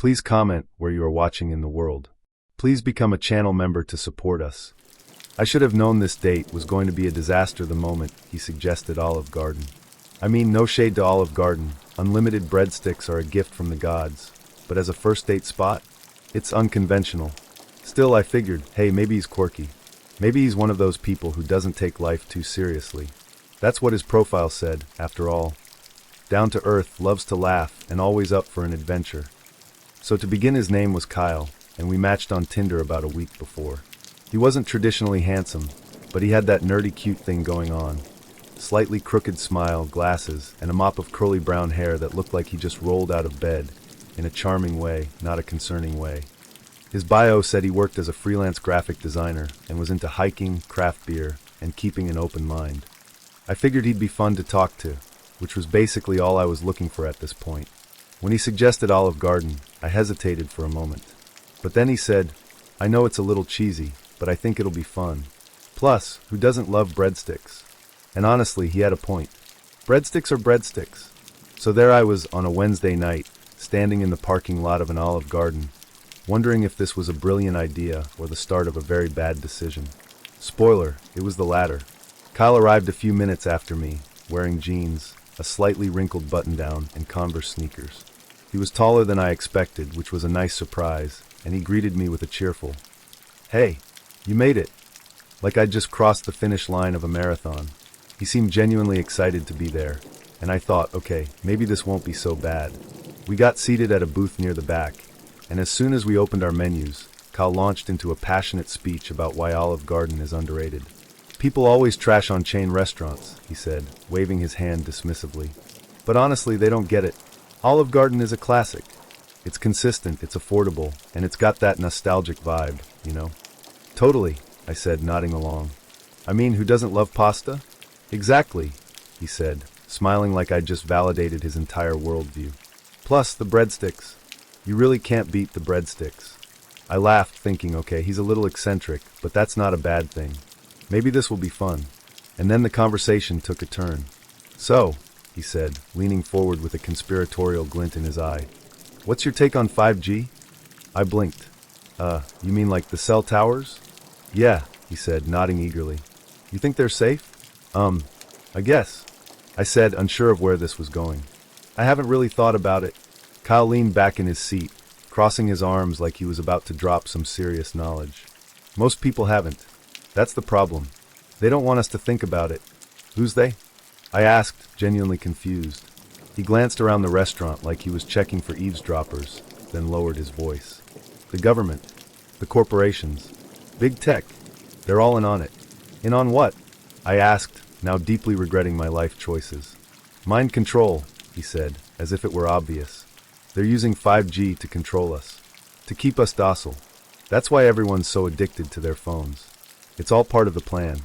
Please comment where you are watching in the world. Please become a channel member to support us. I should have known this date was going to be a disaster the moment he suggested Olive Garden. I mean, no shade to Olive Garden. Unlimited breadsticks are a gift from the gods. But as a first date spot, it's unconventional. Still, I figured, hey, maybe he's quirky. Maybe he's one of those people who doesn't take life too seriously. That's what his profile said, after all. Down to earth, loves to laugh, and always up for an adventure. So to begin, his name was Kyle, and we matched on Tinder about a week before. He wasn't traditionally handsome, but he had that nerdy cute thing going on. Slightly crooked smile, glasses, and a mop of curly brown hair that looked like he just rolled out of bed, in a charming way, not a concerning way. His bio said he worked as a freelance graphic designer and was into hiking, craft beer, and keeping an open mind. I figured he'd be fun to talk to, which was basically all I was looking for at this point. When he suggested Olive Garden, I hesitated for a moment. But then he said, I know it's a little cheesy, but I think it'll be fun. Plus, who doesn't love breadsticks? And honestly, he had a point. Breadsticks are breadsticks. So there I was on a Wednesday night, standing in the parking lot of an Olive Garden, wondering if this was a brilliant idea or the start of a very bad decision. Spoiler, it was the latter. Kyle arrived a few minutes after me, wearing jeans, a slightly wrinkled button-down, and Converse sneakers. He was taller than I expected, which was a nice surprise, and he greeted me with a cheerful, "Hey, you made it." Like I'd just crossed the finish line of a marathon. He seemed genuinely excited to be there, and I thought, okay, maybe this won't be so bad. We got seated at a booth near the back, and as soon as we opened our menus, Kyle launched into a passionate speech about why Olive Garden is underrated. People always trash on chain restaurants, he said, waving his hand dismissively. But honestly, they don't get it. Olive Garden is a classic. It's consistent, it's affordable, and it's got that nostalgic vibe, you know? Totally, I said, nodding along. I mean, who doesn't love pasta? Exactly, he said, smiling like I'd just validated his entire worldview. Plus, the breadsticks. You really can't beat the breadsticks. I laughed, thinking, okay, he's a little eccentric, but that's not a bad thing. Maybe this will be fun. And then the conversation took a turn. So, he said, leaning forward with a conspiratorial glint in his eye, what's your take on 5G? I blinked. You mean like the cell towers? Yeah, he said, nodding eagerly. You think they're safe? I guess, I said, unsure of where this was going. I haven't really thought about it. Kyle leaned back in his seat, crossing his arms like he was about to drop some serious knowledge. Most people haven't. That's the problem. They don't want us to think about it. Who's they? I asked, genuinely confused. He glanced around the restaurant like he was checking for eavesdroppers, then lowered his voice. The government. The corporations. Big tech. They're all in on it. In on what? I asked, now deeply regretting my life choices. Mind control, he said, as if it were obvious. They're using 5G to control us. To keep us docile. That's why everyone's so addicted to their phones. It's all part of the plan.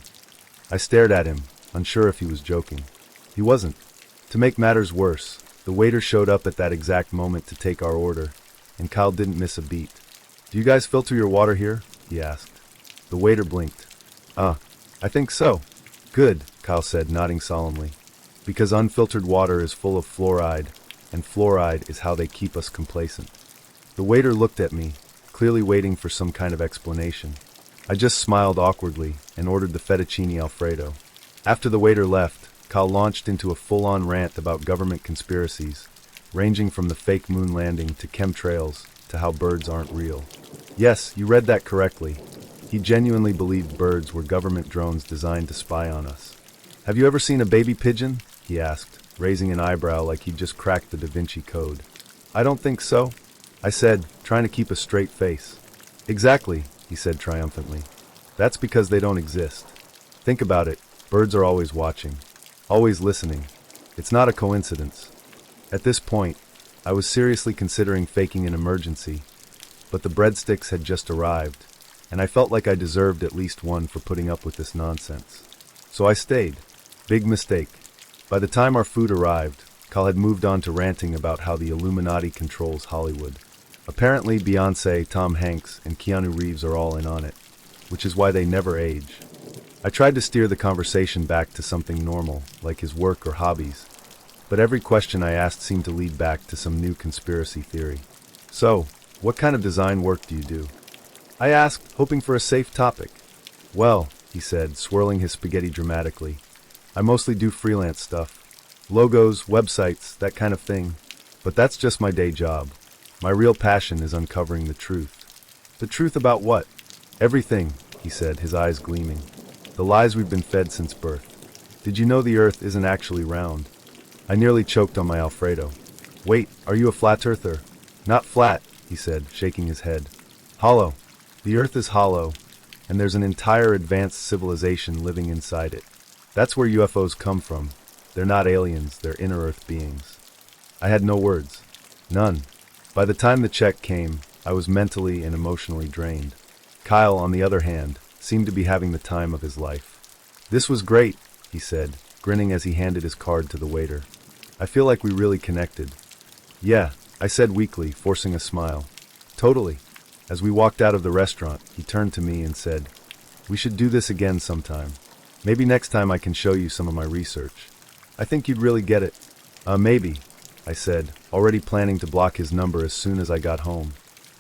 I stared at him, unsure if he was joking. He wasn't. To make matters worse, the waiter showed up at that exact moment to take our order, and Kyle didn't miss a beat. Do you guys filter your water here? He asked. The waiter blinked. I think so. Good, Kyle said, nodding solemnly. Because unfiltered water is full of fluoride, and fluoride is how they keep us complacent. The waiter looked at me, clearly waiting for some kind of explanation. I just smiled awkwardly and ordered the fettuccine Alfredo. After the waiter left, Kyle launched into a full-on rant about government conspiracies, ranging from the fake moon landing to chemtrails to how birds aren't real. Yes, you read that correctly. He genuinely believed birds were government drones designed to spy on us. Have you ever seen a baby pigeon? He asked, raising an eyebrow like he'd just cracked the Da Vinci Code. I don't think so, I said, trying to keep a straight face. Exactly, he said triumphantly. That's because they don't exist. Think about it, birds are always watching, always listening. It's not a coincidence. At this point, I was seriously considering faking an emergency, but the breadsticks had just arrived, and I felt like I deserved at least one for putting up with this nonsense. So I stayed. Big mistake. By the time our food arrived, Kyle had moved on to ranting about how the Illuminati controls Hollywood. Apparently, Beyoncé, Tom Hanks, and Keanu Reeves are all in on it, which is why they never age. I tried to steer the conversation back to something normal, like his work or hobbies, but every question I asked seemed to lead back to some new conspiracy theory. So, what kind of design work do you do? I asked, hoping for a safe topic. Well, he said, swirling his spaghetti dramatically, I mostly do freelance stuff. Logos, websites, that kind of thing. But that's just my day job. My real passion is uncovering the truth. The truth about what? Everything, he said, his eyes gleaming. The lies we've been fed since birth. Did you know the Earth isn't actually round? I nearly choked on my Alfredo. Wait, are you a flat earther? Not flat, he said, shaking his head. Hollow. The Earth is hollow, and there's an entire advanced civilization living inside it. That's where UFOs come from. They're not aliens, they're inner Earth beings. I had no words. None. By the time the check came, I was mentally and emotionally drained. Kyle, on the other hand, seemed to be having the time of his life. This was great, he said, grinning as he handed his card to the waiter. I feel like we really connected. Yeah, I said weakly, forcing a smile. Totally. As we walked out of the restaurant, he turned to me and said, we should do this again sometime. Maybe next time I can show you some of my research. I think you'd really get it. Maybe, I said, already planning to block his number as soon as I got home.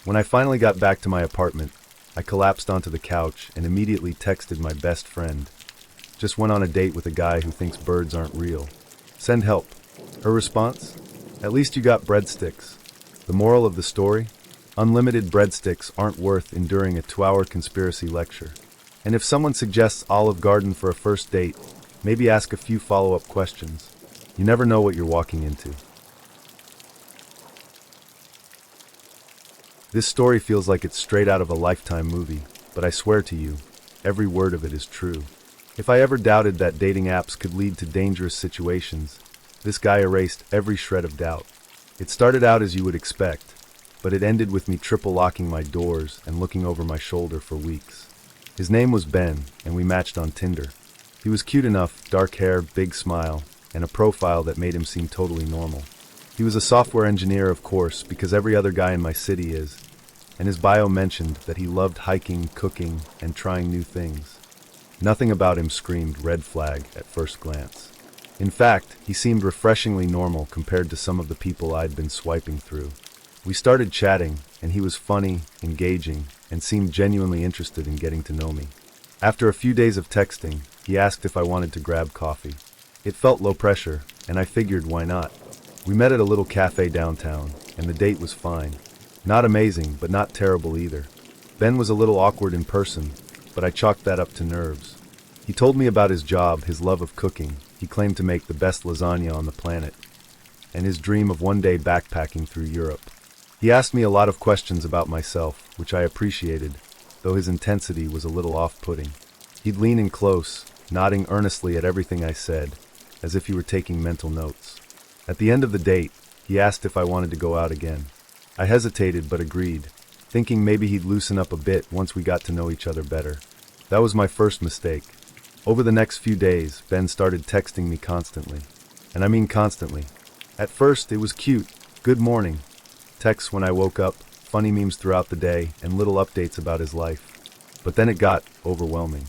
When I finally got back to my apartment, I collapsed onto the couch and immediately texted my best friend. Just went on a date with a guy who thinks birds aren't real. Send help. Her response? At least you got breadsticks. The moral of the story? Unlimited breadsticks aren't worth enduring a 2-hour conspiracy lecture. And if someone suggests Olive Garden for a first date, maybe ask a few follow-up questions. You never know what you're walking into. This story feels like it's straight out of a Lifetime movie, but I swear to you, every word of it is true. If I ever doubted that dating apps could lead to dangerous situations, this guy erased every shred of doubt. It started out as you would expect, but it ended with me triple locking my doors and looking over my shoulder for weeks. His name was Ben, and we matched on Tinder. He was cute enough, dark hair, big smile, and a profile that made him seem totally normal. He was a software engineer, of course, because every other guy in my city is, and his bio mentioned that he loved hiking, cooking, and trying new things. Nothing about him screamed red flag at first glance. In fact, he seemed refreshingly normal compared to some of the people I'd been swiping through. We started chatting, and he was funny, engaging, and seemed genuinely interested in getting to know me. After a few days of texting, he asked if I wanted to grab coffee. It felt low pressure, and I figured why not. We met at a little cafe downtown, and the date was fine. Not amazing, but not terrible either. Ben was a little awkward in person, but I chalked that up to nerves. He told me about his job, his love of cooking. He claimed to make the best lasagna on the planet, and his dream of one day backpacking through Europe. He asked me a lot of questions about myself, which I appreciated, though his intensity was a little off-putting. He'd lean in close, nodding earnestly at everything I said, as if he were taking mental notes. At the end of the date, he asked if I wanted to go out again. I hesitated but agreed, thinking maybe he'd loosen up a bit once we got to know each other better. That was my first mistake. Over the next few days, Ben started texting me constantly. And I mean constantly. At first, it was cute. Good morning. Texts when I woke up, funny memes throughout the day, and little updates about his life. But then it got overwhelming.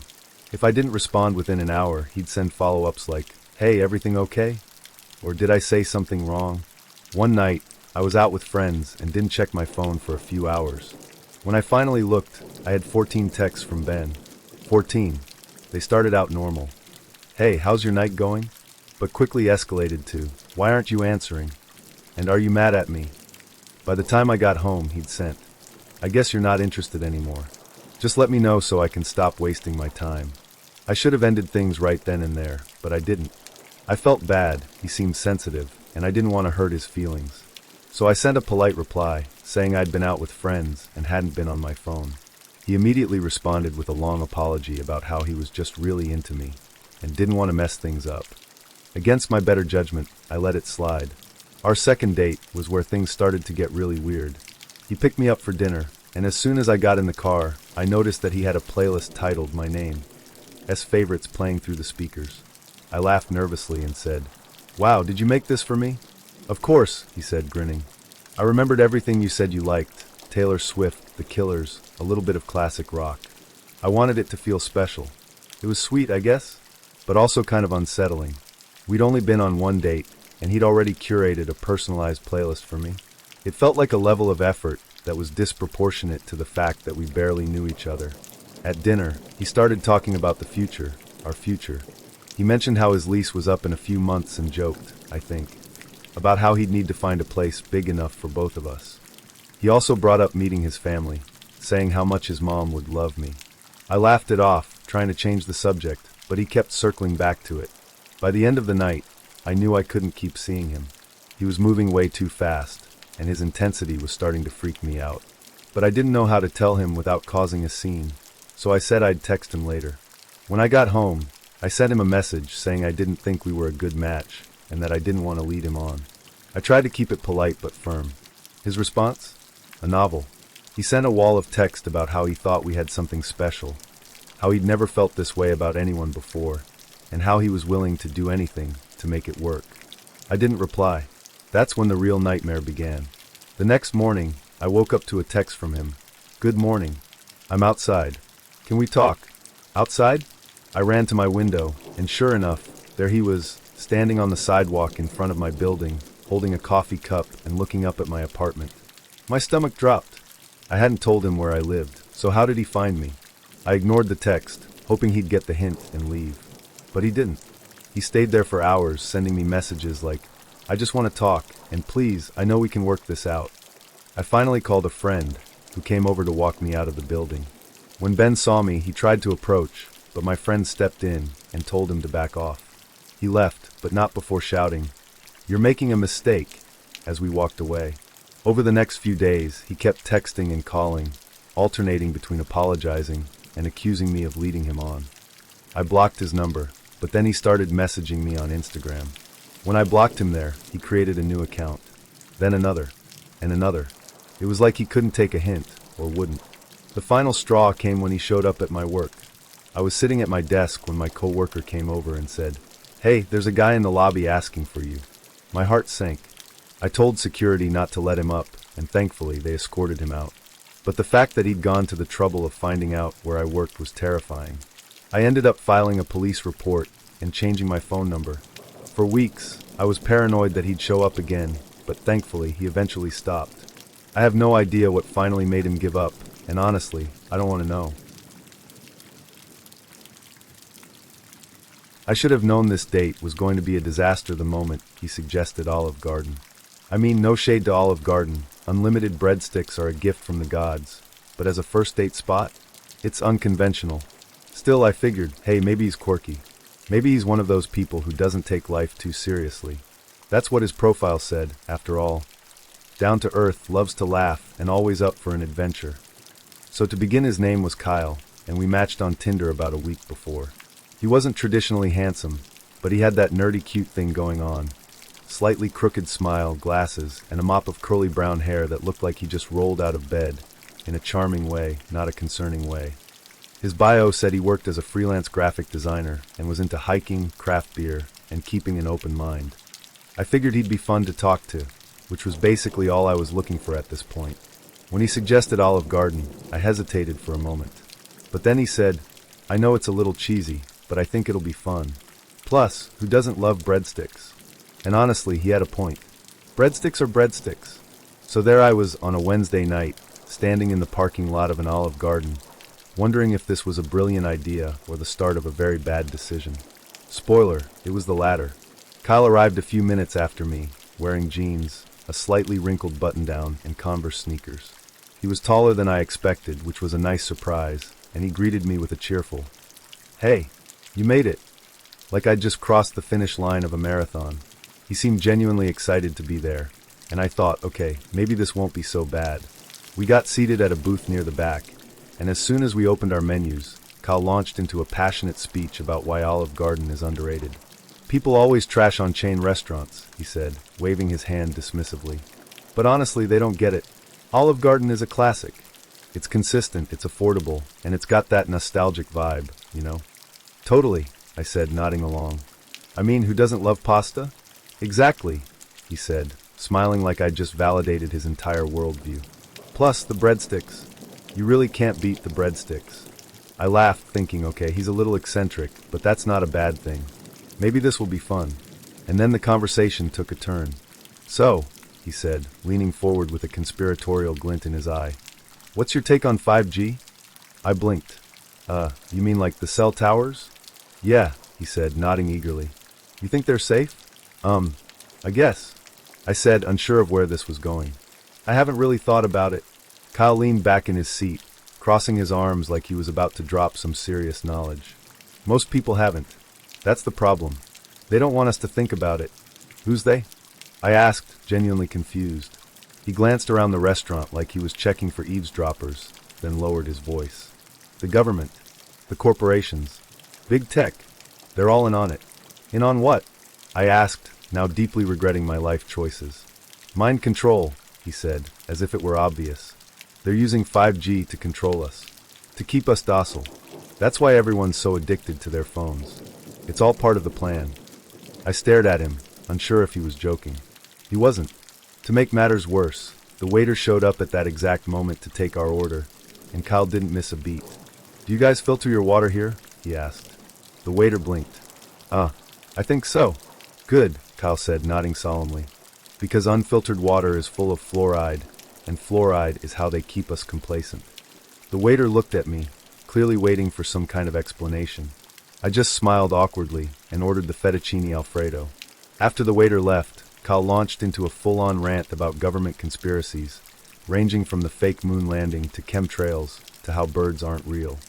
If I didn't respond within an hour, he'd send follow-ups like, hey, everything okay? Or did I say something wrong? One night, I was out with friends and didn't check my phone for a few hours. When I finally looked, I had 14 texts from Ben. 14. They started out normal. Hey, how's your night going? But quickly escalated to, why aren't you answering? And are you mad at me? By the time I got home, he'd sent, I guess you're not interested anymore. Just let me know so I can stop wasting my time. I should have ended things right then and there, but I didn't. I felt bad, he seemed sensitive, and I didn't want to hurt his feelings. So I sent a polite reply, saying I'd been out with friends and hadn't been on my phone. He immediately responded with a long apology about how he was just really into me and didn't want to mess things up. Against my better judgment, I let it slide. Our second date was where things started to get really weird. He picked me up for dinner, and as soon as I got in the car, I noticed that he had a playlist titled my name, S favorites playing through the speakers. I laughed nervously and said, wow, did you make this for me? Of course, he said, grinning. I remembered everything you said you liked, Taylor Swift, The Killers, a little bit of classic rock. I wanted it to feel special. It was sweet, I guess, but also kind of unsettling. We'd only been on one date, and he'd already curated a personalized playlist for me. It felt like a level of effort that was disproportionate to the fact that we barely knew each other. At dinner, he started talking about the future, our future. He mentioned how his lease was up in a few months and joked, I think, about how he'd need to find a place big enough for both of us. He also brought up meeting his family, saying how much his mom would love me. I laughed it off, trying to change the subject, but he kept circling back to it. By the end of the night, I knew I couldn't keep seeing him. He was moving way too fast, and his intensity was starting to freak me out. But I didn't know how to tell him without causing a scene, so I said I'd text him later. When I got home, I sent him a message saying I didn't think we were a good match, and that I didn't want to lead him on. I tried to keep it polite but firm. His response? A novel. He sent a wall of text about how he thought we had something special, how he'd never felt this way about anyone before, and how he was willing to do anything to make it work. I didn't reply. That's when the real nightmare began. The next morning, I woke up to a text from him. Good morning. I'm outside. Can we talk? Outside? I ran to my window, and sure enough, there he was, standing on the sidewalk in front of my building, holding a coffee cup and looking up at my apartment. My stomach dropped. I hadn't told him where I lived, so how did he find me? I ignored the text, hoping he'd get the hint and leave. But he didn't. He stayed there for hours, sending me messages like, I just want to talk, and please, I know we can work this out. I finally called a friend, who came over to walk me out of the building. When Ben saw me, he tried to approach, but my friend stepped in and told him to back off. He left, but not before shouting, "You're making a mistake," as we walked away. Over the next few days, he kept texting and calling, alternating between apologizing and accusing me of leading him on. I blocked his number, but then he started messaging me on Instagram. When I blocked him there, he created a new account. Then another, and another. It was like he couldn't take a hint, or wouldn't. The final straw came when he showed up at my work. I was sitting at my desk when my coworker came over and said, "Hey, there's a guy in the lobby asking for you." My heart sank. I told security not to let him up, and thankfully they escorted him out. But the fact that he'd gone to the trouble of finding out where I worked was terrifying. I ended up filing a police report and changing my phone number. For weeks, I was paranoid that he'd show up again, but thankfully he eventually stopped. I have no idea what finally made him give up, and honestly, I don't want to know. I should have known this date was going to be a disaster the moment he suggested Olive Garden. I mean, no shade to Olive Garden. Unlimited breadsticks are a gift from the gods. But as a first date spot, it's unconventional. Still, I figured, hey, maybe he's quirky. Maybe he's one of those people who doesn't take life too seriously. That's what his profile said, after all. Down to earth, loves to laugh, and always up for an adventure. So to begin, his name was Kyle, and we matched on Tinder about a week before. He wasn't traditionally handsome, but he had that nerdy cute thing going on. Slightly crooked smile, glasses, and a mop of curly brown hair that looked like he just rolled out of bed, in a charming way, not a concerning way. His bio said he worked as a freelance graphic designer and was into hiking, craft beer, and keeping an open mind. I figured he'd be fun to talk to, which was basically all I was looking for at this point. When he suggested Olive Garden, I hesitated for a moment. But then he said, "I know it's a little cheesy, but I think it'll be fun. Plus, who doesn't love breadsticks?" And honestly, he had a point. Breadsticks are breadsticks. So there I was on a Wednesday night, standing in the parking lot of an Olive Garden, wondering if this was a brilliant idea or the start of a very bad decision. Spoiler, it was the latter. Kyle arrived a few minutes after me, wearing jeans, a slightly wrinkled button-down, and Converse sneakers. He was taller than I expected, which was a nice surprise, and he greeted me with a cheerful, "Hey, you made it," like I'd just crossed the finish line of a marathon. He seemed genuinely excited to be there, and I thought, okay, maybe this won't be so bad. We got seated at a booth near the back, and as soon as we opened our menus, Kyle launched into a passionate speech about why Olive Garden is underrated. "People always trash on chain restaurants," he said, waving his hand dismissively. "But honestly, they don't get it. Olive Garden is a classic. It's consistent, it's affordable, and it's got that nostalgic vibe, you know?" "Totally," I said, nodding along. "I mean, who doesn't love pasta?" "Exactly," he said, smiling like I'd just validated his entire worldview. "Plus, the breadsticks. You really can't beat the breadsticks." I laughed, thinking, okay, he's a little eccentric, but that's not a bad thing. Maybe this will be fun. And then the conversation took a turn. "So, he said, leaning forward with a conspiratorial glint in his eye. What's your take on 5G? I blinked. You mean like the cell towers? Yeah, he said, nodding eagerly. You think they're safe? I guess, I said, unsure of where this was going. I haven't really thought about it. Kyle leaned back in his seat, crossing his arms like he was about to drop some serious knowledge. Most people haven't. That's the problem. They don't want us to think about it. Who's they? I asked, genuinely confused. He glanced around the restaurant like he was checking for eavesdroppers, then lowered his voice. The government. The corporations. Big tech. They're all in on it. In on what? I asked, now deeply regretting my life choices. Mind control, he said, as if it were obvious. They're using 5G to control us. To keep us docile. That's why everyone's so addicted to their phones. It's all part of the plan. I stared at him, unsure if he was joking. He wasn't. To make matters worse, the waiter showed up at that exact moment to take our order, and Kyle didn't miss a beat. Do you guys filter your water here? He asked. The waiter blinked. I think so. Good, Kyle said, nodding solemnly. Because unfiltered water is full of fluoride, and fluoride is how they keep us complacent. The waiter looked at me, clearly waiting for some kind of explanation. I just smiled awkwardly and ordered the fettuccine alfredo. After the waiter left, Kyle launched into a full-on rant about government conspiracies, ranging from the fake moon landing to chemtrails to how birds aren't real.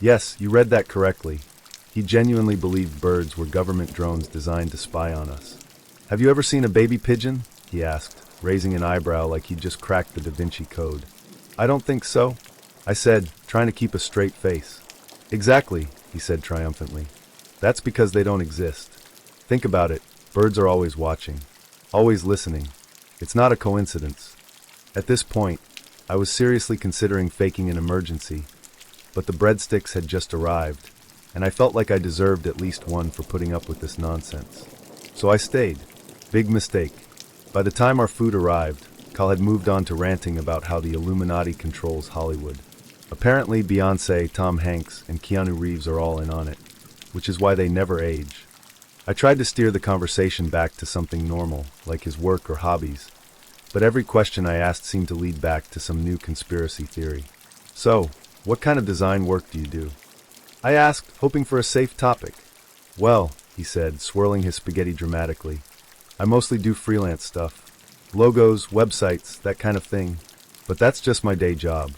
Yes, you read that correctly. He genuinely believed birds were government drones designed to spy on us. Have you ever seen a baby pigeon? He asked, raising an eyebrow like he'd just cracked the Da Vinci Code. I don't think so, I said, trying to keep a straight face. Exactly, he said triumphantly. That's because they don't exist. Think about it, birds are always watching, always listening. It's not a coincidence. At this point, I was seriously considering faking an emergency, but the breadsticks had just arrived, and I felt like I deserved at least one for putting up with this nonsense. So I stayed. Big mistake. By the time our food arrived, Kyle had moved on to ranting about how the Illuminati controls Hollywood. Apparently Beyoncé, Tom Hanks, and Keanu Reeves are all in on it, which is why they never age. I tried to steer the conversation back to something normal, like his work or hobbies, but every question I asked seemed to lead back to some new conspiracy theory. So, what kind of design work do you do? I asked, hoping for a safe topic. Well, he said, swirling his spaghetti dramatically, I mostly do freelance stuff. Logos, websites, that kind of thing. But that's just my day job.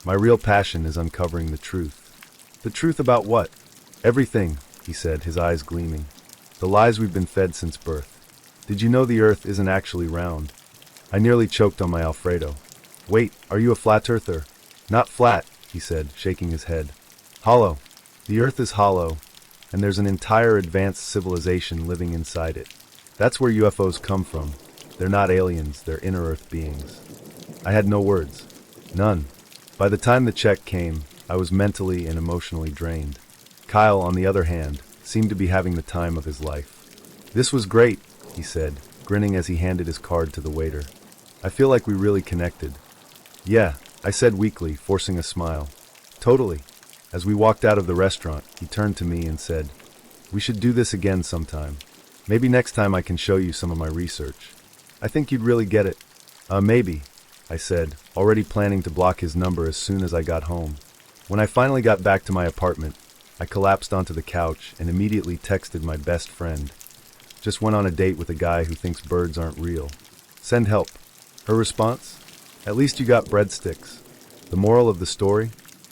My real passion is uncovering the truth. The truth about what? Everything, he said, his eyes gleaming. The lies we've been fed since birth. Did you know the Earth isn't actually round? I nearly choked on my Alfredo. Wait, are you a flat earther? Not flat, he said, shaking his head. Hollow. The Earth is hollow, and there's an entire advanced civilization living inside it. That's where UFOs come from. They're not aliens, they're inner Earth beings. I had no words. None. By the time the check came, I was mentally and emotionally drained. Kyle, on the other hand, seemed to be having the time of his life. This was great, he said, grinning as he handed his card to the waiter. I feel like we really connected. Yeah, I said weakly, forcing a smile. Totally. As we walked out of the restaurant, he turned to me and said, We should do this again sometime. Maybe next time I can show you some of my research. I think you'd really get it. Maybe, I said, already planning to block his number as soon as I got home. When I finally got back to my apartment, I collapsed onto the couch and immediately texted my best friend. Just went on a date with a guy who thinks birds aren't real. Send help. Her response? At least you got breadsticks. The moral of the story?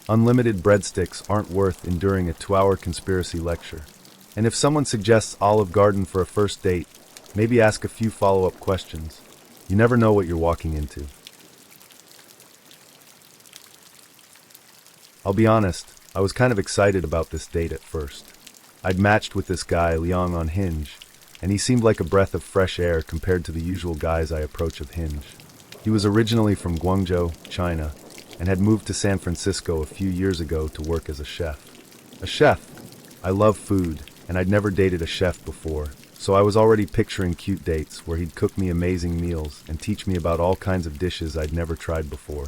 Unlimited breadsticks aren't worth enduring a 2-hour conspiracy lecture. And if someone suggests Olive Garden for a first date, maybe ask a few follow-up questions. You never know what you're walking into. I'll be honest, I was kind of excited about this date at first. I'd matched with this guy, Liang, on Hinge, and he seemed like a breath of fresh air compared to the usual guys I approach of Hinge. He was originally from Guangzhou, China, and had moved to San Francisco a few years ago to work as a chef. A chef! I love food, and I'd never dated a chef before, so I was already picturing cute dates where he'd cook me amazing meals and teach me about all kinds of dishes I'd never tried before.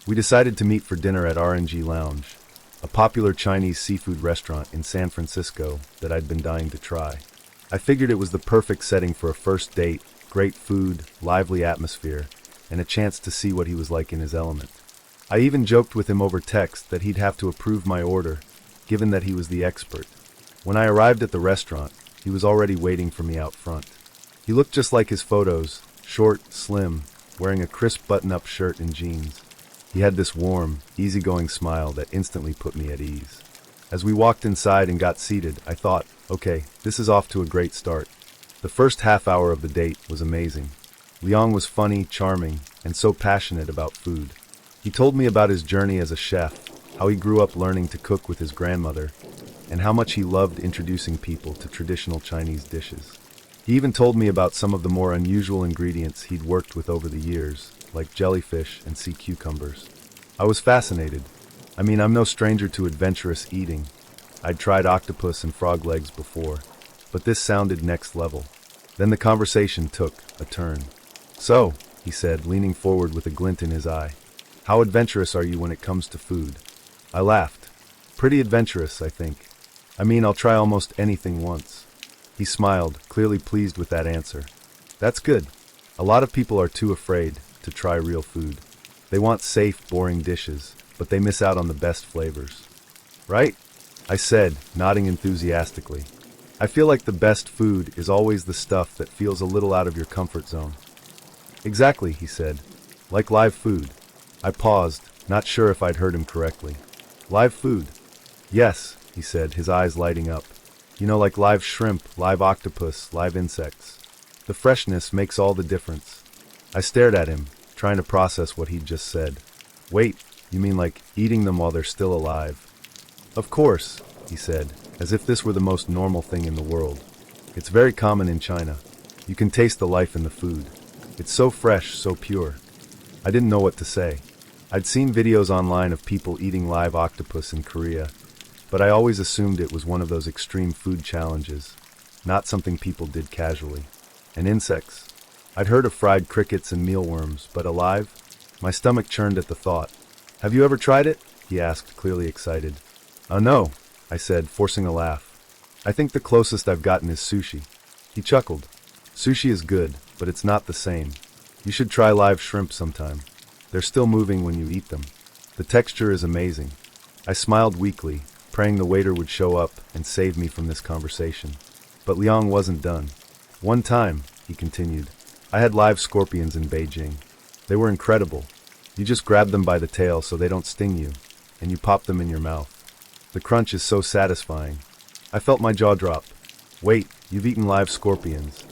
We decided to meet for dinner at RNG Lounge, a popular Chinese seafood restaurant in San Francisco that I'd been dying to try. I figured it was the perfect setting for a first date, great food, lively atmosphere, and a chance to see what he was like in his element. I even joked with him over text that he'd have to approve my order, given that he was the expert. When I arrived at the restaurant, he was already waiting for me out front. He looked just like his photos, short, slim, wearing a crisp button-up shirt and jeans. He had this warm, easygoing smile that instantly put me at ease. As we walked inside and got seated, I thought, okay, this is off to a great start. The first half hour of the date was amazing. Liang was funny, charming, and so passionate about food. He told me about his journey as a chef, how he grew up learning to cook with his grandmother, and how much he loved introducing people to traditional Chinese dishes. He even told me about some of the more unusual ingredients he'd worked with over the years, like jellyfish and sea cucumbers. I was fascinated. I mean, I'm no stranger to adventurous eating. I'd tried octopus and frog legs before, but this sounded next level. Then the conversation took a turn. "So," he said, leaning forward with a glint in his eye, "how adventurous are you when it comes to food?" I laughed. "Pretty adventurous, I think. I mean, I'll try almost anything once." He smiled, clearly pleased with that answer. "That's good. A lot of people are too afraid to try real food. They want safe, boring dishes, but they miss out on the best flavors. Right?" I said, nodding enthusiastically. "I feel like the best food is always the stuff that feels a little out of your comfort zone." "Exactly," he said. "Like live food." I paused, not sure if I'd heard him correctly. "Live food?" "Yes," he said, his eyes lighting up. "You know, like live shrimp, live octopus, live insects. The freshness makes all the difference." I stared at him, trying to process what he'd just said. "Wait, you mean like eating them while they're still alive?" "Of course," he said, as if this were the most normal thing in the world. "It's very common in China. You can taste the life in the food. It's so fresh, so pure." I didn't know what to say. I'd seen videos online of people eating live octopus in Korea, but I always assumed it was one of those extreme food challenges, not something people did casually. And insects? I'd heard of fried crickets and mealworms, but alive? My stomach churned at the thought. "Have you ever tried it?" he asked, clearly excited. "Oh no," I said, forcing a laugh. "I think the closest I've gotten is sushi." He chuckled. "Sushi is good, but it's not the same. You should try live shrimp sometime. They're still moving when you eat them. The texture is amazing." I smiled weakly, praying the waiter would show up and save me from this conversation. But Liang wasn't done. "One time," he continued, "I had live scorpions in Beijing. They were incredible. You just grab them by the tail so they don't sting you, and you pop them in your mouth. The crunch is so satisfying." I felt my jaw drop. "Wait, you've eaten live scorpions?"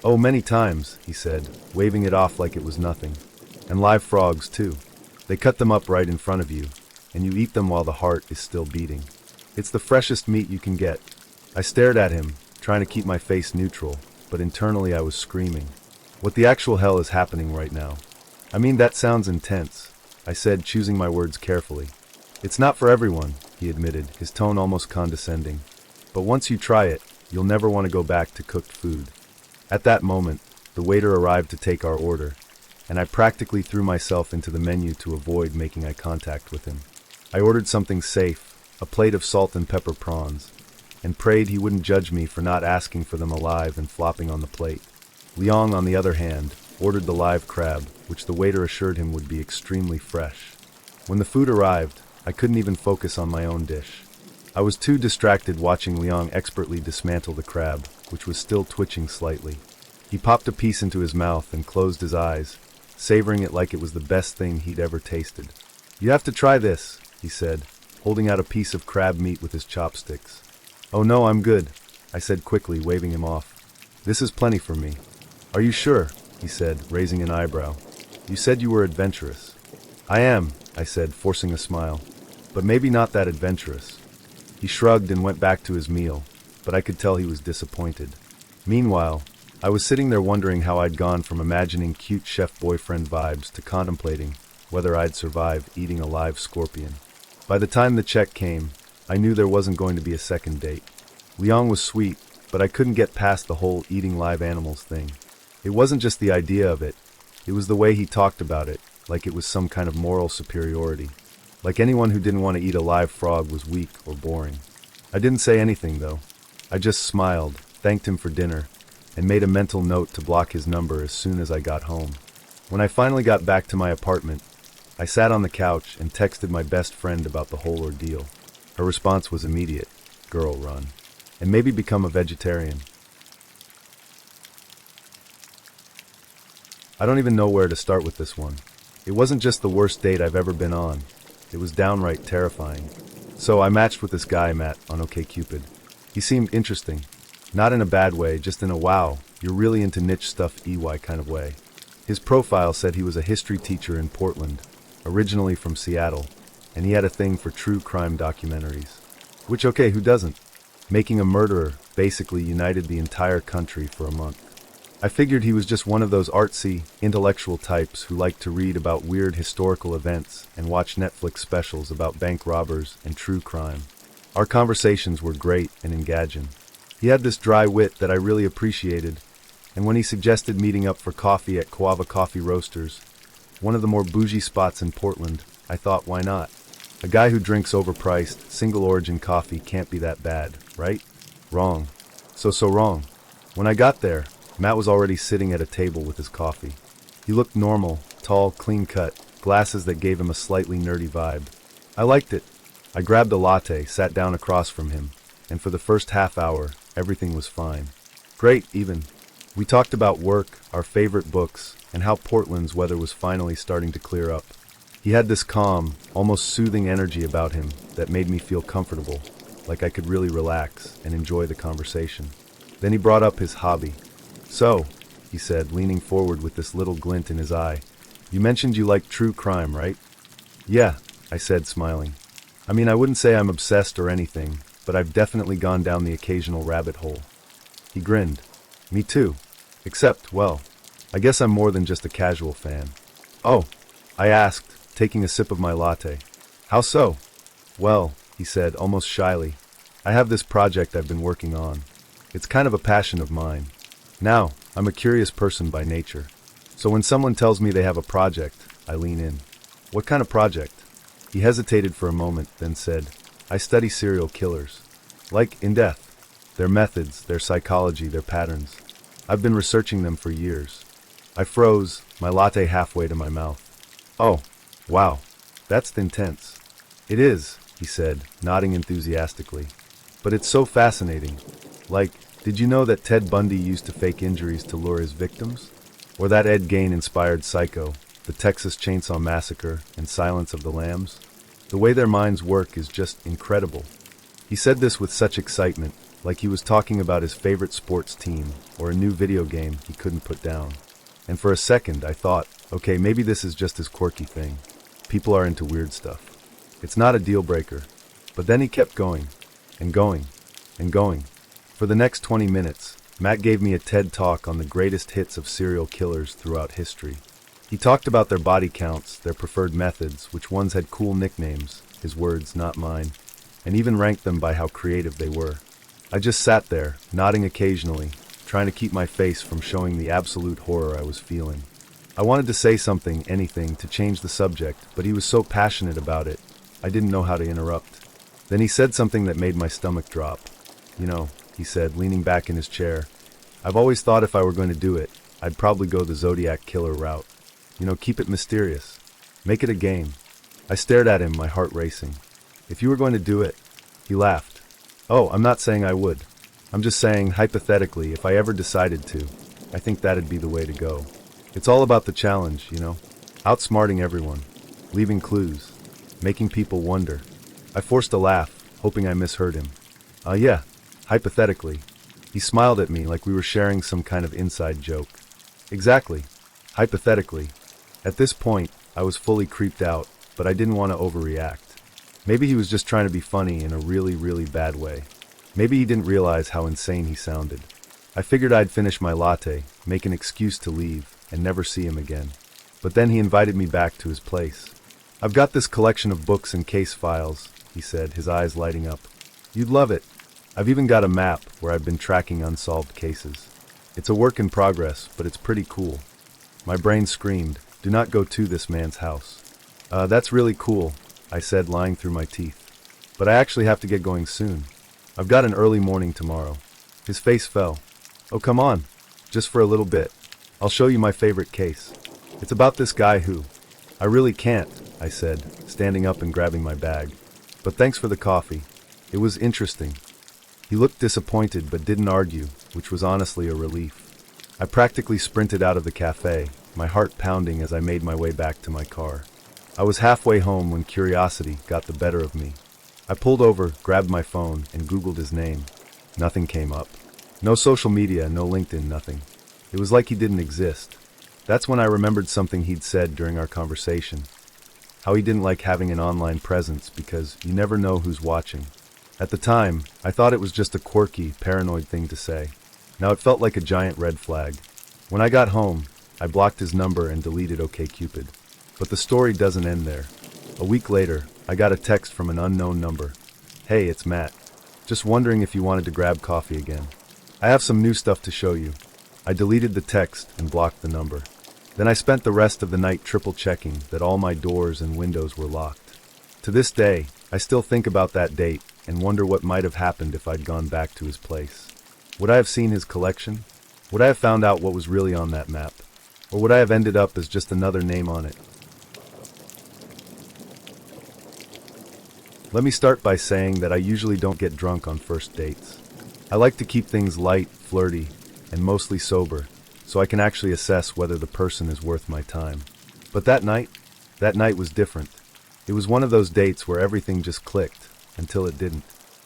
"Oh, many times," he said, waving it off like it was nothing. "And live frogs, too. They cut them up right in front of you, and you eat them while the heart is still beating. It's the freshest meat you can get." I stared at him, trying to keep my face neutral, but internally I was screaming. What the actual hell is happening right now? "I mean, that sounds intense," I said, choosing my words carefully. "It's not for everyone," he admitted, his tone almost condescending. "But once you try it, you'll never want to go back to cooked food." At that moment, the waiter arrived to take our order, and I practically threw myself into the menu to avoid making eye contact with him. I ordered something safe, a plate of salt and pepper prawns, and prayed he wouldn't judge me for not asking for them alive and flopping on the plate. Liang, on the other hand, ordered the live crab, which the waiter assured him would be extremely fresh. When the food arrived, I couldn't even focus on my own dish. I was too distracted watching Liang expertly dismantle the crab, which was still twitching slightly. He popped a piece into his mouth and closed his eyes, savoring it like it was the best thing he'd ever tasted. "You have to try this," he said, holding out a piece of crab meat with his chopsticks. "Oh no, I'm good," I said quickly, waving him off. "This is plenty for me." "Are you sure?" he said, raising an eyebrow. "You said you were adventurous." "I am," I said, forcing a smile, "but maybe not that adventurous." He shrugged and went back to his meal, but I could tell he was disappointed. Meanwhile, I was sitting there wondering how I'd gone from imagining cute chef-boyfriend vibes to contemplating whether I'd survive eating a live scorpion. By the time the check came, I knew there wasn't going to be a second date. Liang was sweet, but I couldn't get past the whole eating live animals thing. It wasn't just the idea of it, it was the way he talked about it, like it was some kind of moral superiority. Like anyone who didn't want to eat a live frog was weak or boring. I didn't say anything, though. I just smiled, thanked him for dinner, and made a mental note to block his number as soon as I got home. When I finally got back to my apartment, I sat on the couch and texted my best friend about the whole ordeal. Her response was immediate: girl, run. And maybe become a vegetarian. I don't even know where to start with this one. It wasn't just the worst date I've ever been on. It was downright terrifying. So I matched with this guy, Matt, on OkCupid. He seemed interesting. Not in a bad way, just in a wow, you're really into niche stuff EY kind of way. His profile said he was a history teacher in Portland, originally from Seattle, and he had a thing for true crime documentaries. Which, okay, who doesn't? Making a Murderer basically united the entire country for a month. I figured he was just one of those artsy, intellectual types who like to read about weird historical events and watch Netflix specials about bank robbers and true crime. Our conversations were great and engaging. He had this dry wit that I really appreciated, and when he suggested meeting up for coffee at Coava Coffee Roasters, one of the more bougie spots in Portland, I thought, why not? A guy who drinks overpriced, single-origin coffee can't be that bad, right? Wrong. So wrong. When I got there, Matt was already sitting at a table with his coffee. He looked normal, tall, clean-cut, glasses that gave him a slightly nerdy vibe. I liked it. I grabbed a latte, sat down across from him, and for the first half hour, everything was fine. Great, even. We talked about work, our favorite books, and how Portland's weather was finally starting to clear up. He had this calm, almost soothing energy about him that made me feel comfortable, like I could really relax and enjoy the conversation. Then he brought up his hobby. So, he said, leaning forward with this little glint in his eye, you mentioned you like true crime, right? Yeah, I said, smiling. I mean, I wouldn't say I'm obsessed or anything, but I've definitely gone down the occasional rabbit hole. He grinned. Me too. Except, well, I guess I'm more than just a casual fan. Oh, I asked, taking a sip of my latte. How so? Well, he said, almost shyly, I have this project I've been working on. It's kind of a passion of mine. Now, I'm a curious person by nature. So when someone tells me they have a project, I lean in. What kind of project? He hesitated for a moment, then said, I study serial killers. Like, in depth. Their methods, their psychology, their patterns. I've been researching them for years. I froze, my latte halfway to my mouth. Oh, wow. That's intense. It is, he said, nodding enthusiastically. But it's so fascinating. Like, did you know that Ted Bundy used to fake injuries to lure his victims? Or that Ed Gein-inspired Psycho, the Texas Chainsaw Massacre, and Silence of the Lambs? The way their minds work is just incredible. He said this with such excitement, like he was talking about his favorite sports team or a new video game he couldn't put down. And for a second, I thought, okay, maybe this is just his quirky thing. People are into weird stuff. It's not a deal breaker. But then he kept going, and going, and going. For the next 20 minutes, Matt gave me a TED talk on the greatest hits of serial killers throughout history. He talked about their body counts, their preferred methods, which ones had cool nicknames, his words, not mine, and even ranked them by how creative they were. I just sat there, nodding occasionally, trying to keep my face from showing the absolute horror I was feeling. I wanted to say something, anything, to change the subject, but he was so passionate about it, I didn't know how to interrupt. Then he said something that made my stomach drop. You know, he said, leaning back in his chair, I've always thought if I were going to do it, I'd probably go the Zodiac Killer route. You know, keep it mysterious. Make it a game. I stared at him, my heart racing. If you were going to do it, he laughed. Oh, I'm not saying I would. I'm just saying, hypothetically, if I ever decided to, I think that'd be the way to go. It's all about the challenge, you know? Outsmarting everyone. Leaving clues. Making people wonder. I forced a laugh, hoping I misheard him. Yeah, hypothetically. He smiled at me like we were sharing some kind of inside joke. Exactly. Hypothetically. At this point, I was fully creeped out, but I didn't want to overreact. Maybe he was just trying to be funny in a really, really bad way. Maybe he didn't realize how insane he sounded. I figured I'd finish my latte, make an excuse to leave, and never see him again. But then he invited me back to his place. I've got this collection of books and case files, he said, his eyes lighting up. You'd love it. I've even got a map where I've been tracking unsolved cases. It's a work in progress, but it's pretty cool. My brain screamed, do not go to this man's house. That's really cool, I said, lying through my teeth. But I actually have to get going soon. I've got an early morning tomorrow. His face fell. Oh, come on. Just for a little bit. I'll show you my favorite case. It's about this guy who... I really can't, I said, standing up and grabbing my bag. But thanks for the coffee. It was interesting. He looked disappointed but didn't argue, which was honestly a relief. I practically sprinted out of the cafe, my heart pounding as I made my way back to my car. I was halfway home when curiosity got the better of me. I pulled over, grabbed my phone, and Googled his name. Nothing came up. No social media, no LinkedIn, nothing. It was like he didn't exist. That's when I remembered something he'd said during our conversation. How he didn't like having an online presence because you never know who's watching. At the time, I thought it was just a quirky, paranoid thing to say. Now it felt like a giant red flag. When I got home, I blocked his number and deleted OkCupid. But the story doesn't end there. A week later, I got a text from an unknown number. Hey, it's Matt. Just wondering if you wanted to grab coffee again. I have some new stuff to show you. I deleted the text and blocked the number. Then I spent the rest of the night triple checking that all my doors and windows were locked. To this day, I still think about that date and wonder what might have happened if I'd gone back to his place. Would I have seen his collection? Would I have found out what was really on that map? Or would I have ended up as just another name on it? Let me start by saying that I usually don't get drunk on first dates. I like to keep things light, flirty, and mostly sober, so I can actually assess whether the person is worth my time. But that night was different. It was one of those dates where everything just clicked, until it didn't.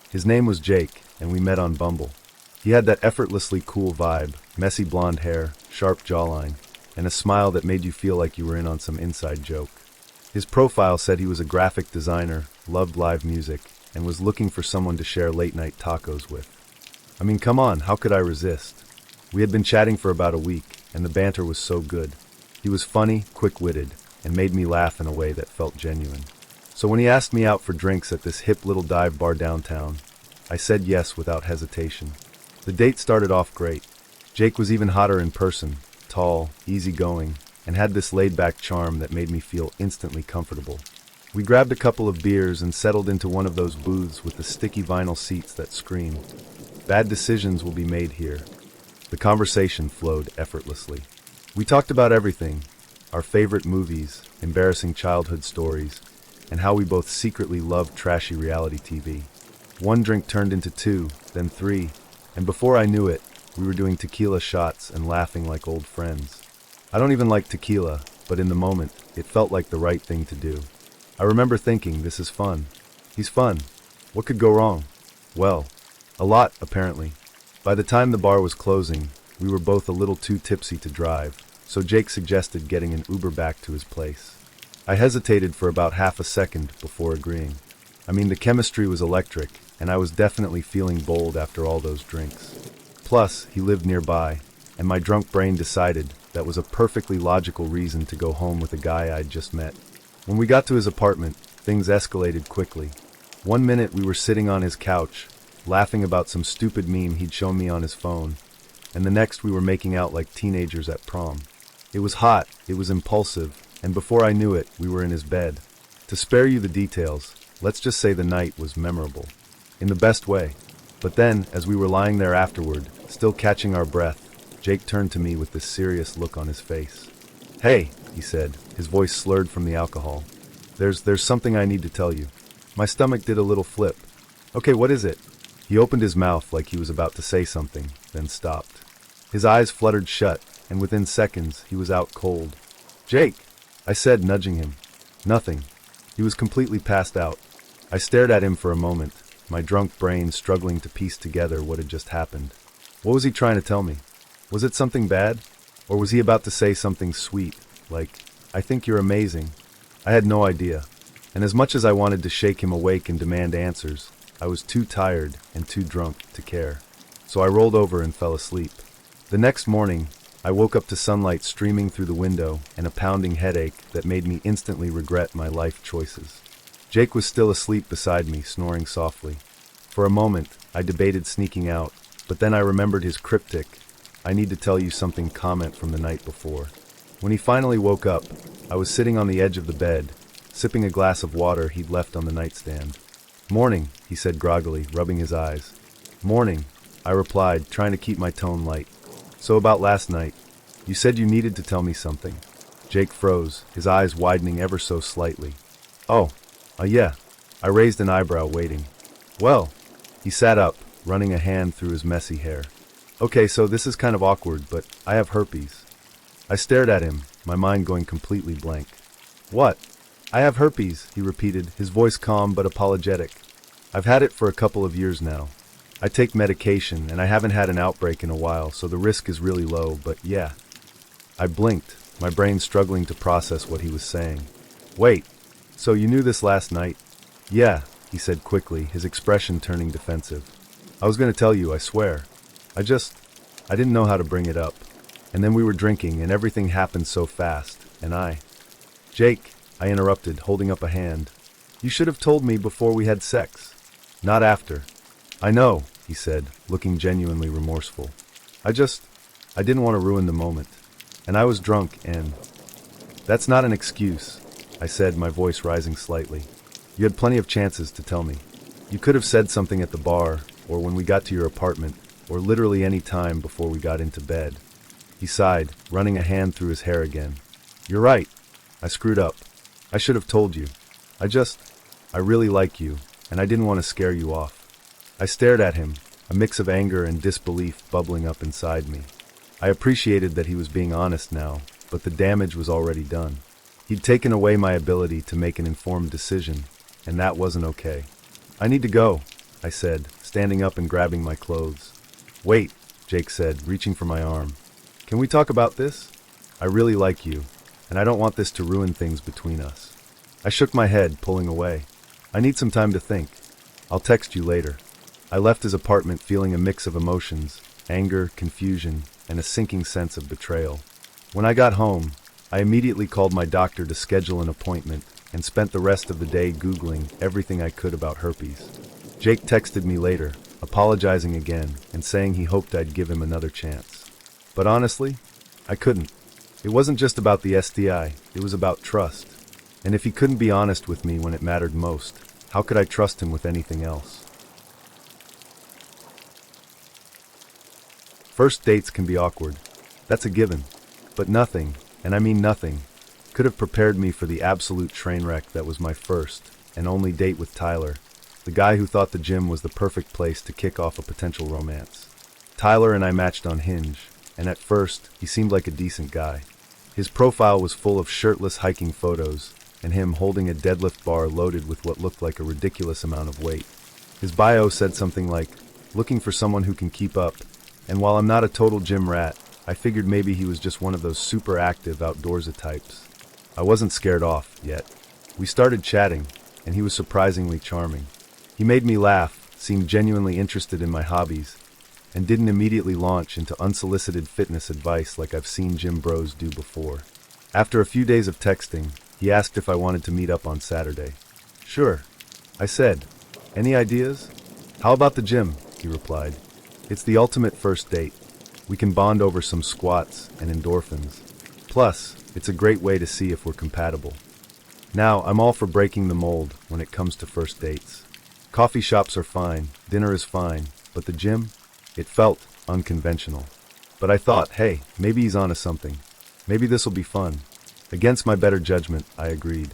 His name was Jake, and we met on Bumble. He had that effortlessly cool vibe, messy blonde hair, sharp jawline, and a smile that made you feel like you were in on some inside joke. His profile said he was a graphic designer, loved live music, and was looking for someone to share late-night tacos with. I mean, come on, how could I resist? We had been chatting for about a week, and the banter was so good. He was funny, quick-witted, and made me laugh in a way that felt genuine. So when he asked me out for drinks at this hip little dive bar downtown, I said yes without hesitation. The date started off great. Jake was even hotter in person, tall, easygoing, and had this laid-back charm that made me feel instantly comfortable. We grabbed a couple of beers and settled into one of those booths with the sticky vinyl seats that scream, "Bad decisions will be made here." The conversation flowed effortlessly. We talked about everything, our favorite movies, embarrassing childhood stories, and how we both secretly loved trashy reality TV. One drink turned into 2, then 3, and before I knew it, we were doing tequila shots and laughing like old friends. I don't even like tequila, but in the moment, it felt like the right thing to do. I remember thinking, this is fun. He's fun. What could go wrong? Well, a lot, apparently. By the time the bar was closing, we were both a little too tipsy to drive, so Jake suggested getting an Uber back to his place. I hesitated for about half a second before agreeing. I mean, the chemistry was electric, and I was definitely feeling bold after all those drinks. Plus, he lived nearby, and my drunk brain decided that was a perfectly logical reason to go home with a guy I'd just met. When we got to his apartment, things escalated quickly. One minute we were sitting on his couch, laughing about some stupid meme he'd shown me on his phone, and the next we were making out like teenagers at prom. It was hot, it was impulsive, and before I knew it, we were in his bed. To spare you the details, let's just say the night was memorable. In the best way. But then, as we were lying there afterward, still catching our breath, Jake turned to me with this serious look on his face. "Hey," he said, his voice slurred from the alcohol. There's something I need to tell you." My stomach did a little flip. "Okay, what is it?" He opened his mouth like he was about to say something, then stopped. His eyes fluttered shut, and within seconds, he was out cold. "Jake," I said, nudging him. "Nothing." He was completely passed out. I stared at him for a moment, my drunk brain struggling to piece together what had just happened. What was he trying to tell me? Was it something bad? Or was he about to say something sweet, like, "I think you're amazing"? I had no idea. And as much as I wanted to shake him awake and demand answers, I was too tired and too drunk to care. So I rolled over and fell asleep. The next morning, I woke up to sunlight streaming through the window and a pounding headache that made me instantly regret my life choices. Jake was still asleep beside me, snoring softly. For a moment, I debated sneaking out, but then I remembered his cryptic, "I need to tell you something" comment from the night before. When he finally woke up, I was sitting on the edge of the bed, sipping a glass of water he'd left on the nightstand. "Morning," he said groggily, rubbing his eyes. "Morning," I replied, trying to keep my tone light. So about last night, you said you needed to tell me something. Jake froze, his eyes widening ever so slightly. Oh, yeah. I raised an eyebrow, waiting. Well, he sat up, running a hand through his messy hair. Okay, so this is kind of awkward, but I have herpes. I stared at him, my mind going completely blank. What? I have herpes, he repeated, his voice calm but apologetic. I've had it for a couple of years now. I take medication, and I haven't had an outbreak in a while, so the risk is really low, but yeah. I blinked, my brain struggling to process what he was saying. Wait, so you knew this last night? Yeah, he said quickly, his expression turning defensive. I was going to tell you, I swear. I didn't know how to bring it up. And then we were drinking, and everything happened so fast, and Jake, I interrupted, holding up a hand. You should have told me before we had sex. Not after. I know, he said, looking genuinely remorseful. I didn't want to ruin the moment. And I was drunk, and... That's not an excuse, I said, my voice rising slightly. You had plenty of chances to tell me. You could have said something at the bar, or when we got to your apartment, or literally any time before we got into bed. He sighed, running a hand through his hair again. You're right. I screwed up. I should have told you. I really like you, and I didn't want to scare you off. I stared at him, a mix of anger and disbelief bubbling up inside me. I appreciated that he was being honest now, but the damage was already done. He'd taken away my ability to make an informed decision, and that wasn't okay. I need to go, I said, standing up and grabbing my clothes. Wait, Jake said, reaching for my arm. Can we talk about this? I really like you, and I don't want this to ruin things between us. I shook my head, pulling away. I need some time to think. I'll text you later. I left his apartment feeling a mix of emotions, anger, confusion, and a sinking sense of betrayal. When I got home, I immediately called my doctor to schedule an appointment and spent the rest of the day Googling everything I could about herpes. Jake texted me later, apologizing again and saying he hoped I'd give him another chance. But honestly, I couldn't. It wasn't just about the STI, it was about trust. And if he couldn't be honest with me when it mattered most, how could I trust him with anything else? First dates can be awkward. That's a given. But nothing, and I mean nothing, could have prepared me for the absolute train wreck that was my first and only date with Tyler, the guy who thought the gym was the perfect place to kick off a potential romance. Tyler and I matched on Hinge, and at first, he seemed like a decent guy. His profile was full of shirtless hiking photos, and him holding a deadlift bar loaded with what looked like a ridiculous amount of weight. His bio said something like, looking for someone who can keep up, and while I'm not a total gym rat, I figured maybe he was just one of those super active outdoorsy types. I wasn't scared off, yet. We started chatting, and he was surprisingly charming. He made me laugh, seemed genuinely interested in my hobbies, and didn't immediately launch into unsolicited fitness advice like I've seen gym bros do before. After a few days of texting, he asked if I wanted to meet up on Saturday. Sure, I said. Any ideas? How about the gym? He replied. It's the ultimate first date. We can bond over some squats and endorphins. Plus, it's a great way to see if we're compatible. Now, I'm all for breaking the mold when it comes to first dates. Coffee shops are fine, dinner is fine, but the gym? It felt unconventional. But I thought, hey, maybe he's onto something. Maybe this'll be fun. Against my better judgment, I agreed.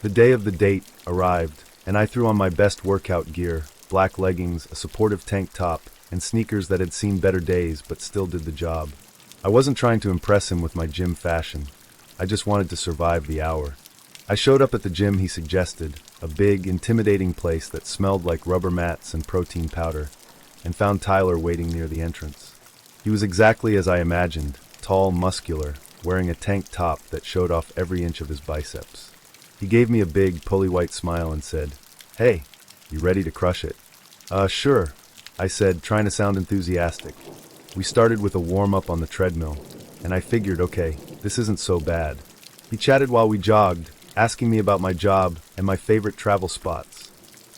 The day of the date arrived, and I threw on my best workout gear, black leggings, a supportive tank top, and sneakers that had seen better days but still did the job. I wasn't trying to impress him with my gym fashion. I just wanted to survive the hour. I showed up at the gym he suggested, a big, intimidating place that smelled like rubber mats and protein powder, and found Tyler waiting near the entrance. He was exactly as I imagined, tall, muscular, wearing a tank top that showed off every inch of his biceps. He gave me a big, pulley white smile and said, "Hey, you ready to crush it?" Sure," I said, trying to sound enthusiastic. We started with a warm-up on the treadmill, and I figured, okay, this isn't so bad. He chatted while we jogged, asking me about my job and my favorite travel spots.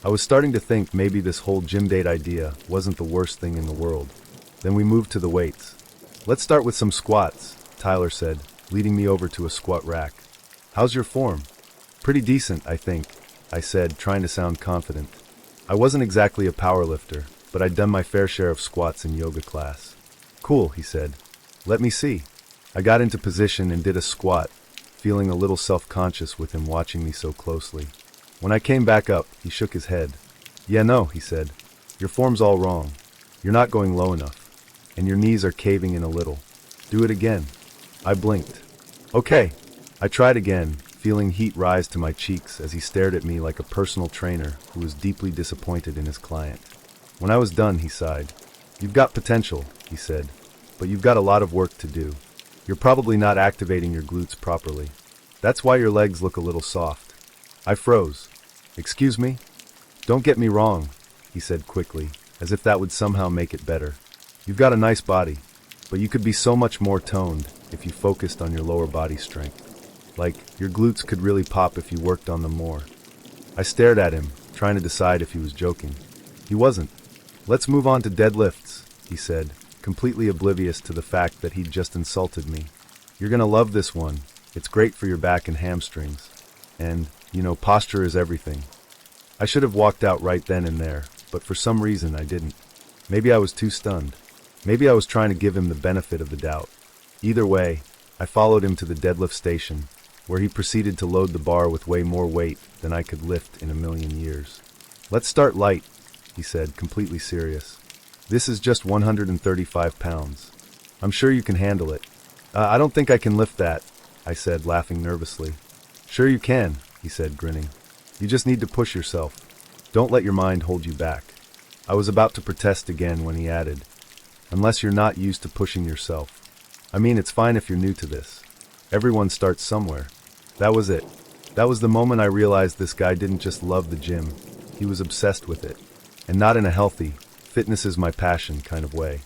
I was starting to think maybe this whole gym date idea wasn't the worst thing in the world. Then we moved to the weights. "Let's start with some squats," Tyler said, leading me over to a squat rack. "How's your form?" "Pretty decent, I think," I said, trying to sound confident. I wasn't exactly a powerlifter, but I'd done my fair share of squats in yoga class. "Cool," he said. Let me see. I got into position and did a squat, feeling a little self-conscious with him watching me so closely. When I came back up, he shook his head. Yeah, no, he said. Your form's all wrong. You're not going low enough. And your knees are caving in a little. Do it again. I blinked. Okay. I tried again, feeling heat rise to my cheeks as he stared at me like a personal trainer who was deeply disappointed in his client. When I was done, he sighed. You've got potential, he said, but you've got a lot of work to do. You're probably not activating your glutes properly. That's why your legs look a little soft. I froze. Excuse me? Don't get me wrong, he said quickly, as if that would somehow make it better. You've got a nice body, but you could be so much more toned if you focused on your lower body strength. Like, your glutes could really pop if you worked on them more. I stared at him, trying to decide if he was joking. He wasn't. Let's move on to deadlifts, he said, completely oblivious to the fact that he'd just insulted me. You're gonna love this one. It's great for your back and hamstrings. And, posture is everything. I should have walked out right then and there, but for some reason I didn't. Maybe I was too stunned. Maybe I was trying to give him the benefit of the doubt. Either way, I followed him to the deadlift station, where he proceeded to load the bar with way more weight than I could lift in a million years. Let's start light, he said, completely serious. This is just 135 pounds. I'm sure you can handle it. I don't think I can lift that, I said, laughing nervously. Sure you can, he said, grinning. You just need to push yourself. Don't let your mind hold you back. I was about to protest again when he added, unless you're not used to pushing yourself. I mean, it's fine if you're new to this. Everyone starts somewhere. That was it. That was the moment I realized this guy didn't just love the gym. He was obsessed with it. And not in a healthy, fitness is my passion kind of way.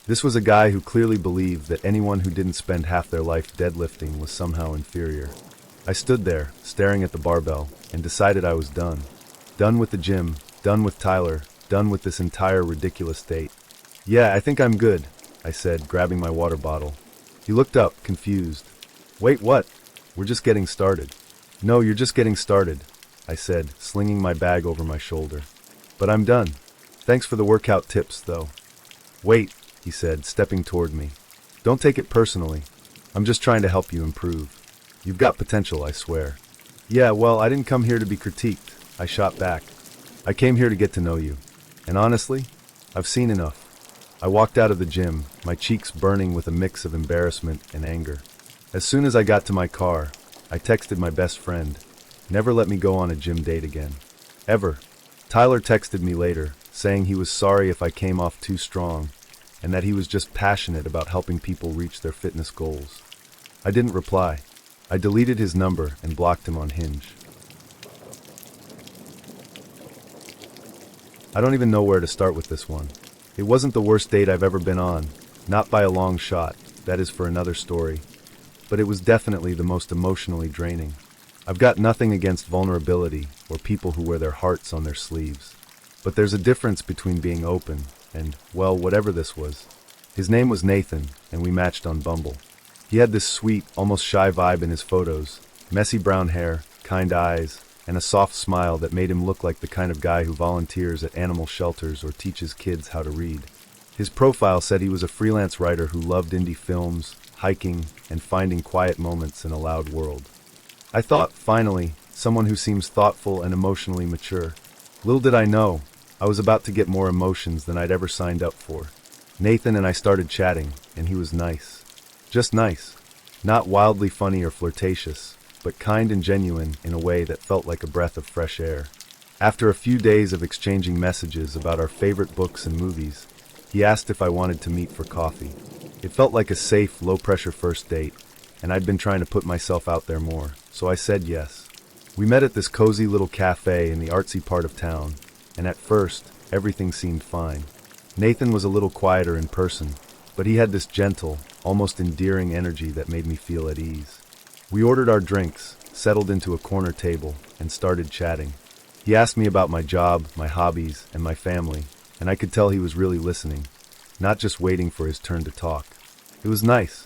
This was a guy who clearly believed that anyone who didn't spend half their life deadlifting was somehow inferior. I stood there, staring at the barbell, and decided I was done. Done with the gym, done with Tyler, done with this entire ridiculous date. Yeah, I think I'm good, I said, grabbing my water bottle. He looked up, confused. Wait, what? We're just getting started. No, you're just getting started, I said, slinging my bag over my shoulder. But I'm done. Thanks for the workout tips, though. Wait, he said, stepping toward me. Don't take it personally. I'm just trying to help you improve. You've got potential, I swear. Yeah, well, I didn't come here to be critiqued, I shot back. I came here to get to know you. And honestly, I've seen enough. I walked out of the gym, my cheeks burning with a mix of embarrassment and anger. As soon as I got to my car, I texted my best friend, never let me go on a gym date again. Ever. Tyler texted me later, saying he was sorry if I came off too strong, and that he was just passionate about helping people reach their fitness goals. I didn't reply. I deleted his number and blocked him on Hinge. I don't even know where to start with this one. It wasn't the worst date I've ever been on, not by a long shot, that is for another story. But it was definitely the most emotionally draining. I've got nothing against vulnerability or people who wear their hearts on their sleeves. But there's a difference between being open and, well, whatever this was. His name was Nathan, and we matched on Bumble. He had this sweet, almost shy vibe in his photos, messy brown hair, kind eyes, and a soft smile that made him look like the kind of guy who volunteers at animal shelters or teaches kids how to read. His profile said he was a freelance writer who loved indie films, hiking, and finding quiet moments in a loud world. I thought, finally, someone who seems thoughtful and emotionally mature. Little did I know, I was about to get more emotions than I'd ever signed up for. Nathan and I started chatting, and he was nice. Just nice. Not wildly funny or flirtatious, but kind and genuine in a way that felt like a breath of fresh air. After a few days of exchanging messages about our favorite books and movies, he asked if I wanted to meet for coffee. It felt like a safe, low-pressure first date, and I'd been trying to put myself out there more, so I said yes. We met at this cozy little cafe in the artsy part of town, and at first, everything seemed fine. Nathan was a little quieter in person, but he had this gentle, almost endearing energy that made me feel at ease. We ordered our drinks, settled into a corner table, and started chatting. He asked me about my job, my hobbies, and my family, and I could tell he was really listening, not just waiting for his turn to talk. It was nice.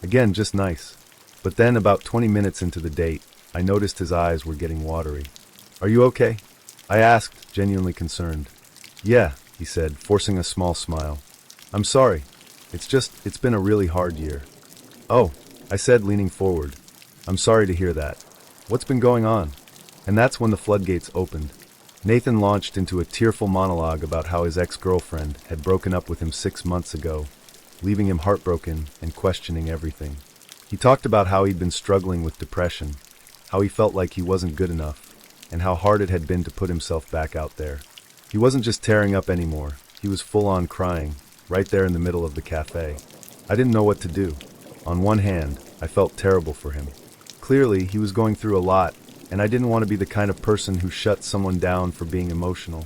Again, just nice. But then, about 20 minutes into the date, I noticed his eyes were getting watery. Are you okay? I asked, genuinely concerned. Yeah, he said, forcing a small smile. I'm sorry. It's been a really hard year. Oh, I said, leaning forward. I'm sorry to hear that. What's been going on? And that's when the floodgates opened. Nathan launched into a tearful monologue about how his ex-girlfriend had broken up with him 6 months ago, leaving him heartbroken and questioning everything. He talked about how he'd been struggling with depression, how he felt like he wasn't good enough, and how hard it had been to put himself back out there. He wasn't just tearing up anymore, he was full-on crying, right there in the middle of the cafe. I didn't know what to do. On one hand, I felt terrible for him. Clearly, he was going through a lot, and I didn't want to be the kind of person who shuts someone down for being emotional.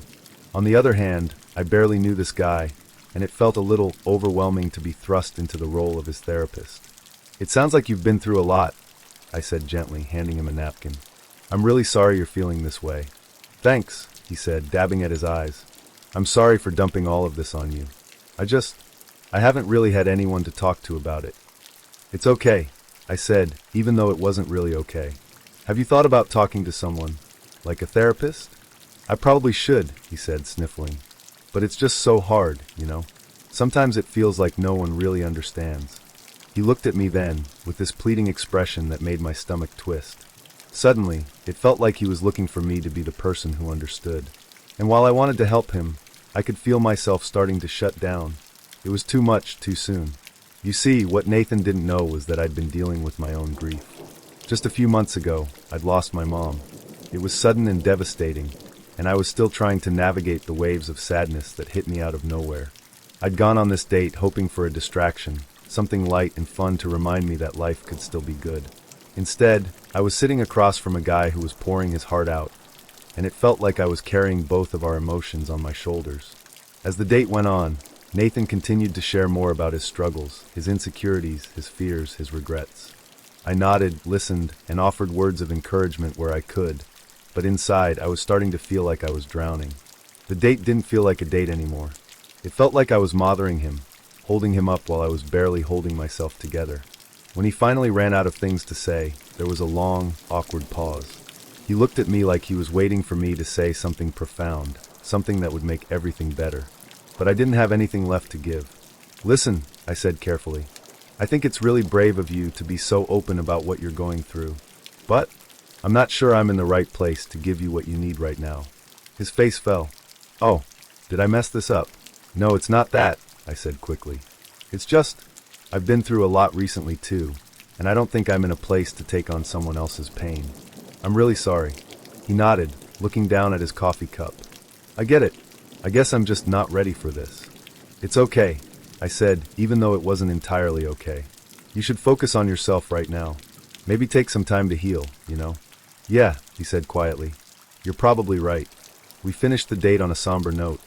On the other hand, I barely knew this guy, and it felt a little overwhelming to be thrust into the role of his therapist. It sounds like you've been through a lot, I said gently, handing him a napkin. I'm really sorry you're feeling this way. Thanks, he said, dabbing at his eyes. I'm sorry for dumping all of this on you. I haven't really had anyone to talk to about it. It's okay, I said, even though it wasn't really okay. Have you thought about talking to someone, like a therapist? I probably should, he said, sniffling. But it's just so hard, you know? Sometimes it feels like no one really understands. He looked at me then, with this pleading expression that made my stomach twist. Suddenly, it felt like he was looking for me to be the person who understood. And while I wanted to help him, I could feel myself starting to shut down. It was too much, too soon. You see, what Nathan didn't know was that I'd been dealing with my own grief. Just a few months ago, I'd lost my mom. It was sudden and devastating, and I was still trying to navigate the waves of sadness that hit me out of nowhere. I'd gone on this date hoping for a distraction, something light and fun to remind me that life could still be good. Instead, I was sitting across from a guy who was pouring his heart out, and it felt like I was carrying both of our emotions on my shoulders. As the date went on, Nathan continued to share more about his struggles, his insecurities, his fears, his regrets. I nodded, listened, and offered words of encouragement where I could, but inside I was starting to feel like I was drowning. The date didn't feel like a date anymore. It felt like I was mothering him, holding him up while I was barely holding myself together. When he finally ran out of things to say, there was a long, awkward pause. He looked at me like he was waiting for me to say something profound, something that would make everything better. But I didn't have anything left to give. Listen, I said carefully. I think it's really brave of you to be so open about what you're going through. But I'm not sure I'm in the right place to give you what you need right now. His face fell. Oh, did I mess this up? No, it's not that, I said quickly. It's just, I've been through a lot recently too, and I don't think I'm in a place to take on someone else's pain. I'm really sorry. He nodded, looking down at his coffee cup. I get it. I guess I'm just not ready for this. It's okay, I said, even though it wasn't entirely okay. You should focus on yourself right now. Maybe take some time to heal, you know? Yeah, he said quietly. You're probably right. We finished the date on a somber note,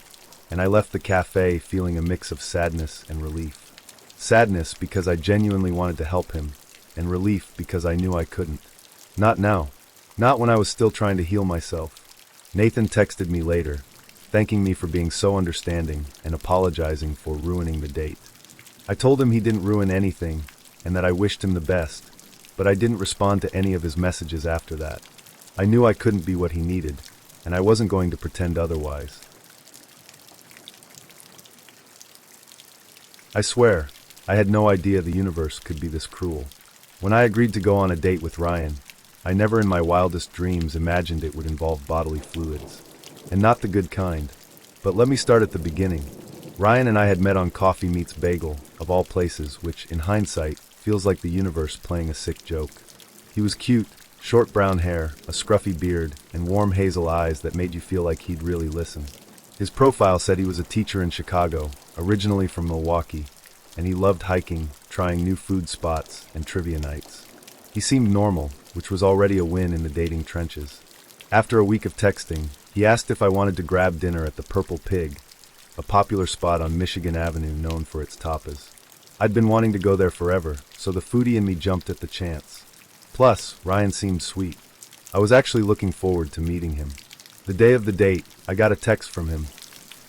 and I left the cafe feeling a mix of sadness and relief. Sadness because I genuinely wanted to help him, and relief because I knew I couldn't. Not now. Not when I was still trying to heal myself. Nathan texted me later, thanking me for being so understanding and apologizing for ruining the date. I told him he didn't ruin anything and that I wished him the best, but I didn't respond to any of his messages after that. I knew I couldn't be what he needed, and I wasn't going to pretend otherwise. I swear, I had no idea the universe could be this cruel. When I agreed to go on a date with Ryan, I never in my wildest dreams imagined it would involve bodily fluids. And not the good kind. But let me start at the beginning. Ryan and I had met on Coffee Meets Bagel, of all places, which, in hindsight, feels like the universe playing a sick joke. He was cute, short brown hair, a scruffy beard, and warm hazel eyes that made you feel like he'd really listen. His profile said he was a teacher in Chicago, originally from Milwaukee, and he loved hiking, trying new food spots, and trivia nights. He seemed normal, which was already a win in the dating trenches. After a week of texting, he asked if I wanted to grab dinner at the Purple Pig, a popular spot on Michigan Avenue known for its tapas. I'd been wanting to go there forever, so the foodie in me jumped at the chance. Plus, Ryan seemed sweet. I was actually looking forward to meeting him. The day of the date, I got a text from him.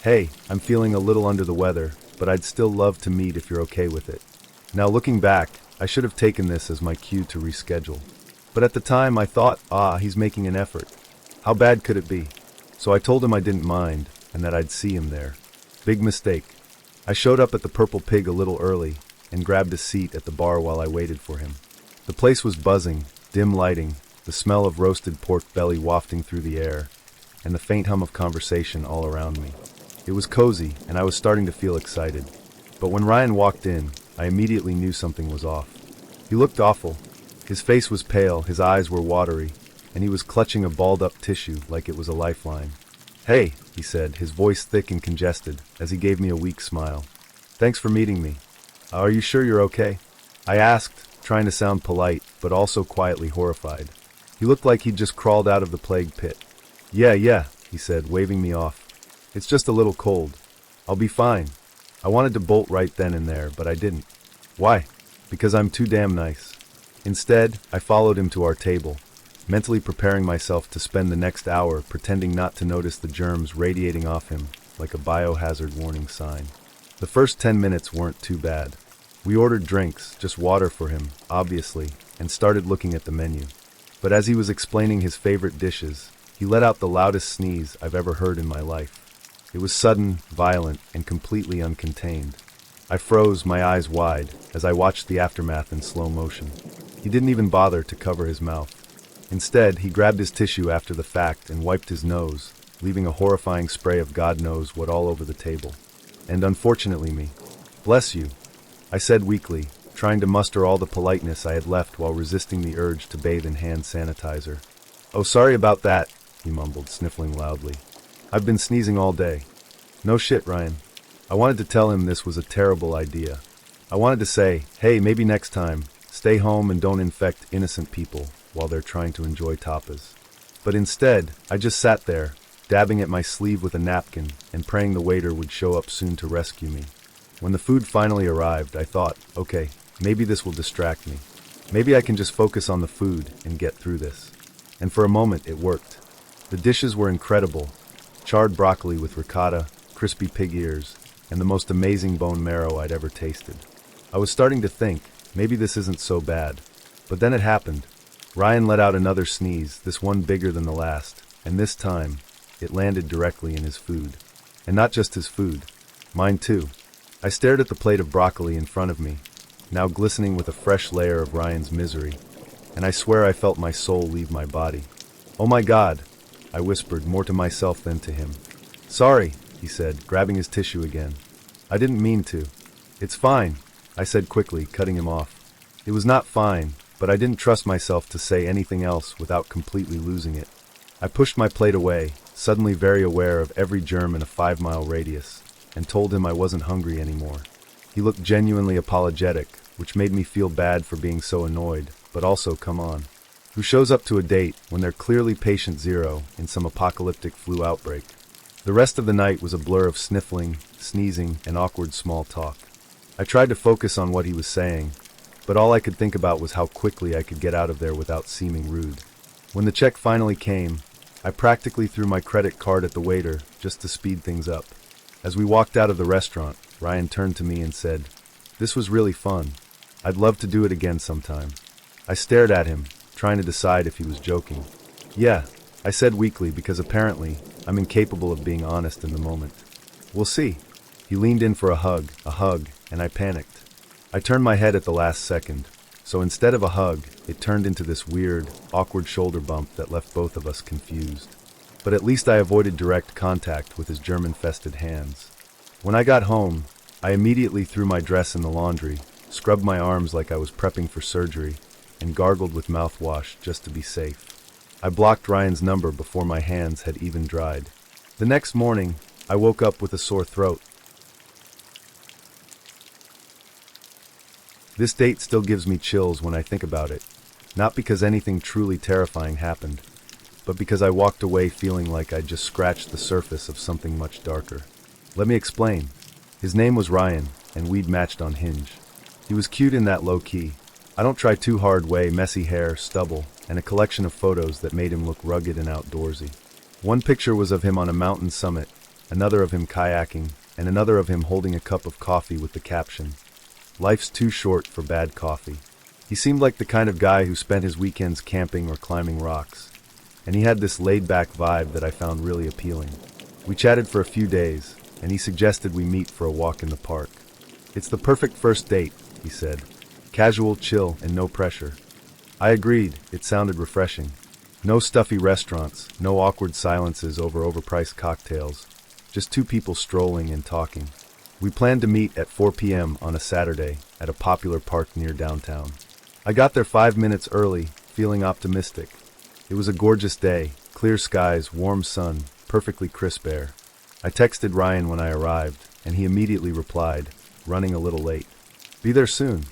Hey, I'm feeling a little under the weather, but I'd still love to meet if you're okay with it. Now looking back, I should have taken this as my cue to reschedule. But at the time I thought, he's making an effort. How bad could it be? So I told him I didn't mind, and that I'd see him there. Big mistake. I showed up at the Purple Pig a little early and grabbed a seat at the bar while I waited for him. The place was buzzing, dim lighting, the smell of roasted pork belly wafting through the air, and the faint hum of conversation all around me. It was cozy, and I was starting to feel excited. But when Ryan walked in, I immediately knew something was off. He looked awful. His face was pale, his eyes were watery, and he was clutching a balled-up tissue like it was a lifeline. "Hey," he said, his voice thick and congested, as he gave me a weak smile. "Thanks for meeting me. Are you sure you're okay?" I asked, trying to sound polite, but also quietly horrified. He looked like he'd just crawled out of the plague pit. Yeah, he said, waving me off. "It's just a little cold. I'll be fine." I wanted to bolt right then and there, but I didn't. Why? Because I'm too damn nice. Instead, I followed him to our table, mentally preparing myself to spend the next hour pretending not to notice the germs radiating off him like a biohazard warning sign. The first 10 minutes weren't too bad. We ordered drinks, just water for him, obviously, and started looking at the menu. But as he was explaining his favorite dishes, he let out the loudest sneeze I've ever heard in my life. It was sudden, violent, and completely uncontained. I froze, my eyes wide, as I watched the aftermath in slow motion. He didn't even bother to cover his mouth. Instead, he grabbed his tissue after the fact and wiped his nose, leaving a horrifying spray of God knows what all over the table. And unfortunately me. "Bless you," I said weakly, trying to muster all the politeness I had left while resisting the urge to bathe in hand sanitizer. "Oh, sorry about that," he mumbled, sniffling loudly. "I've been sneezing all day." "No shit, Ryan." I wanted to tell him this was a terrible idea. I wanted to say, hey, maybe next time, stay home and don't infect innocent people while they're trying to enjoy tapas. But instead, I just sat there, dabbing at my sleeve with a napkin and praying the waiter would show up soon to rescue me. When the food finally arrived, I thought, okay, maybe this will distract me. Maybe I can just focus on the food and get through this. And for a moment, it worked. The dishes were incredible. Charred broccoli with ricotta, crispy pig ears, and the most amazing bone marrow I'd ever tasted. I was starting to think, maybe this isn't so bad. But then it happened. Ryan let out another sneeze, this one bigger than the last, and this time, it landed directly in his food. And not just his food, mine too. I stared at the plate of broccoli in front of me, now glistening with a fresh layer of Ryan's misery, and I swear I felt my soul leave my body. "Oh my God," I whispered, more to myself than to him. "Sorry," he said, grabbing his tissue again. "I didn't mean to." "It's fine," I said quickly, cutting him off. It was not fine, but I didn't trust myself to say anything else without completely losing it. I pushed my plate away, suddenly very aware of every germ in a 5-mile radius, and told him I wasn't hungry anymore. He looked genuinely apologetic, which made me feel bad for being so annoyed, but also, come on. Who shows up to a date when they're clearly patient zero in some apocalyptic flu outbreak? The rest of the night was a blur of sniffling, sneezing, and awkward small talk. I tried to focus on what he was saying, but all I could think about was how quickly I could get out of there without seeming rude. When the check finally came, I practically threw my credit card at the waiter just to speed things up. As we walked out of the restaurant, Ryan turned to me and said, "This was really fun. I'd love to do it again sometime." I stared at him, trying to decide if he was joking. "Yeah," I said weakly because apparently I'm incapable of being honest in the moment. "We'll see." He leaned in for a hug, and I panicked. I turned my head at the last second, so instead of a hug, it turned into this weird, awkward shoulder bump that left both of us confused. But at least I avoided direct contact with his germ-infested hands. When I got home, I immediately threw my dress in the laundry, scrubbed my arms like I was prepping for surgery, and gargled with mouthwash just to be safe. I blocked Ryan's number before my hands had even dried. The next morning, I woke up with a sore throat. This date still gives me chills when I think about it, not because anything truly terrifying happened, but because I walked away feeling like I'd just scratched the surface of something much darker. Let me explain. His name was Ryan, and we'd matched on Hinge. He was cute in that low-key, I don't try too hard way, messy hair, stubble, and a collection of photos that made him look rugged and outdoorsy. One picture was of him on a mountain summit, another of him kayaking, and another of him holding a cup of coffee with the caption, "Life's too short for bad coffee." He seemed like the kind of guy who spent his weekends camping or climbing rocks, and he had this laid-back vibe that I found really appealing. We chatted for a few days, and he suggested we meet for a walk in the park. "It's the perfect first date," he said. "Casual, chill, and no pressure." I agreed. It sounded refreshing. No stuffy restaurants, no awkward silences over overpriced cocktails. Just two people strolling and talking. We planned to meet at 4 p.m. on a Saturday at a popular park near downtown. I got there 5 minutes early, feeling optimistic. It was a gorgeous day, clear skies, warm sun, perfectly crisp air. I texted Ryan when I arrived, and he immediately replied, "Running a little late." "Be there soon."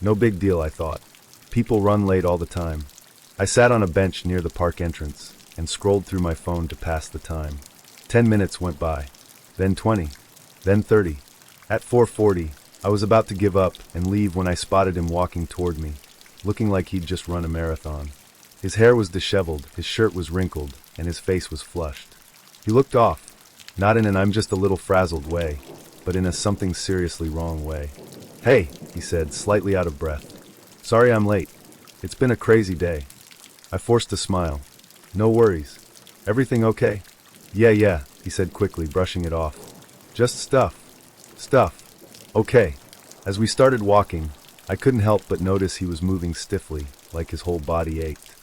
No big deal, I thought. People run late all the time. I sat on a bench near the park entrance and scrolled through my phone to pass the time. 10 minutes went by, then 20, then 30. At 4:40, I was about to give up and leave when I spotted him walking toward me, looking like he'd just run a marathon. His hair was disheveled, his shirt was wrinkled, and his face was flushed. He looked off, not in an "I'm just a little frazzled" way, but in a "something seriously wrong" way. "Hey," he said, slightly out of breath. "Sorry I'm late. It's been a crazy day." I forced a smile. "No worries. Everything okay?" Yeah, he said quickly, brushing it off. "Just stuff. Okay." As we started walking, I couldn't help but notice he was moving stiffly, like his whole body ached.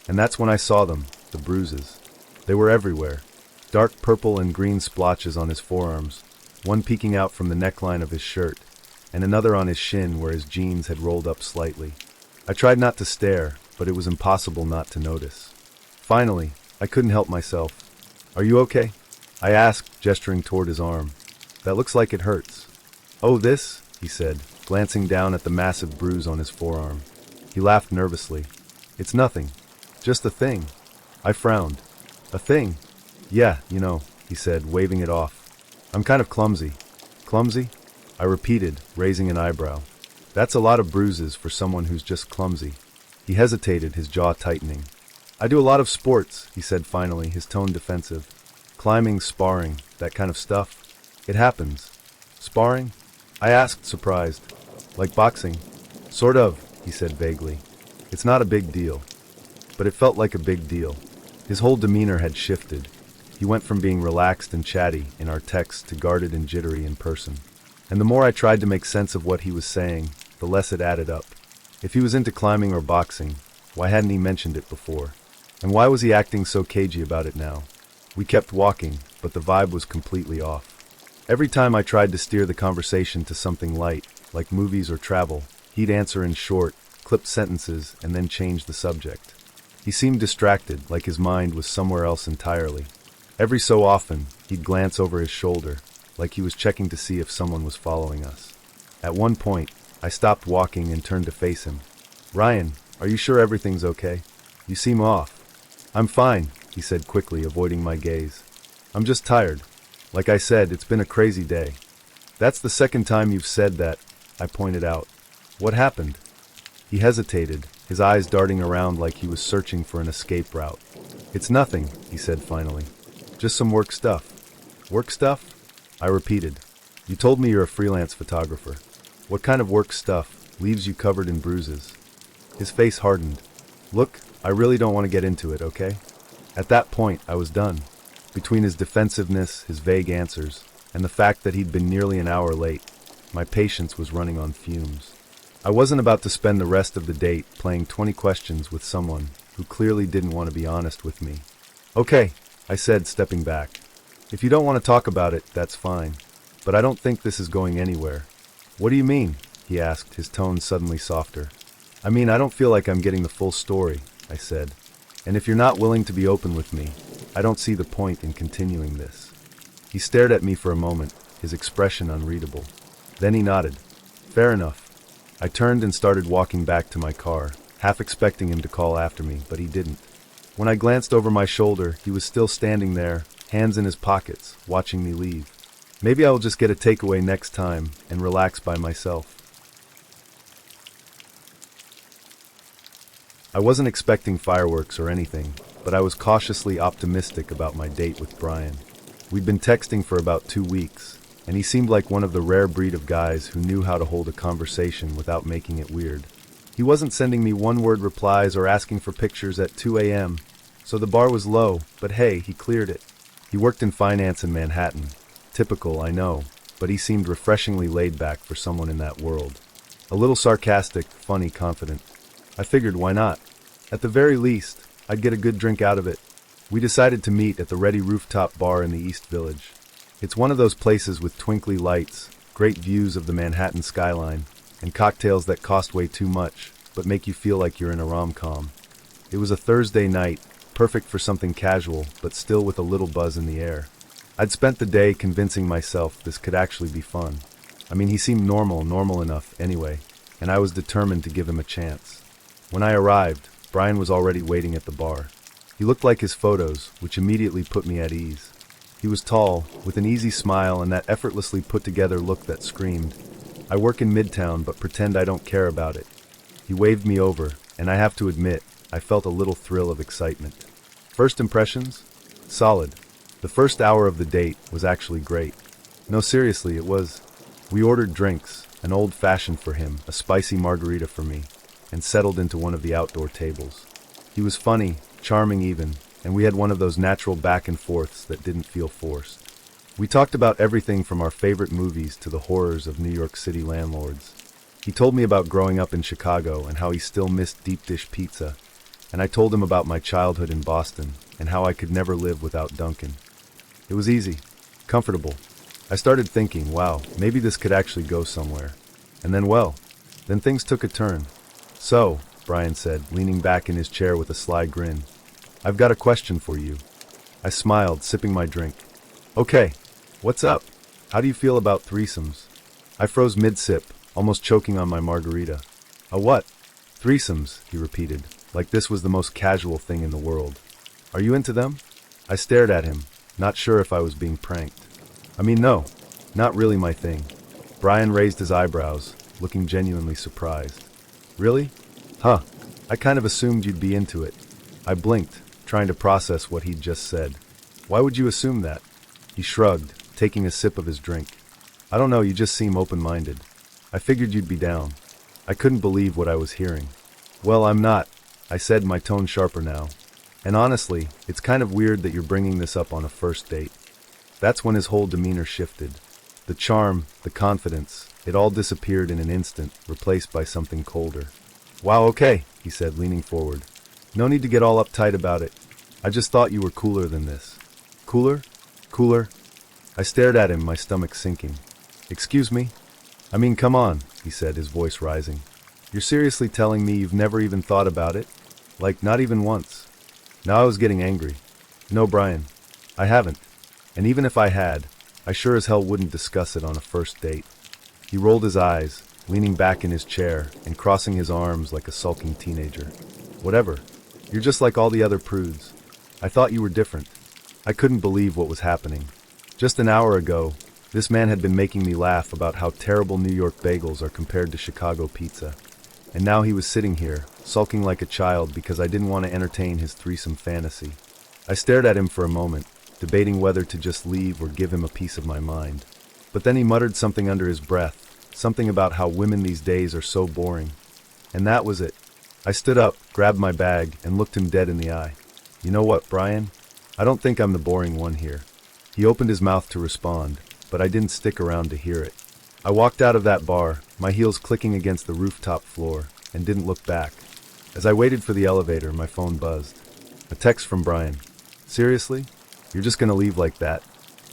And that's when I saw them, the bruises. They were everywhere. Dark purple and green splotches on his forearms, one peeking out from the neckline of his shirt, and another on his shin where his jeans had rolled up slightly. I tried not to stare, but it was impossible not to notice. Finally, I couldn't help myself. "Are you okay?" I asked, gesturing toward his arm. "That looks like it hurts." "Oh, this?" he said, glancing down at the massive bruise on his forearm. He laughed nervously. "It's nothing. Just a thing." I frowned. "A thing?" "Yeah, he said, waving it off. "I'm kind of clumsy." "Clumsy?" I repeated, raising an eyebrow. "That's a lot of bruises for someone who's just clumsy." He hesitated, his jaw tightening. "I do a lot of sports," he said finally, his tone defensive. "Climbing, sparring, that kind of stuff. It happens." "Sparring?" I asked, surprised. "Like boxing?" "Sort of," he said vaguely. "It's not a big deal." But it felt like a big deal. His whole demeanor had shifted. He went from being relaxed and chatty in our texts to guarded and jittery in person. And the more I tried to make sense of what he was saying, the less it added up. If he was into climbing or boxing, why hadn't he mentioned it before? And why was he acting so cagey about it now? We kept walking, but the vibe was completely off. Every time I tried to steer the conversation to something light, like movies or travel, he'd answer in short, clipped sentences and then change the subject. He seemed distracted, like his mind was somewhere else entirely. Every so often, he'd glance over his shoulder, like he was checking to see if someone was following us. At one point, I stopped walking and turned to face him. "Ryan, are you sure everything's okay? You seem off." "I'm fine," he said quickly, avoiding my gaze. "I'm just tired. Like I said, it's been a crazy day." "That's the second time you've said that," I pointed out. "What happened?" He hesitated, his eyes darting around like he was searching for an escape route. "It's nothing," he said finally. "Just some work stuff." "Work stuff?" I repeated. "You told me you're a freelance photographer. What kind of work stuff leaves you covered in bruises?" His face hardened. "Look, I really don't want to get into it, okay?" At that point, I was done. Between his defensiveness, his vague answers, and the fact that he'd been nearly an hour late, my patience was running on fumes. I wasn't about to spend the rest of the date playing 20 questions with someone who clearly didn't want to be honest with me. "Okay," I said, stepping back. "If you don't want to talk about it, that's fine. But I don't think this is going anywhere." "What do you mean?" he asked, his tone suddenly softer. "I mean, I don't feel like I'm getting the full story," I said. "And if you're not willing to be open with me, I don't see the point in continuing this." He stared at me for a moment, his expression unreadable. Then he nodded. "Fair enough." I turned and started walking back to my car, half expecting him to call after me, but he didn't. When I glanced over my shoulder, he was still standing there, hands in his pockets, watching me leave. Maybe I'll just get a takeaway next time and relax by myself. I wasn't expecting fireworks or anything, but I was cautiously optimistic about my date with Brian. We'd been texting for about 2 weeks, and he seemed like one of the rare breed of guys who knew how to hold a conversation without making it weird. He wasn't sending me one-word replies or asking for pictures at 2 a.m., so the bar was low, but hey, he cleared it. He worked in finance in Manhattan, Typical, I know, but he seemed refreshingly laid back for someone in that world. A little sarcastic, funny, confident. I figured, why not? At the very least, I'd get a good drink out of it. We decided to meet at the Ready Rooftop Bar in the East Village. It's one of those places with twinkly lights, great views of the Manhattan skyline, and cocktails that cost way too much, but make you feel like you're in a rom-com. It was a Thursday night, perfect for something casual, but still with a little buzz in the air. I'd spent the day convincing myself this could actually be fun. I mean, he seemed normal enough anyway, and I was determined to give him a chance. When I arrived, Brian was already waiting at the bar. He looked like his photos, which immediately put me at ease. He was tall, with an easy smile and that effortlessly put-together look that screamed, "I work in Midtown, but pretend I don't care about it." He waved me over, and I have to admit, I felt a little thrill of excitement. First impressions? Solid. The first hour of the date was actually great. No, seriously, it was. We ordered drinks, an old-fashioned for him, a spicy margarita for me, and settled into one of the outdoor tables. He was funny, charming even, and we had one of those natural back and forths that didn't feel forced. We talked about everything from our favorite movies to the horrors of New York City landlords. He told me about growing up in Chicago and how he still missed deep dish pizza, and I told him about my childhood in Boston and how I could never live without Dunkin'. It was easy, comfortable. I started thinking, wow, maybe this could actually go somewhere. And then things took a turn. "So," Brian said, leaning back in his chair with a sly grin, "I've got a question for you." I smiled, sipping my drink. "Okay, what's up? How do you feel about threesomes?" I froze mid-sip, almost choking on my margarita. "A what?" "Threesomes," he repeated, like this was the most casual thing in the world. "Are you into them?" I stared at him, not sure if I was being pranked. "I mean, no, not really my thing." Brian raised his eyebrows, looking genuinely surprised. "Really? Huh, I kind of assumed you'd be into it." I blinked, trying to process what he'd just said. "Why would you assume that?" He shrugged, taking a sip of his drink. "I don't know, you just seem open-minded. I figured you'd be down." I couldn't believe what I was hearing. "Well, I'm not," I said, my tone sharper now. "And honestly, it's kind of weird that you're bringing this up on a first date." That's when his whole demeanor shifted. The charm, the confidence, it all disappeared in an instant, replaced by something colder. "Wow, okay," he said, leaning forward. "No need to get all uptight about it. I just thought you were cooler than this." "Cooler? Cooler?" I stared at him, my stomach sinking. "Excuse me?" "I mean, come on," he said, his voice rising. "You're seriously telling me you've never even thought about it? Like, not even once?" Now I was getting angry. "No, Brian, I haven't. And even if I had, I sure as hell wouldn't discuss it on a first date." He rolled his eyes, leaning back in his chair and crossing his arms like a sulking teenager. "Whatever. You're just like all the other prudes. I thought you were different." I couldn't believe what was happening. Just an hour ago, this man had been making me laugh about how terrible New York bagels are compared to Chicago pizza. And now he was sitting here, sulking like a child because I didn't want to entertain his threesome fantasy. I stared at him for a moment, debating whether to just leave or give him a piece of my mind. But then he muttered something under his breath, something about how women these days are so boring. And that was it. I stood up, grabbed my bag, and looked him dead in the eye. "You know what, Brian? I don't think I'm the boring one here." He opened his mouth to respond, but I didn't stick around to hear it. I walked out of that bar, my heels clicking against the rooftop floor, and didn't look back. As I waited for the elevator, my phone buzzed. A text from Brian. "Seriously? You're just gonna leave like that?"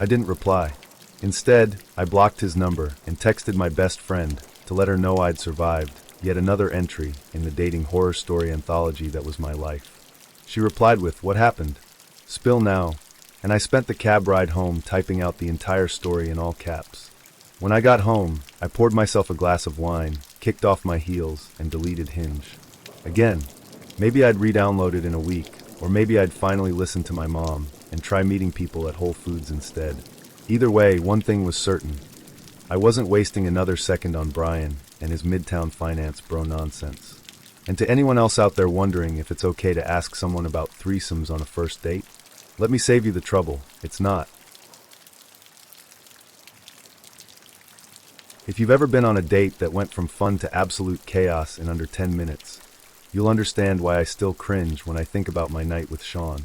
I didn't reply. Instead, I blocked his number and texted my best friend to let her know I'd survived yet another entry in the dating horror story anthology that was my life. She replied with, "What happened? Spill now," and I spent the cab ride home typing out the entire story in all caps. When I got home, I poured myself a glass of wine, kicked off my heels, and deleted Hinge. Again, maybe I'd re-download it in a week, or maybe I'd finally listen to my mom and try meeting people at Whole Foods instead. Either way, one thing was certain. I wasn't wasting another second on Brian and his Midtown finance bro nonsense. And to anyone else out there wondering if it's okay to ask someone about threesomes on a first date, let me save you the trouble. It's not. If you've ever been on a date that went from fun to absolute chaos in under 10 minutes, you'll understand why I still cringe when I think about my night with Sean.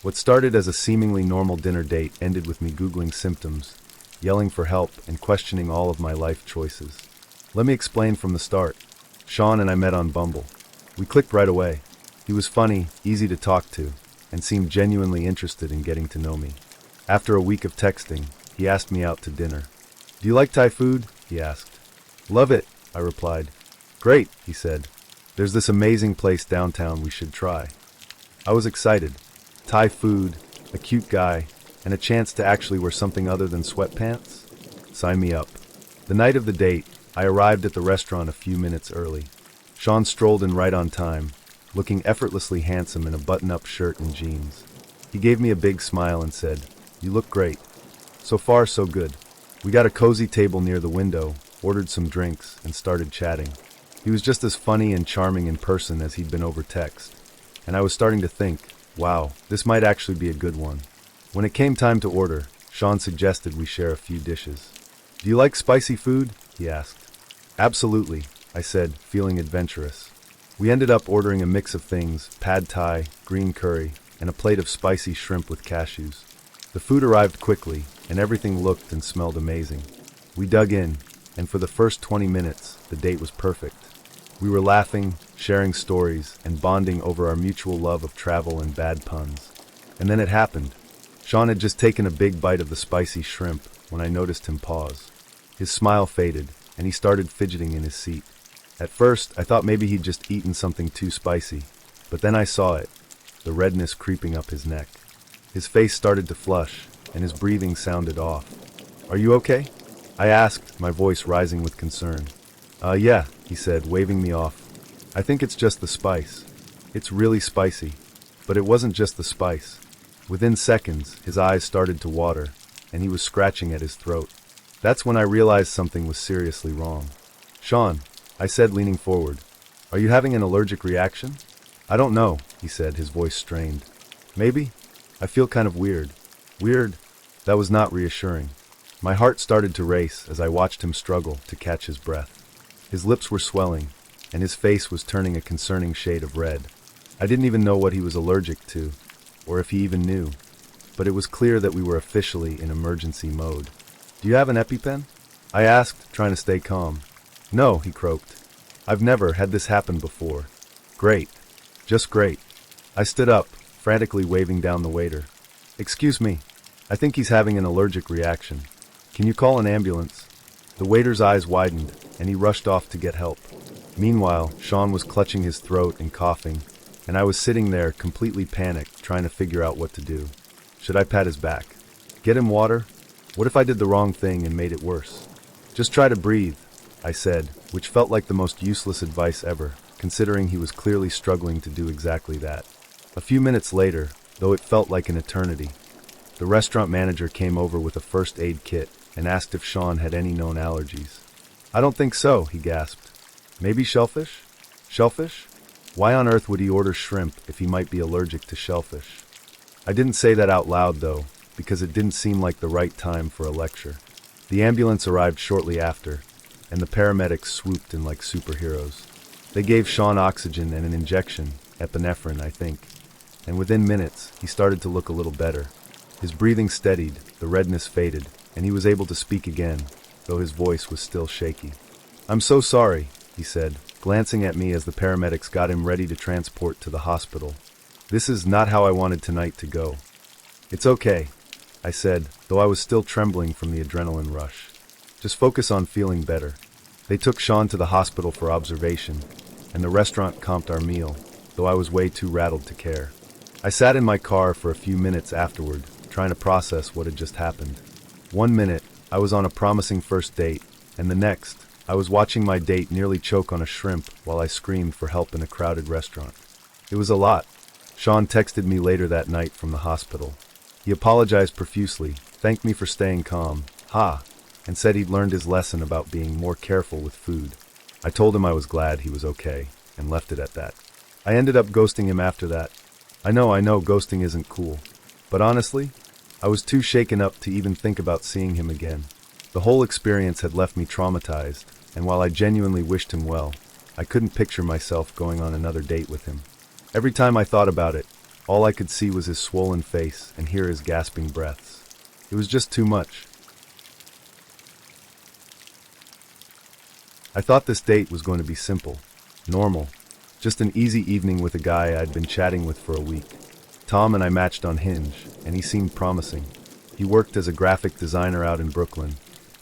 What started as a seemingly normal dinner date ended with me Googling symptoms, yelling for help and questioning all of my life choices. Let me explain from the start. Sean and I met on Bumble. We clicked right away. He was funny, easy to talk to, and seemed genuinely interested in getting to know me. After a week of texting, he asked me out to dinner. "Do you like Thai food?" he asked. "Love it," I replied. "Great," he said. "There's this amazing place downtown we should try." I was excited. Thai food, a cute guy, and a chance to actually wear something other than sweatpants? Sign me up. The night of the date, I arrived at the restaurant a few minutes early. Sean strolled in right on time, looking effortlessly handsome in a button-up shirt and jeans. He gave me a big smile and said, "You look great." So far, so good. We got a cozy table near the window, ordered some drinks, and started chatting. He was just as funny and charming in person as he'd been over text. And I was starting to think, wow, this might actually be a good one. When it came time to order, Sean suggested we share a few dishes. "Do you like spicy food?" he asked. "Absolutely," I said, feeling adventurous. We ended up ordering a mix of things: pad thai, green curry, and a plate of spicy shrimp with cashews. The food arrived quickly, and everything looked and smelled amazing. We dug in, and for the first 20 minutes, the date was perfect. We were laughing, sharing stories, and bonding over our mutual love of travel and bad puns. And then it happened. Sean had just taken a big bite of the spicy shrimp when I noticed him pause. His smile faded, and he started fidgeting in his seat. At first, I thought maybe he'd just eaten something too spicy, but then I saw it, the redness creeping up his neck. His face started to flush, and his breathing sounded off. "Are you okay?" I asked, my voice rising with concern. Yeah," he said, waving me off. "I think it's just the spice. It's really spicy." But it wasn't just the spice. Within seconds, his eyes started to water, and he was scratching at his throat. That's when I realized something was seriously wrong. "Sean," I said, leaning forward, "are you having an allergic reaction?" "I don't know," he said, his voice strained. "Maybe. I feel kind of weird." "Weird?" That was not reassuring. My heart started to race as I watched him struggle to catch his breath. His lips were swelling, and his face was turning a concerning shade of red. I didn't even know what he was allergic to, or if he even knew, but it was clear that we were officially in emergency mode. "Do you have an EpiPen?" I asked, trying to stay calm. "No," he croaked. "I've never had this happen before." "Great. Just great." I stood up, frantically waving down the waiter. "Excuse me. I think he's having an allergic reaction. Can you call an ambulance?" The waiter's eyes widened, and he rushed off to get help. Meanwhile, Sean was clutching his throat and coughing, and I was sitting there, completely panicked, trying to figure out what to do. Should I pat his back? Get him water? What if I did the wrong thing and made it worse? "Just try to breathe," I said, which felt like the most useless advice ever, considering he was clearly struggling to do exactly that. A few minutes later, though it felt like an eternity, the restaurant manager came over with a first aid kit and asked if Sean had any known allergies. "I don't think so," he gasped. "Maybe shellfish?" "Shellfish? Why on earth would he order shrimp if he might be allergic to shellfish?" I didn't say that out loud, though, because it didn't seem like the right time for a lecture. The ambulance arrived shortly after, and the paramedics swooped in like superheroes. They gave Sean oxygen and an injection, epinephrine, I think, and within minutes, he started to look a little better. His breathing steadied, the redness faded, and he was able to speak again, though his voice was still shaky. "I'm so sorry," he said, glancing at me as the paramedics got him ready to transport to the hospital. "This is not how I wanted tonight to go." "It's okay," I said, though I was still trembling from the adrenaline rush. "Just focus on feeling better." They took Sean to the hospital for observation, and the restaurant comped our meal, though I was way too rattled to care. I sat in my car for a few minutes afterward, trying to process what had just happened. One minute, I was on a promising first date, and the next, I was watching my date nearly choke on a shrimp while I screamed for help in a crowded restaurant. It was a lot. Sean texted me later that night from the hospital. He apologized profusely, thanked me for staying calm, and said he'd learned his lesson about being more careful with food. I told him I was glad he was okay, and left it at that. I ended up ghosting him after that. I know, ghosting isn't cool. But honestly, I was too shaken up to even think about seeing him again. The whole experience had left me traumatized, and while I genuinely wished him well, I couldn't picture myself going on another date with him. Every time I thought about it, all I could see was his swollen face and hear his gasping breaths. It was just too much. I thought this date was going to be simple, normal, just an easy evening with a guy I'd been chatting with for a week. Tom and I matched on Hinge, and he seemed promising. He worked as a graphic designer out in Brooklyn,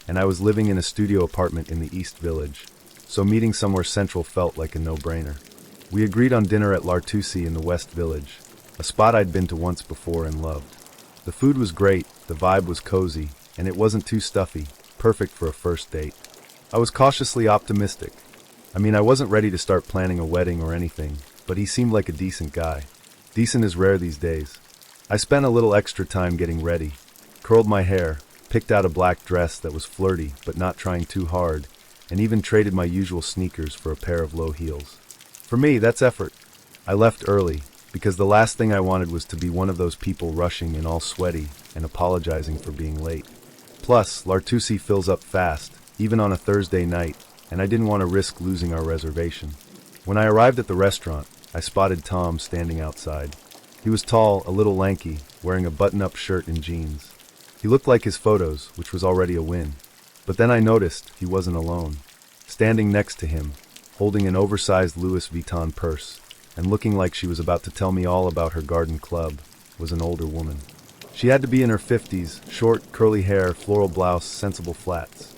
and I was living in a studio apartment in the East Village, so meeting somewhere central felt like a no-brainer. We agreed on dinner at L'Artusi in the West Village, a spot I'd been to once before and loved. The food was great, the vibe was cozy, and it wasn't too stuffy, perfect for a first date. I was cautiously optimistic. I mean, I wasn't ready to start planning a wedding or anything, but he seemed like a decent guy. Decent is rare these days. I spent a little extra time getting ready, curled my hair, picked out a black dress that was flirty but not trying too hard, and even traded my usual sneakers for a pair of low heels. For me, that's effort. I left early, because the last thing I wanted was to be one of those people rushing and all sweaty and apologizing for being late. Plus, L'Artusi fills up fast, even on a Thursday night, and I didn't want to risk losing our reservation. When I arrived at the restaurant, I spotted Tom standing outside. He was tall, a little lanky, wearing a button-up shirt and jeans. He looked like his photos, which was already a win. But then I noticed he wasn't alone. Standing next to him, holding an oversized Louis Vuitton purse, and looking like she was about to tell me all about her garden club, was an older woman. She had to be in her 50s, short, curly hair, floral blouse, sensible flats.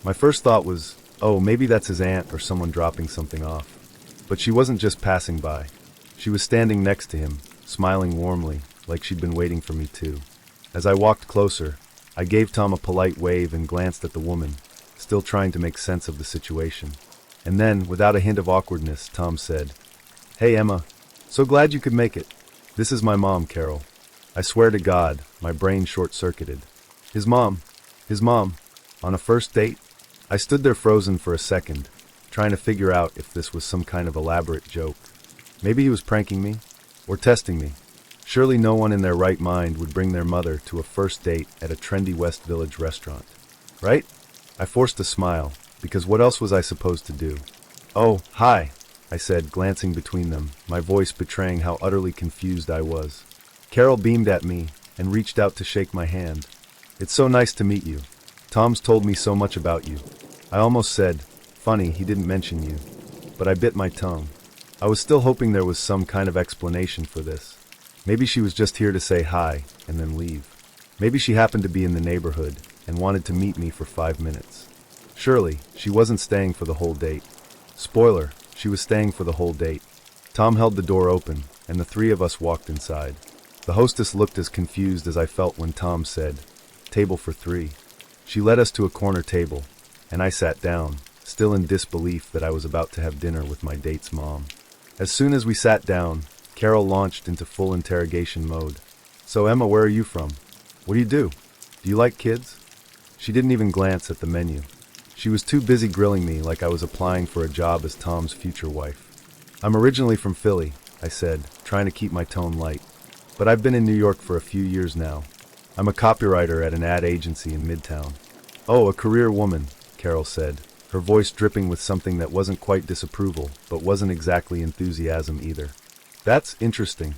My first thought was, oh, maybe that's his aunt or someone dropping something off. But she wasn't just passing by. She was standing next to him, smiling warmly, like she'd been waiting for me too. As I walked closer, I gave Tom a polite wave and glanced at the woman, still trying to make sense of the situation. And then, without a hint of awkwardness, Tom said, "Hey Emma, so glad you could make it. This is my mom, Carol." I swear to God, my brain short-circuited. His mom, on a first date? I stood there frozen for a second, trying to figure out if this was some kind of elaborate joke. Maybe he was pranking me, or testing me. Surely no one in their right mind would bring their mother to a first date at a trendy West Village restaurant. Right? I forced a smile, because what else was I supposed to do? "Oh, hi," I said, glancing between them, my voice betraying how utterly confused I was. Carol beamed at me and reached out to shake my hand. "It's so nice to meet you. Tom's told me so much about you." I almost said, "Funny, he didn't mention you," but I bit my tongue. I was still hoping there was some kind of explanation for this. Maybe she was just here to say hi and then leave. Maybe she happened to be in the neighborhood and wanted to meet me for 5 minutes. Surely, she wasn't staying for the whole date. Spoiler, she was staying for the whole date. Tom held the door open, and the three of us walked inside. The hostess looked as confused as I felt when Tom said, "Table for 3. She led us to a corner table, and I sat down, still in disbelief that I was about to have dinner with my date's mom. As soon as we sat down, Carol launched into full interrogation mode. "So Emma, where are you from? What do you do? Do you like kids?" She didn't even glance at the menu. She was too busy grilling me like I was applying for a job as Tom's future wife. "I'm originally from Philly," I said, trying to keep my tone light. "But I've been in New York for a few years now. I'm a copywriter at an ad agency in Midtown." "Oh, a career woman," Carol said, her voice dripping with something that wasn't quite disapproval, but wasn't exactly enthusiasm either. "That's interesting."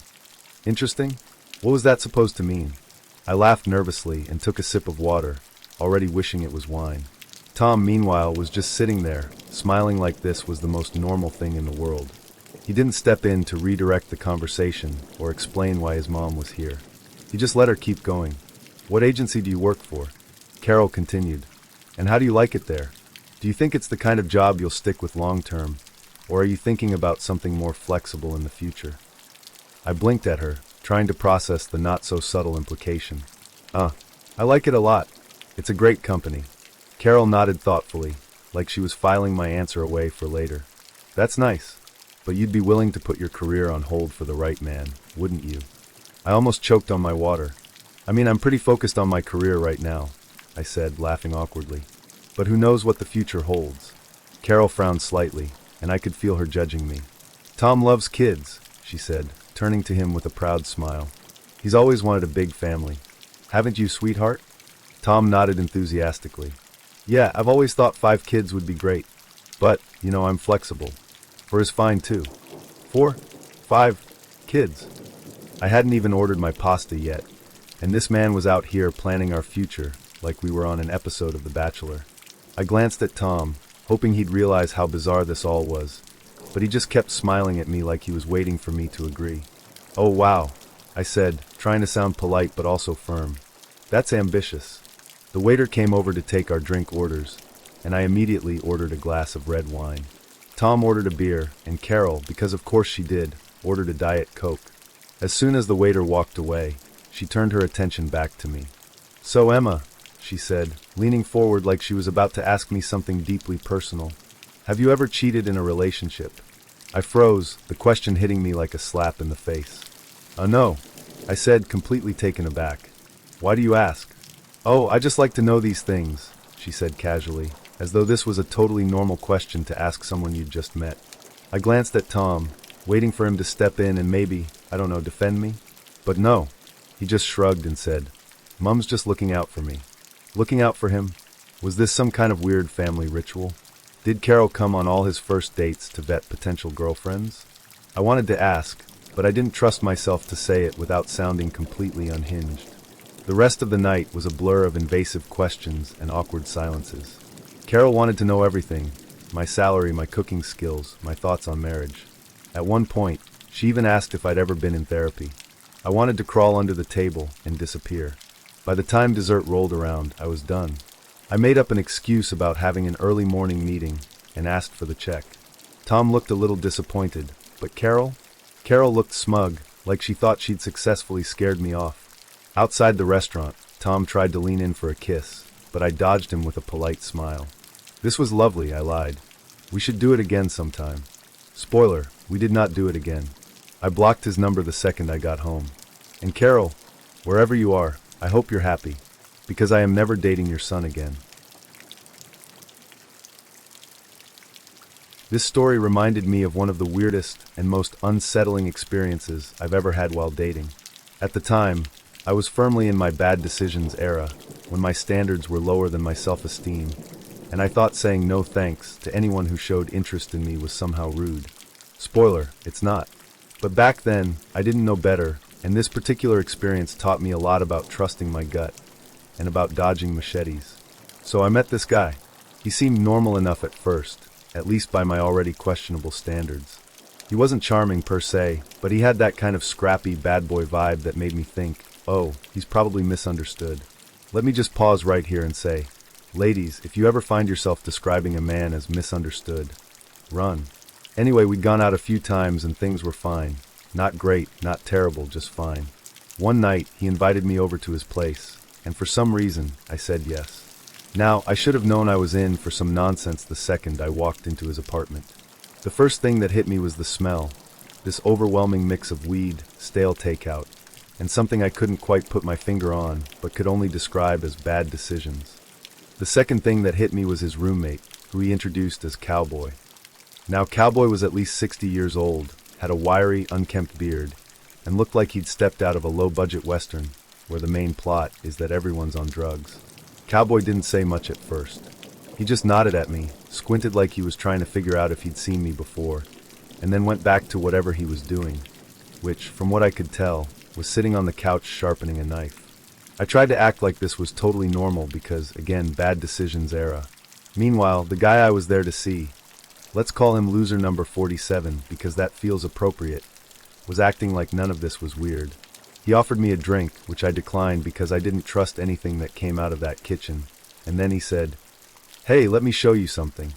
"Interesting? What was that supposed to mean?" I laughed nervously and took a sip of water, already wishing it was wine. Tom, meanwhile, was just sitting there, smiling like this was the most normal thing in the world. He didn't step in to redirect the conversation or explain why his mom was here. He just let her keep going. "What agency do you work for?" Carol continued. "And how do you like it there? Do you think it's the kind of job you'll stick with long term, or are you thinking about something more flexible in the future?" I blinked at her, trying to process the not-so-subtle implication. I like it a lot. It's a great company." Carol nodded thoughtfully, like she was filing my answer away for later. "That's nice. But you'd be willing to put your career on hold for the right man, wouldn't you?" I almost choked on my water. "I mean, I'm pretty focused on my career right now," I said, laughing awkwardly. "But who knows what the future holds?" Carol frowned slightly, and I could feel her judging me. "Tom loves kids," she said, turning to him with a proud smile. "He's always wanted a big family. Haven't you, sweetheart?" Tom nodded enthusiastically. "Yeah, I've always thought 5 kids would be great. But, I'm flexible. 4 is fine too." 4? 5? Kids? I hadn't even ordered my pasta yet, and this man was out here planning our future like we were on an episode of The Bachelor. I glanced at Tom, hoping he'd realize how bizarre this all was. But he just kept smiling at me like he was waiting for me to agree. "Oh wow," I said, trying to sound polite but also firm. "That's ambitious." The waiter came over to take our drink orders, and I immediately ordered a glass of red wine. Tom ordered a beer, and Carol, because of course she did, ordered a Diet Coke. As soon as the waiter walked away, she turned her attention back to me. "So Emma," she said, leaning forward like she was about to ask me something deeply personal, "have you ever cheated in a relationship?" I froze, the question hitting me like a slap in the face. No," I said, completely taken aback. "Why do you ask?" "Oh, I just like to know these things," she said casually, as though this was a totally normal question to ask someone you'd just met. I glanced at Tom, waiting for him to step in and maybe, I don't know, defend me. But no, he just shrugged and said, "Mum's just looking out for me." Looking out for him? Was this some kind of weird family ritual? Did Carol come on all his first dates to vet potential girlfriends? I wanted to ask, but I didn't trust myself to say it without sounding completely unhinged. The rest of the night was a blur of invasive questions and awkward silences. Carol wanted to know everything: my salary, my cooking skills, my thoughts on marriage. At one point, she even asked if I'd ever been in therapy. I wanted to crawl under the table and disappear. By the time dessert rolled around, I was done. I made up an excuse about having an early morning meeting and asked for the check. Tom looked a little disappointed, but Carol looked smug, like she thought she'd successfully scared me off. Outside the restaurant, Tom tried to lean in for a kiss, but I dodged him with a polite smile. "This was lovely," I lied. "We should do it again sometime." Spoiler, we did not do it again. I blocked his number the second I got home. And Carol, wherever you are, I hope you're happy, because I am never dating your son again. This story reminded me of one of the weirdest and most unsettling experiences I've ever had while dating. At the time, I was firmly in my bad decisions era, when my standards were lower than my self-esteem, and I thought saying no thanks to anyone who showed interest in me was somehow rude. Spoiler, it's not. But back then, I didn't know better, and this particular experience taught me a lot about trusting my gut, and about dodging machetes. So I met this guy. He seemed normal enough at first, at least by my already questionable standards. He wasn't charming per se, but he had that kind of scrappy bad boy vibe that made me think, oh, he's probably misunderstood. Let me just pause right here and say, ladies, if you ever find yourself describing a man as misunderstood, run. Anyway, we'd gone out a few times and things were fine. Not great, not terrible, just fine. One night, he invited me over to his place, and for some reason, I said yes. Now, I should have known I was in for some nonsense the second I walked into his apartment. The first thing that hit me was the smell, this overwhelming mix of weed, stale takeout, and something I couldn't quite put my finger on, but could only describe as bad decisions. The second thing that hit me was his roommate, who he introduced as Cowboy. Now, Cowboy was at least 60 years old, had a wiry, unkempt beard, and looked like he'd stepped out of a low-budget western, where the main plot is that everyone's on drugs. Cowboy didn't say much at first. He just nodded at me, squinted like he was trying to figure out if he'd seen me before, and then went back to whatever he was doing, which, from what I could tell, was sitting on the couch sharpening a knife. I tried to act like this was totally normal because, again, bad decisions era. Meanwhile, the guy I was there to see, let's call him loser number 47 because that feels appropriate, was acting like none of this was weird. He offered me a drink, which I declined because I didn't trust anything that came out of that kitchen, and then he said, "Hey, let me show you something."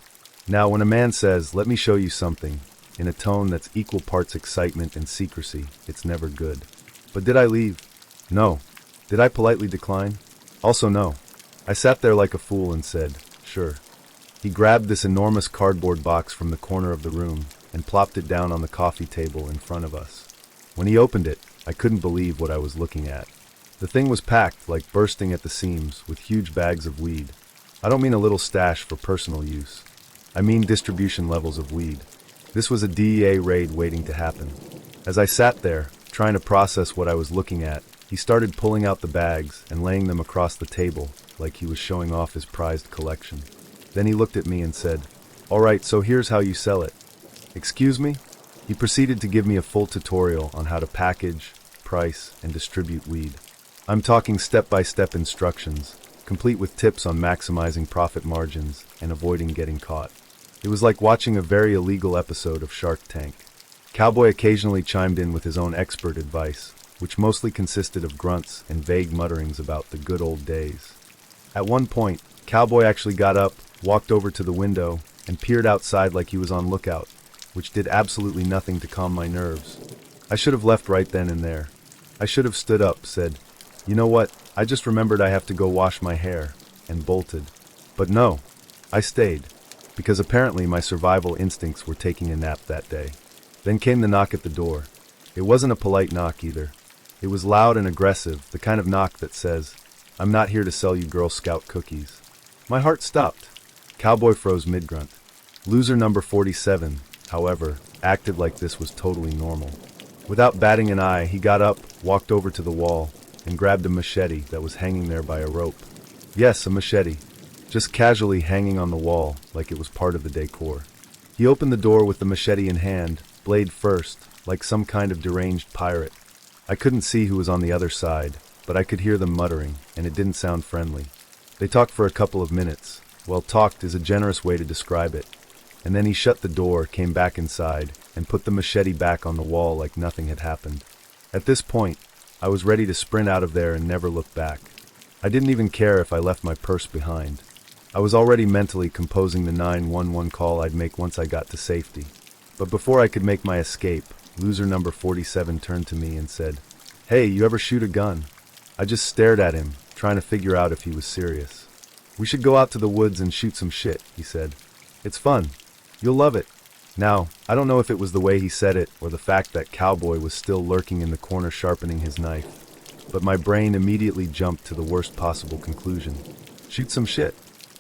Now, when a man says, "let me show you something," in a tone that's equal parts excitement and secrecy, it's never good. But did I leave? No. Did I politely decline? Also no. I sat there like a fool and said, sure. He grabbed this enormous cardboard box from the corner of the room and plopped it down on the coffee table in front of us. When he opened it, I couldn't believe what I was looking at. The thing was packed, like bursting at the seams, with huge bags of weed. I don't mean a little stash for personal use. I mean distribution levels of weed. This was a DEA raid waiting to happen. As I sat there, trying to process what I was looking at, he started pulling out the bags and laying them across the table like he was showing off his prized collection. Then he looked at me and said, "All right, so here's how you sell it." Excuse me? He proceeded to give me a full tutorial on how to package, price, and distribute weed. I'm talking step-by-step instructions, complete with tips on maximizing profit margins and avoiding getting caught. It was like watching a very illegal episode of Shark Tank. Cowboy occasionally chimed in with his own expert advice, which mostly consisted of grunts and vague mutterings about the good old days. At one point, Cowboy actually got up, walked over to the window, and peered outside like he was on lookout, which did absolutely nothing to calm my nerves. I should have left right then and there. I should have stood up, said, "You know what, I just remembered I have to go wash my hair," and bolted. But no, I stayed, because apparently my survival instincts were taking a nap that day. Then came the knock at the door. It wasn't a polite knock either. It was loud and aggressive, the kind of knock that says, "I'm not here to sell you Girl Scout cookies." My heart stopped. Cowboy froze mid-grunt. Loser number 47, however, acted like this was totally normal. Without batting an eye, he got up, walked over to the wall, and grabbed a machete that was hanging there by a rope. Yes, a machete. Just casually hanging on the wall, like it was part of the decor. He opened the door with the machete in hand, blade first, like some kind of deranged pirate. I couldn't see who was on the other side, but I could hear them muttering, and it didn't sound friendly. They talked for a couple of minutes. Well, talked is a generous way to describe it. And then he shut the door, came back inside, and put the machete back on the wall like nothing had happened. At this point, I was ready to sprint out of there and never look back. I didn't even care if I left my purse behind. I was already mentally composing the 911 call I'd make once I got to safety. But before I could make my escape, loser number 47 turned to me and said, "Hey, you ever shoot a gun?" I just stared at him, trying to figure out if he was serious. "We should go out to the woods and shoot some shit," he said. "It's fun. You'll love it." Now, I don't know if it was the way he said it or the fact that Cowboy was still lurking in the corner sharpening his knife, but my brain immediately jumped to the worst possible conclusion. Shoot some shit?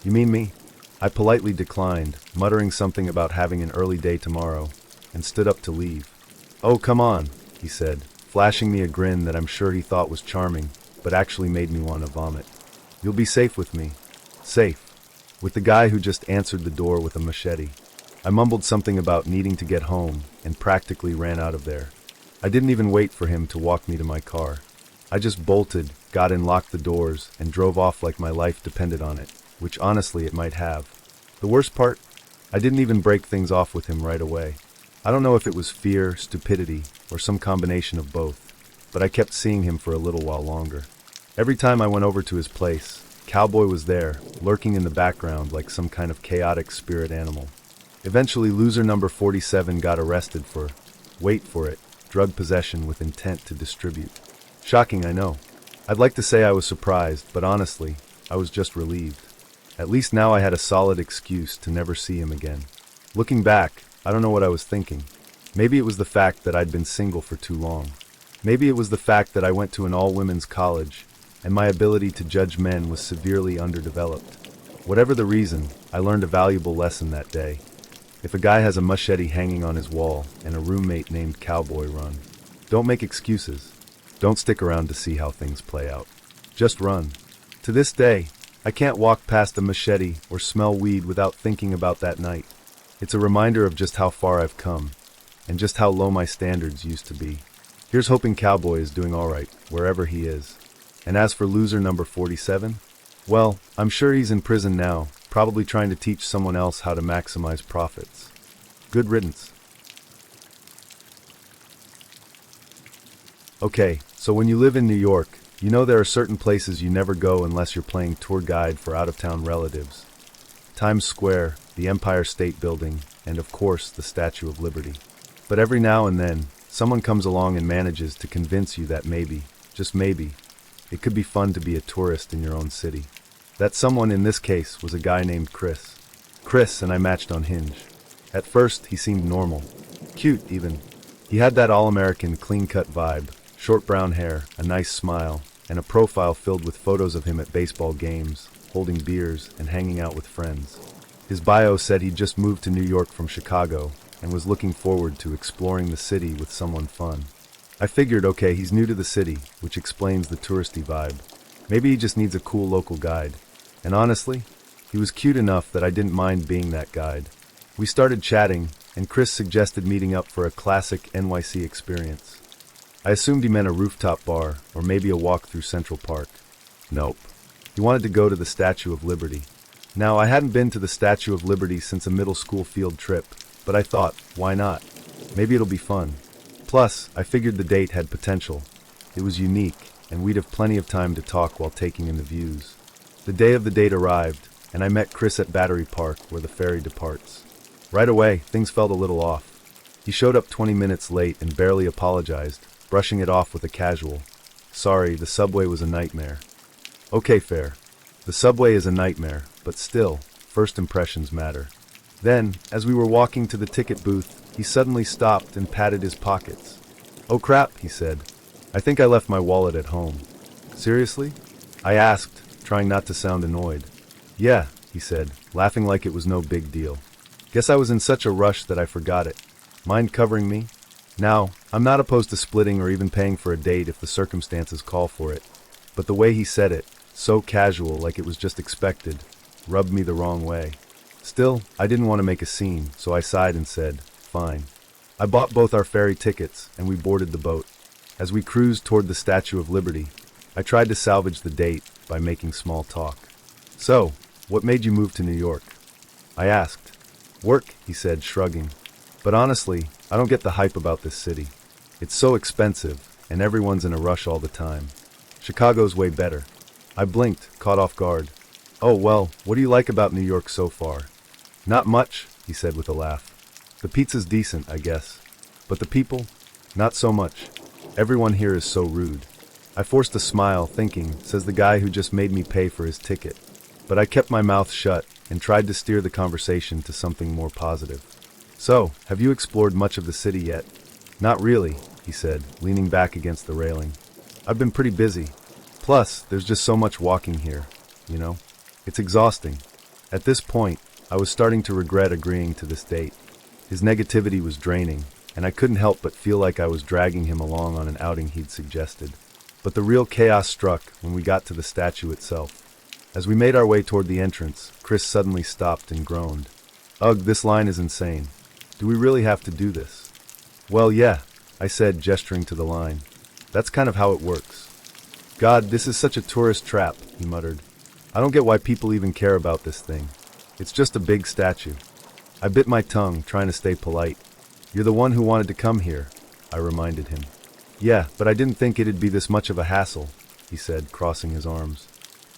You mean me? I politely declined, muttering something about having an early day tomorrow, and stood up to leave. "Oh, come on," he said, flashing me a grin that I'm sure he thought was charming, but actually made me want to vomit. "You'll be safe with me." Safe. With the guy who just answered the door with a machete. I mumbled something about needing to get home, and practically ran out of there. I didn't even wait for him to walk me to my car. I just bolted, got in, locked the doors, and drove off like my life depended on it, which honestly it might have. The worst part? I didn't even break things off with him right away. I don't know if it was fear, stupidity, or some combination of both, but I kept seeing him for a little while longer. Every time I went over to his place, Cowboy was there, lurking in the background like some kind of chaotic spirit animal. Eventually, loser number 47 got arrested for, wait for it, drug possession with intent to distribute. Shocking, I know. I'd like to say I was surprised, but honestly, I was just relieved. At least now I had a solid excuse to never see him again. Looking back, I don't know what I was thinking. Maybe it was the fact that I'd been single for too long. Maybe it was the fact that I went to an all-women's college, and my ability to judge men was severely underdeveloped. Whatever the reason, I learned a valuable lesson that day. If a guy has a machete hanging on his wall and a roommate named Cowboy, run. Don't make excuses. Don't stick around to see how things play out. Just run. To this day, I can't walk past a machete or smell weed without thinking about that night. It's a reminder of just how far I've come, and just how low my standards used to be. Here's hoping Cowboy is doing alright, wherever he is. And as for loser number 47, well, I'm sure he's in prison now, probably trying to teach someone else how to maximize profits. Good riddance. Okay, so when you live in New York, you know there are certain places you never go unless you're playing tour guide for out-of-town relatives. Times Square, the Empire State Building, and of course, the Statue of Liberty. But every now and then, someone comes along and manages to convince you that maybe, just maybe, it could be fun to be a tourist in your own city. That someone in this case was a guy named Chris. Chris and I matched on Hinge. At first, he seemed normal. Cute, even. He had that all-American clean-cut vibe, short brown hair, a nice smile, and a profile filled with photos of him at baseball games, holding beers, and hanging out with friends. His bio said he'd just moved to New York from Chicago and was looking forward to exploring the city with someone fun. I figured, okay, he's new to the city, which explains the touristy vibe. Maybe he just needs a cool local guide. And honestly, he was cute enough that I didn't mind being that guide. We started chatting, and Chris suggested meeting up for a classic NYC experience. I assumed he meant a rooftop bar, or maybe a walk through Central Park. Nope. He wanted to go to the Statue of Liberty. Now, I hadn't been to the Statue of Liberty since a middle school field trip, but I thought, why not? Maybe it'll be fun. Plus, I figured the date had potential. It was unique, and we'd have plenty of time to talk while taking in the views. The day of the date arrived, and I met Chris at Battery Park, where the ferry departs. Right away, things felt a little off. He showed up 20 minutes late and barely apologized, brushing it off with a casual, "Sorry, the subway was a nightmare." Okay, fair. The subway is a nightmare, but still, first impressions matter. Then, as we were walking to the ticket booth, he suddenly stopped and patted his pockets. "Oh crap," he said. "I think I left my wallet at home." "Seriously?" I asked, trying not to sound annoyed. "Yeah," he said, laughing like it was no big deal. "Guess I was in such a rush that I forgot it. Mind covering me?" Now, I'm not opposed to splitting or even paying for a date if the circumstances call for it, but the way he said it, so casual like it was just expected, rubbed me the wrong way. Still, I didn't want to make a scene, so I sighed and said, "Fine." I bought both our ferry tickets, and we boarded the boat. As we cruised toward the Statue of Liberty, I tried to salvage the date by making small talk. "So, what made you move to New York?" I asked. "Work," he said, shrugging. "But honestly, I don't get the hype about this city. It's so expensive, and everyone's in a rush all the time. Chicago's way better." I blinked, caught off guard. "Oh well, what do you like about New York so far?" "Not much," he said with a laugh. "The pizza's decent, I guess. But the people? Not so much. Everyone here is so rude." I forced a smile, thinking, says the guy who just made me pay for his ticket. But I kept my mouth shut and tried to steer the conversation to something more positive. "So, have you explored much of the city yet?" "Not really," he said, leaning back against the railing. "I've been pretty busy. Plus, there's just so much walking here, you know? It's exhausting." At this point, I was starting to regret agreeing to this date. His negativity was draining, and I couldn't help but feel like I was dragging him along on an outing he'd suggested. But the real chaos struck when we got to the statue itself. As we made our way toward the entrance, Chris suddenly stopped and groaned. "Ugh, this line is insane. Do we really have to do this?" "Well, yeah," I said, gesturing to the line. "That's kind of how it works." "God, this is such a tourist trap," he muttered. "I don't get why people even care about this thing. It's just a big statue." I bit my tongue, trying to stay polite. "You're the one who wanted to come here," I reminded him. "Yeah, but I didn't think it'd be this much of a hassle," he said, crossing his arms.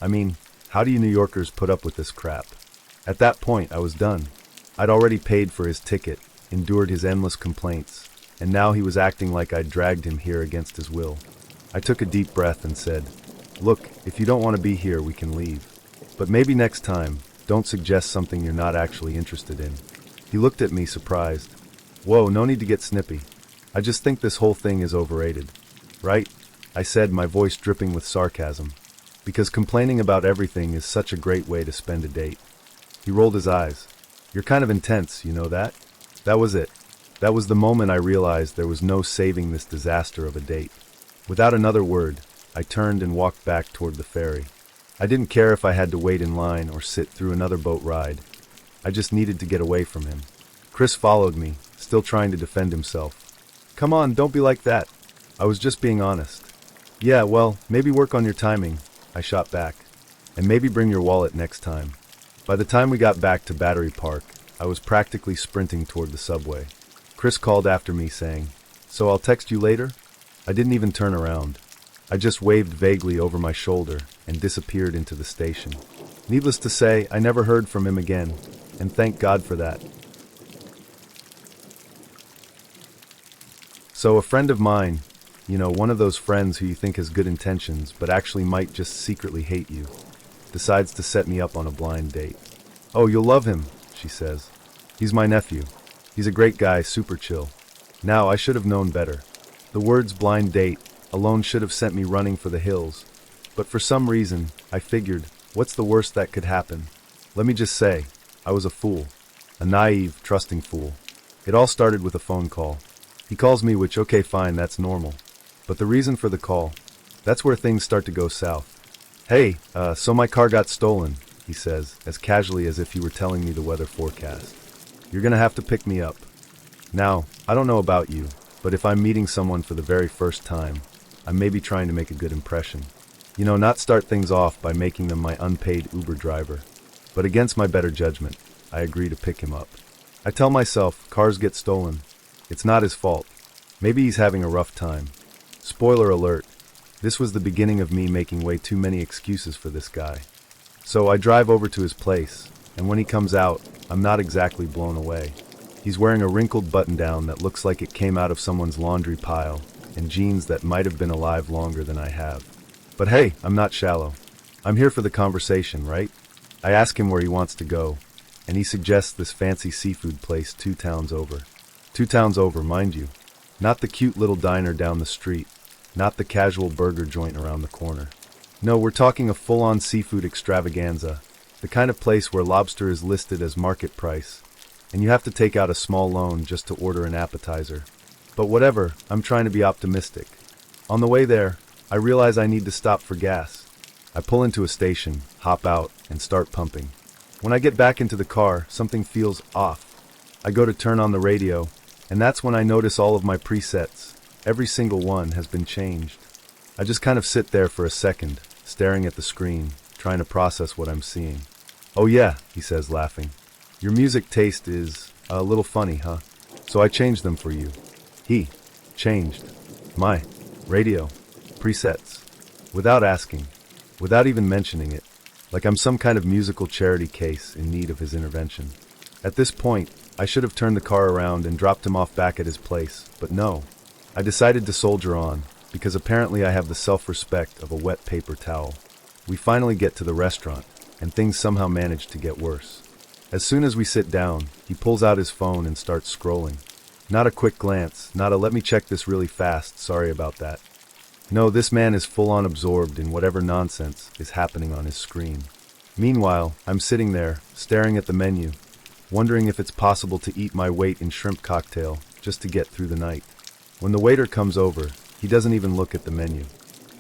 "I mean, how do you New Yorkers put up with this crap?" At that point, I was done. I'd already paid for his ticket, endured his endless complaints, and now he was acting like I'd dragged him here against his will. I took a deep breath and said, "Look, if you don't want to be here, we can leave. But maybe next time, don't suggest something you're not actually interested in." He looked at me surprised. "Whoa, no need to get snippy. I just think this whole thing is overrated." "Right?" I said, my voice dripping with sarcasm. "Because complaining about everything is such a great way to spend a date." He rolled his eyes. "You're kind of intense, you know that?" That was it. That was the moment I realized there was no saving this disaster of a date. Without another word, I turned and walked back toward the ferry. I didn't care if I had to wait in line or sit through another boat ride. I just needed to get away from him. Chris followed me, still trying to defend himself. "Come on, don't be like that. I was just being honest." "Yeah, well, maybe work on your timing," I shot back. "And maybe bring your wallet next time." By the time we got back to Battery Park, I was practically sprinting toward the subway. Chris called after me saying, "So I'll text you later?" I didn't even turn around. I just waved vaguely over my shoulder and disappeared into the station. Needless to say, I never heard from him again, and thank God for that. So a friend of mine, one of those friends who you think has good intentions but actually might just secretly hate you, decides to set me up on a blind date. "Oh, you'll love him," she says. "He's my nephew. He's a great guy, super chill." Now, I should have known better. The words blind date alone should have sent me running for the hills. But for some reason, I figured, what's the worst that could happen? Let me just say, I was a fool. A naive, trusting fool. It all started with a phone call. He calls me, which, okay, fine, that's normal. But the reason for the call, that's where things start to go south. "Hey, so my car got stolen," he says, as casually as if he were telling me the weather forecast. "You're gonna have to pick me up." Now, I don't know about you, but if I'm meeting someone for the very first time, I'm maybe trying to make a good impression. Not start things off by making them my unpaid Uber driver. But against my better judgment, I agree to pick him up. I tell myself, cars get stolen. It's not his fault. Maybe he's having a rough time. Spoiler alert, this was the beginning of me making way too many excuses for this guy. So I drive over to his place, and when he comes out, I'm not exactly blown away. He's wearing a wrinkled button-down that looks like it came out of someone's laundry pile, and jeans that might have been alive longer than I have. But hey, I'm not shallow. I'm here for the conversation, right? I ask him where he wants to go, and he suggests this fancy seafood place 2 towns over. 2 towns over, mind you. Not the cute little diner down the street, not the casual burger joint around the corner. No, we're talking a full-on seafood extravaganza, the kind of place where lobster is listed as market price, and you have to take out a small loan just to order an appetizer. But whatever, I'm trying to be optimistic. On the way there, I realize I need to stop for gas. I pull into a station, hop out, and start pumping. When I get back into the car, something feels off. I go to turn on the radio, and that's when I notice all of my presets. Every single one has been changed. I just kind of sit there for a second, staring at the screen, trying to process what I'm seeing. "Oh yeah," he says, laughing. "Your music taste is a little funny, huh? So I changed them for you." He changed my radio presets without asking, without even mentioning it, like I'm some kind of musical charity case in need of his intervention. At this point, I should have turned the car around and dropped him off back at his place, but no. I decided to soldier on, because apparently I have the self-respect of a wet paper towel. We finally get to the restaurant, and things somehow manage to get worse. As soon as we sit down, he pulls out his phone and starts scrolling. Not a quick glance, not a "let me check this really fast, sorry about that." No, this man is full-on absorbed in whatever nonsense is happening on his screen. Meanwhile, I'm sitting there, staring at the menu, wondering if it's possible to eat my weight in shrimp cocktail just to get through the night. When the waiter comes over, he doesn't even look at the menu.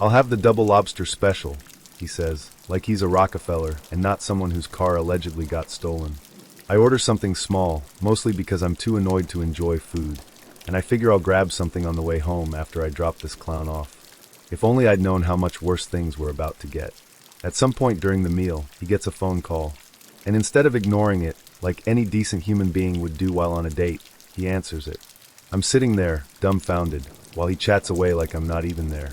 "I'll have the double lobster special," he says, like he's a Rockefeller and not someone whose car allegedly got stolen. I order something small, mostly because I'm too annoyed to enjoy food, and I figure I'll grab something on the way home after I drop this clown off. If only I'd known how much worse things were about to get. At some point during the meal, he gets a phone call, and instead of ignoring it, like any decent human being would do while on a date, he answers it. I'm sitting there, dumbfounded, while he chats away like I'm not even there.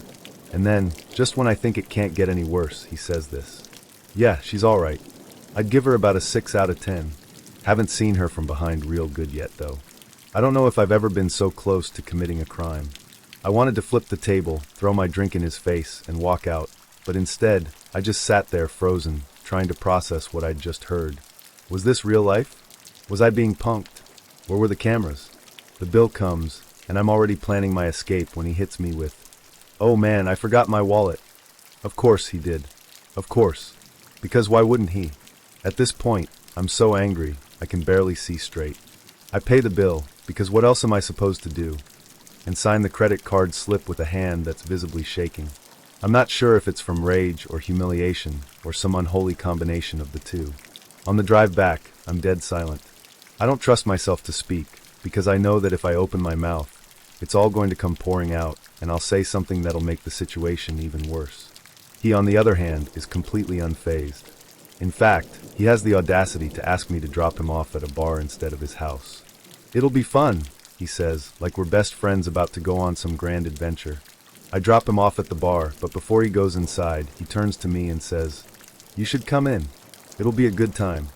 And then, just when I think it can't get any worse, he says this. "Yeah, she's alright. I'd give her about a 6 out of 10. Haven't seen her from behind real good yet, though." I don't know if I've ever been so close to committing a crime. I wanted to flip the table, throw my drink in his face, and walk out, but instead, I just sat there frozen, trying to process what I'd just heard. Was this real life? Was I being punked? Where were the cameras? The bill comes, and I'm already planning my escape when he hits me with, "Oh man, I forgot my wallet." Of course he did. Of course. Because why wouldn't he? At this point, I'm so angry, I can barely see straight. I pay the bill, because what else am I supposed to do? And sign the credit card slip with a hand that's visibly shaking. I'm not sure if it's from rage or humiliation, or some unholy combination of the two. On the drive back, I'm dead silent. I don't trust myself to speak, because I know that if I open my mouth, it's all going to come pouring out, and I'll say something that'll make the situation even worse. He, on the other hand, is completely unfazed. In fact, he has the audacity to ask me to drop him off at a bar instead of his house. "It'll be fun," he says, like we're best friends about to go on some grand adventure. I drop him off at the bar, but before he goes inside, he turns to me and says, "You should come in. It'll be a good time."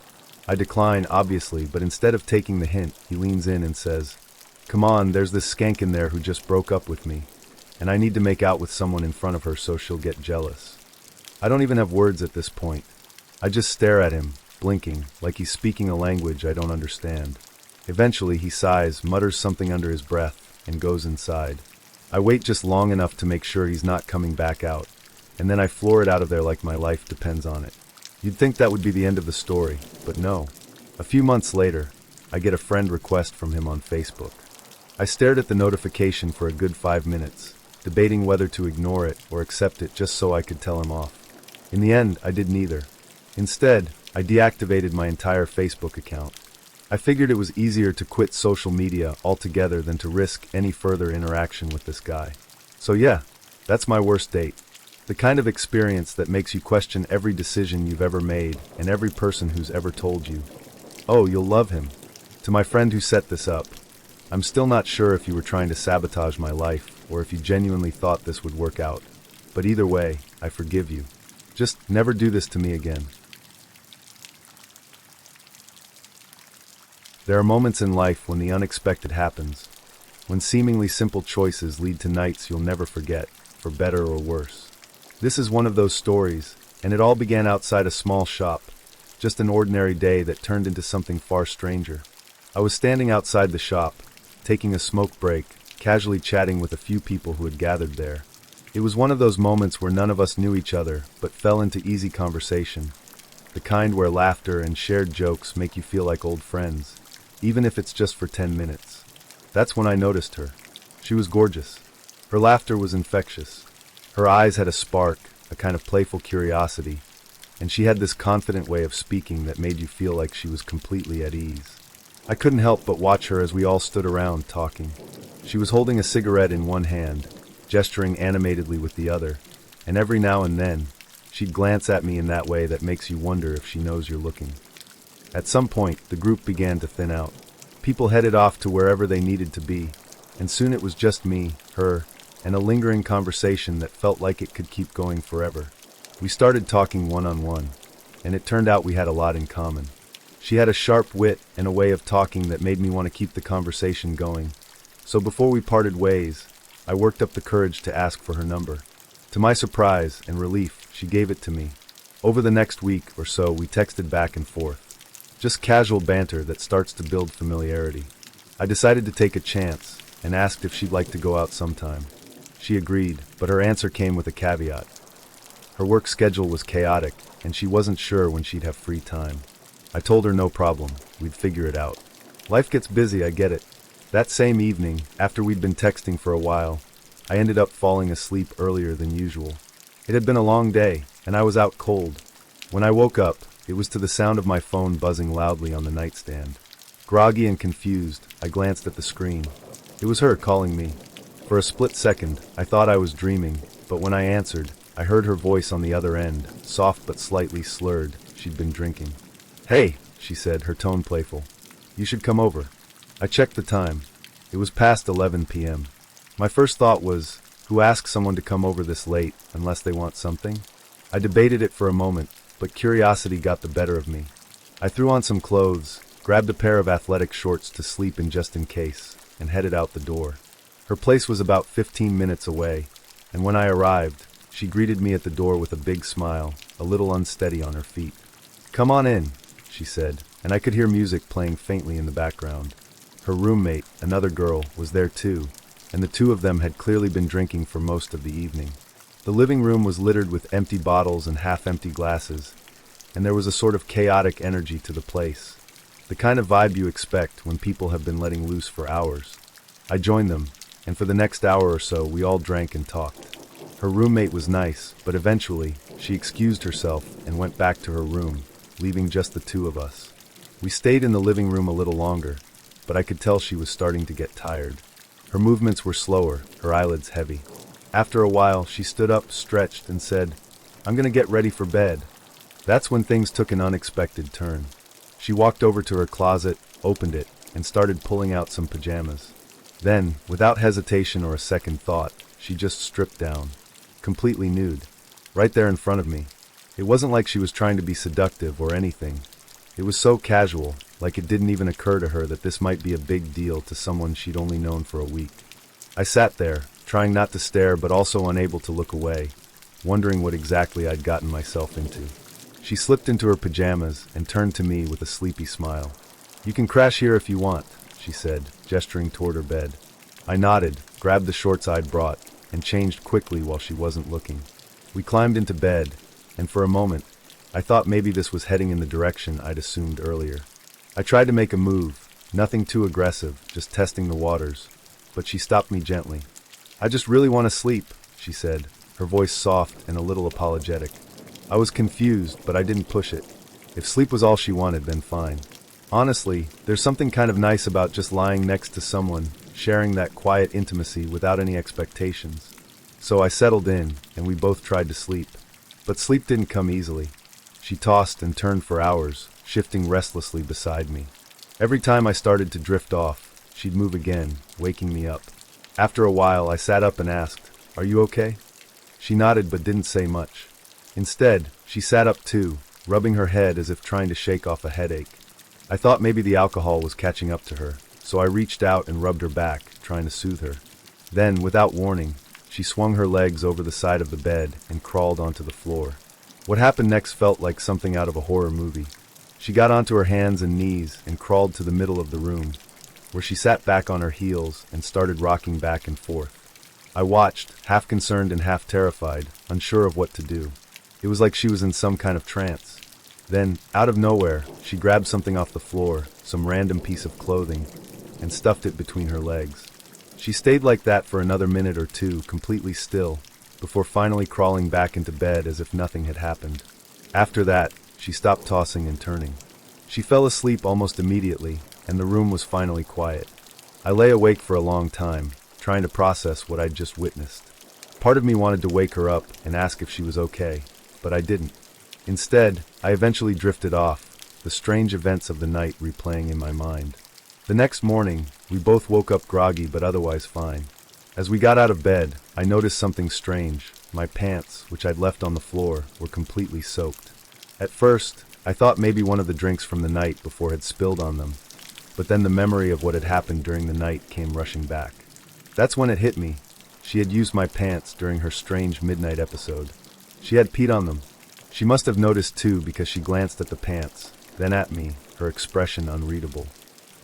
I decline, obviously, but instead of taking the hint, he leans in and says, "Come on, there's this skank in there who just broke up with me, and I need to make out with someone in front of her so she'll get jealous." I don't even have words at this point. I just stare at him, blinking, like he's speaking a language I don't understand. Eventually he sighs, mutters something under his breath, and goes inside. I wait just long enough to make sure he's not coming back out, and then I floor it out of there like my life depends on it. You'd think that would be the end of the story, but no. A few months later, I get a friend request from him on Facebook. I stared at the notification for a good 5 minutes, debating whether to ignore it or accept it just so I could tell him off. In the end, I did neither. Instead, I deactivated my entire Facebook account. I figured it was easier to quit social media altogether than to risk any further interaction with this guy. So yeah, that's my worst date. The kind of experience that makes you question every decision you've ever made and every person who's ever told you, "Oh, you'll love him." To my friend who set this up, I'm still not sure if you were trying to sabotage my life or if you genuinely thought this would work out. But either way, I forgive you. Just never do this to me again. There are moments in life when the unexpected happens, when seemingly simple choices lead to nights you'll never forget, for better or worse. This is one of those stories, and it all began outside a small shop, just an ordinary day that turned into something far stranger. I was standing outside the shop, taking a smoke break, casually chatting with a few people who had gathered there. It was one of those moments where none of us knew each other, but fell into easy conversation, the kind where laughter and shared jokes make you feel like old friends, even if it's just for 10 minutes. That's when I noticed her. She was gorgeous. Her laughter was infectious. Her eyes had a spark, a kind of playful curiosity, and she had this confident way of speaking that made you feel like she was completely at ease. I couldn't help but watch her as we all stood around talking. She was holding a cigarette in one hand, gesturing animatedly with the other, and every now and then, she'd glance at me in that way that makes you wonder if she knows you're looking. At some point, the group began to thin out. People headed off to wherever they needed to be, and soon it was just me, her, and a lingering conversation that felt like it could keep going forever. We started talking one-on-one, and it turned out we had a lot in common. She had a sharp wit and a way of talking that made me want to keep the conversation going. So before we parted ways, I worked up the courage to ask for her number. To my surprise and relief, she gave it to me. Over the next week or so, we texted back and forth. Just casual banter that starts to build familiarity. I decided to take a chance and asked if she'd like to go out sometime. She agreed, but her answer came with a caveat. Her work schedule was chaotic, and she wasn't sure when she'd have free time. I told her no problem, we'd figure it out. Life gets busy, I get it. That same evening, after we'd been texting for a while, I ended up falling asleep earlier than usual. It had been a long day, and I was out cold. When I woke up, it was to the sound of my phone buzzing loudly on the nightstand. Groggy and confused, I glanced at the screen. It was her calling me. For a split second, I thought I was dreaming, but when I answered, I heard her voice on the other end, soft but slightly slurred. She'd been drinking. "Hey," she said, her tone playful. "You should come over." I checked the time. It was past 11 p.m. My first thought was, who asks someone to come over this late unless they want something? I debated it for a moment, but curiosity got the better of me. I threw on some clothes, grabbed a pair of athletic shorts to sleep in just in case, and headed out the door. Her place was about 15 minutes away, and when I arrived, she greeted me at the door with a big smile, a little unsteady on her feet. "Come on in," she said, and I could hear music playing faintly in the background. Her roommate, another girl, was there too, and the two of them had clearly been drinking for most of the evening. The living room was littered with empty bottles and half-empty glasses, and there was a sort of chaotic energy to the place, the kind of vibe you expect when people have been letting loose for hours. I joined them, and for the next hour or so we all drank and talked. Her roommate was nice, but eventually she excused herself and went back to her room, leaving just the two of us. We stayed in the living room a little longer, but I could tell she was starting to get tired. Her movements were slower, her eyelids heavy. After a while, she stood up, stretched, and said, "I'm gonna get ready for bed." That's when things took an unexpected turn. She walked over to her closet, opened it, and started pulling out some pajamas. Then, without hesitation or a second thought, she just stripped down, completely nude, right there in front of me. It wasn't like she was trying to be seductive or anything. It was so casual, like it didn't even occur to her that this might be a big deal to someone she'd only known for a week. I sat there, trying not to stare but also unable to look away, wondering what exactly I'd gotten myself into. She slipped into her pajamas and turned to me with a sleepy smile. "You can crash here if you want," she said, gesturing toward her bed. I nodded, grabbed the shorts I'd brought, and changed quickly while she wasn't looking. We climbed into bed, and for a moment, I thought maybe this was heading in the direction I'd assumed earlier. I tried to make a move, nothing too aggressive, just testing the waters, but she stopped me gently. "I just really want to sleep," she said, her voice soft and a little apologetic. I was confused, but I didn't push it. If sleep was all she wanted, then fine. Honestly, there's something kind of nice about just lying next to someone, sharing that quiet intimacy without any expectations. So I settled in, and we both tried to sleep. But sleep didn't come easily. She tossed and turned for hours, shifting restlessly beside me. Every time I started to drift off, she'd move again, waking me up. After a while, I sat up and asked, "Are you okay?" She nodded but didn't say much. Instead, she sat up too, rubbing her head as if trying to shake off a headache. I thought maybe the alcohol was catching up to her, so I reached out and rubbed her back, trying to soothe her. Then, without warning, she swung her legs over the side of the bed and crawled onto the floor. What happened next felt like something out of a horror movie. She got onto her hands and knees and crawled to the middle of the room, where she sat back on her heels and started rocking back and forth. I watched, half concerned and half terrified, unsure of what to do. It was like she was in some kind of trance. Then, out of nowhere, she grabbed something off the floor, some random piece of clothing, and stuffed it between her legs. She stayed like that for another minute or two, completely still, before finally crawling back into bed as if nothing had happened. After that, she stopped tossing and turning. She fell asleep almost immediately, and the room was finally quiet. I lay awake for a long time, trying to process what I'd just witnessed. Part of me wanted to wake her up and ask if she was okay, but I didn't. Instead, I eventually drifted off, the strange events of the night replaying in my mind. The next morning, we both woke up groggy but otherwise fine. As we got out of bed, I noticed something strange. My pants, which I'd left on the floor, were completely soaked. At first, I thought maybe one of the drinks from the night before had spilled on them, but then the memory of what had happened during the night came rushing back. That's when it hit me. She had used my pants during her strange midnight episode. She had peed on them. She must have noticed too because she glanced at the pants, then at me, her expression unreadable.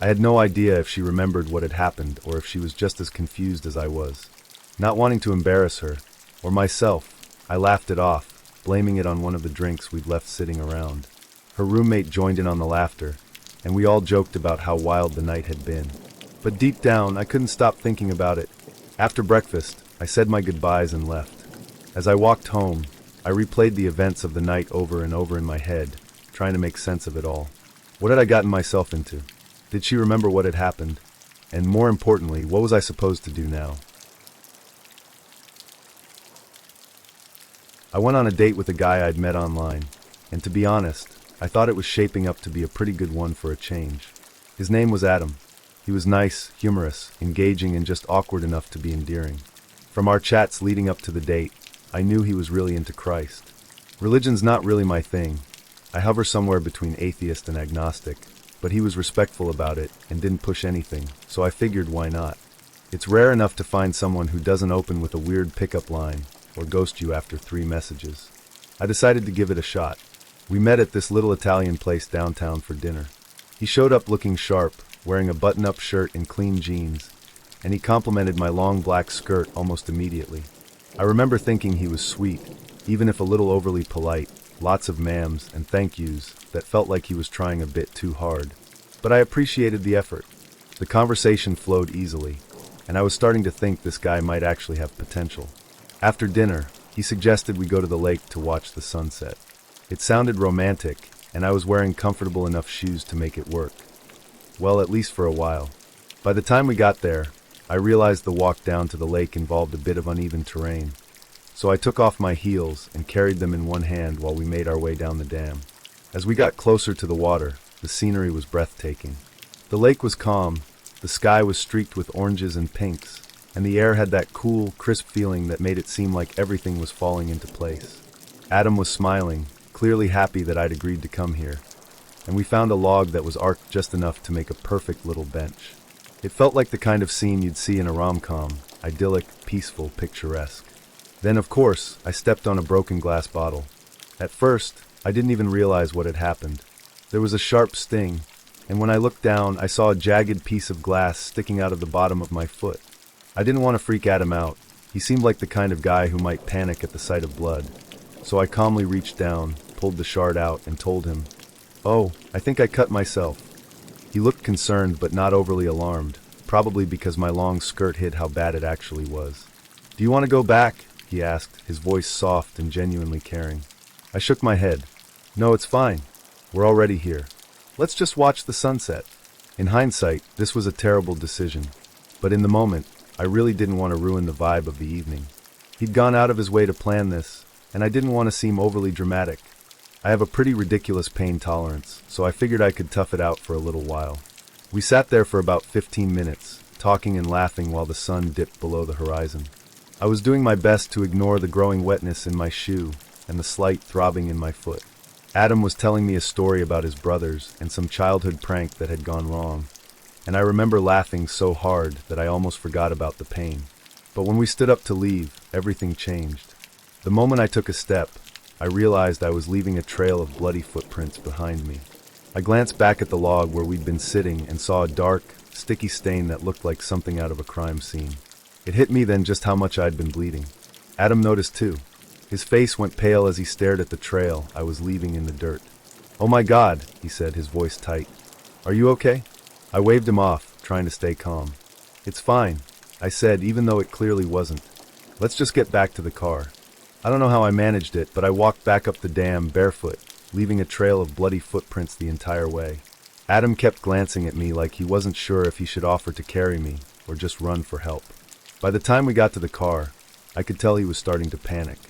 I had no idea if she remembered what had happened or if she was just as confused as I was. Not wanting to embarrass her, or myself, I laughed it off, blaming it on one of the drinks we'd left sitting around. Her roommate joined in on the laughter, and we all joked about how wild the night had been. But deep down, I couldn't stop thinking about it. After breakfast, I said my goodbyes and left. As I walked home, I replayed the events of the night over and over in my head, trying to make sense of it all. What had I gotten myself into? Did she remember what had happened? And more importantly, what was I supposed to do now? I went on a date with a guy I'd met online, and to be honest, I thought it was shaping up to be a pretty good one for a change. His name was Adam. He was nice, humorous, engaging, and just awkward enough to be endearing. From our chats leading up to the date, I knew he was really into Christ. Religion's not really my thing. I hover somewhere between atheist and agnostic, but he was respectful about it and didn't push anything, so I figured why not. It's rare enough to find someone who doesn't open with a weird pickup line or ghost you after 3 messages. I decided to give it a shot. We met at this little Italian place downtown for dinner. He showed up looking sharp, wearing a button-up shirt and clean jeans, and he complimented my long black skirt almost immediately. I remember thinking he was sweet, even if a little overly polite, lots of ma'ams and thank yous that felt like he was trying a bit too hard. But I appreciated the effort. The conversation flowed easily, and I was starting to think this guy might actually have potential. After dinner, he suggested we go to the lake to watch the sunset. It sounded romantic, and I was wearing comfortable enough shoes to make it work. Well, at least for a while. By the time we got there, I realized the walk down to the lake involved a bit of uneven terrain, so I took off my heels and carried them in one hand while we made our way down the dam. As we got closer to the water, the scenery was breathtaking. The lake was calm, the sky was streaked with oranges and pinks, and the air had that cool, crisp feeling that made it seem like everything was falling into place. Adam was smiling, clearly happy that I'd agreed to come here, and we found a log that was arched just enough to make a perfect little bench. It felt like the kind of scene you'd see in a rom-com, idyllic, peaceful, picturesque. Then, of course, I stepped on a broken glass bottle. At first, I didn't even realize what had happened. There was a sharp sting, and when I looked down, I saw a jagged piece of glass sticking out of the bottom of my foot. I didn't want to freak Adam out. He seemed like the kind of guy who might panic at the sight of blood. So I calmly reached down, pulled the shard out, and told him, "Oh, I think I cut myself." He looked concerned but not overly alarmed, probably because my long skirt hid how bad it actually was. "Do you want to go back?" he asked, his voice soft and genuinely caring. I shook my head. "No, it's fine. We're already here. Let's just watch the sunset." In hindsight, this was a terrible decision, but in the moment, I really didn't want to ruin the vibe of the evening. He'd gone out of his way to plan this, and I didn't want to seem overly dramatic. I have a pretty ridiculous pain tolerance, so I figured I could tough it out for a little while. We sat there for about 15 minutes, talking and laughing while the sun dipped below the horizon. I was doing my best to ignore the growing wetness in my shoe and the slight throbbing in my foot. Adam was telling me a story about his brothers and some childhood prank that had gone wrong, and I remember laughing so hard that I almost forgot about the pain. But when we stood up to leave, everything changed. The moment I took a step, I realized I was leaving a trail of bloody footprints behind me. I glanced back at the log where we'd been sitting and saw a dark, sticky stain that looked like something out of a crime scene. It hit me then just how much I'd been bleeding. Adam noticed too. His face went pale as he stared at the trail I was leaving in the dirt. "Oh my God," he said, his voice tight. "Are you okay?" I waved him off, trying to stay calm. "It's fine," I said, even though it clearly wasn't. "Let's just get back to the car." I don't know how I managed it, but I walked back up the dam barefoot, leaving a trail of bloody footprints the entire way. Adam kept glancing at me like he wasn't sure if he should offer to carry me or just run for help. By the time we got to the car, I could tell he was starting to panic.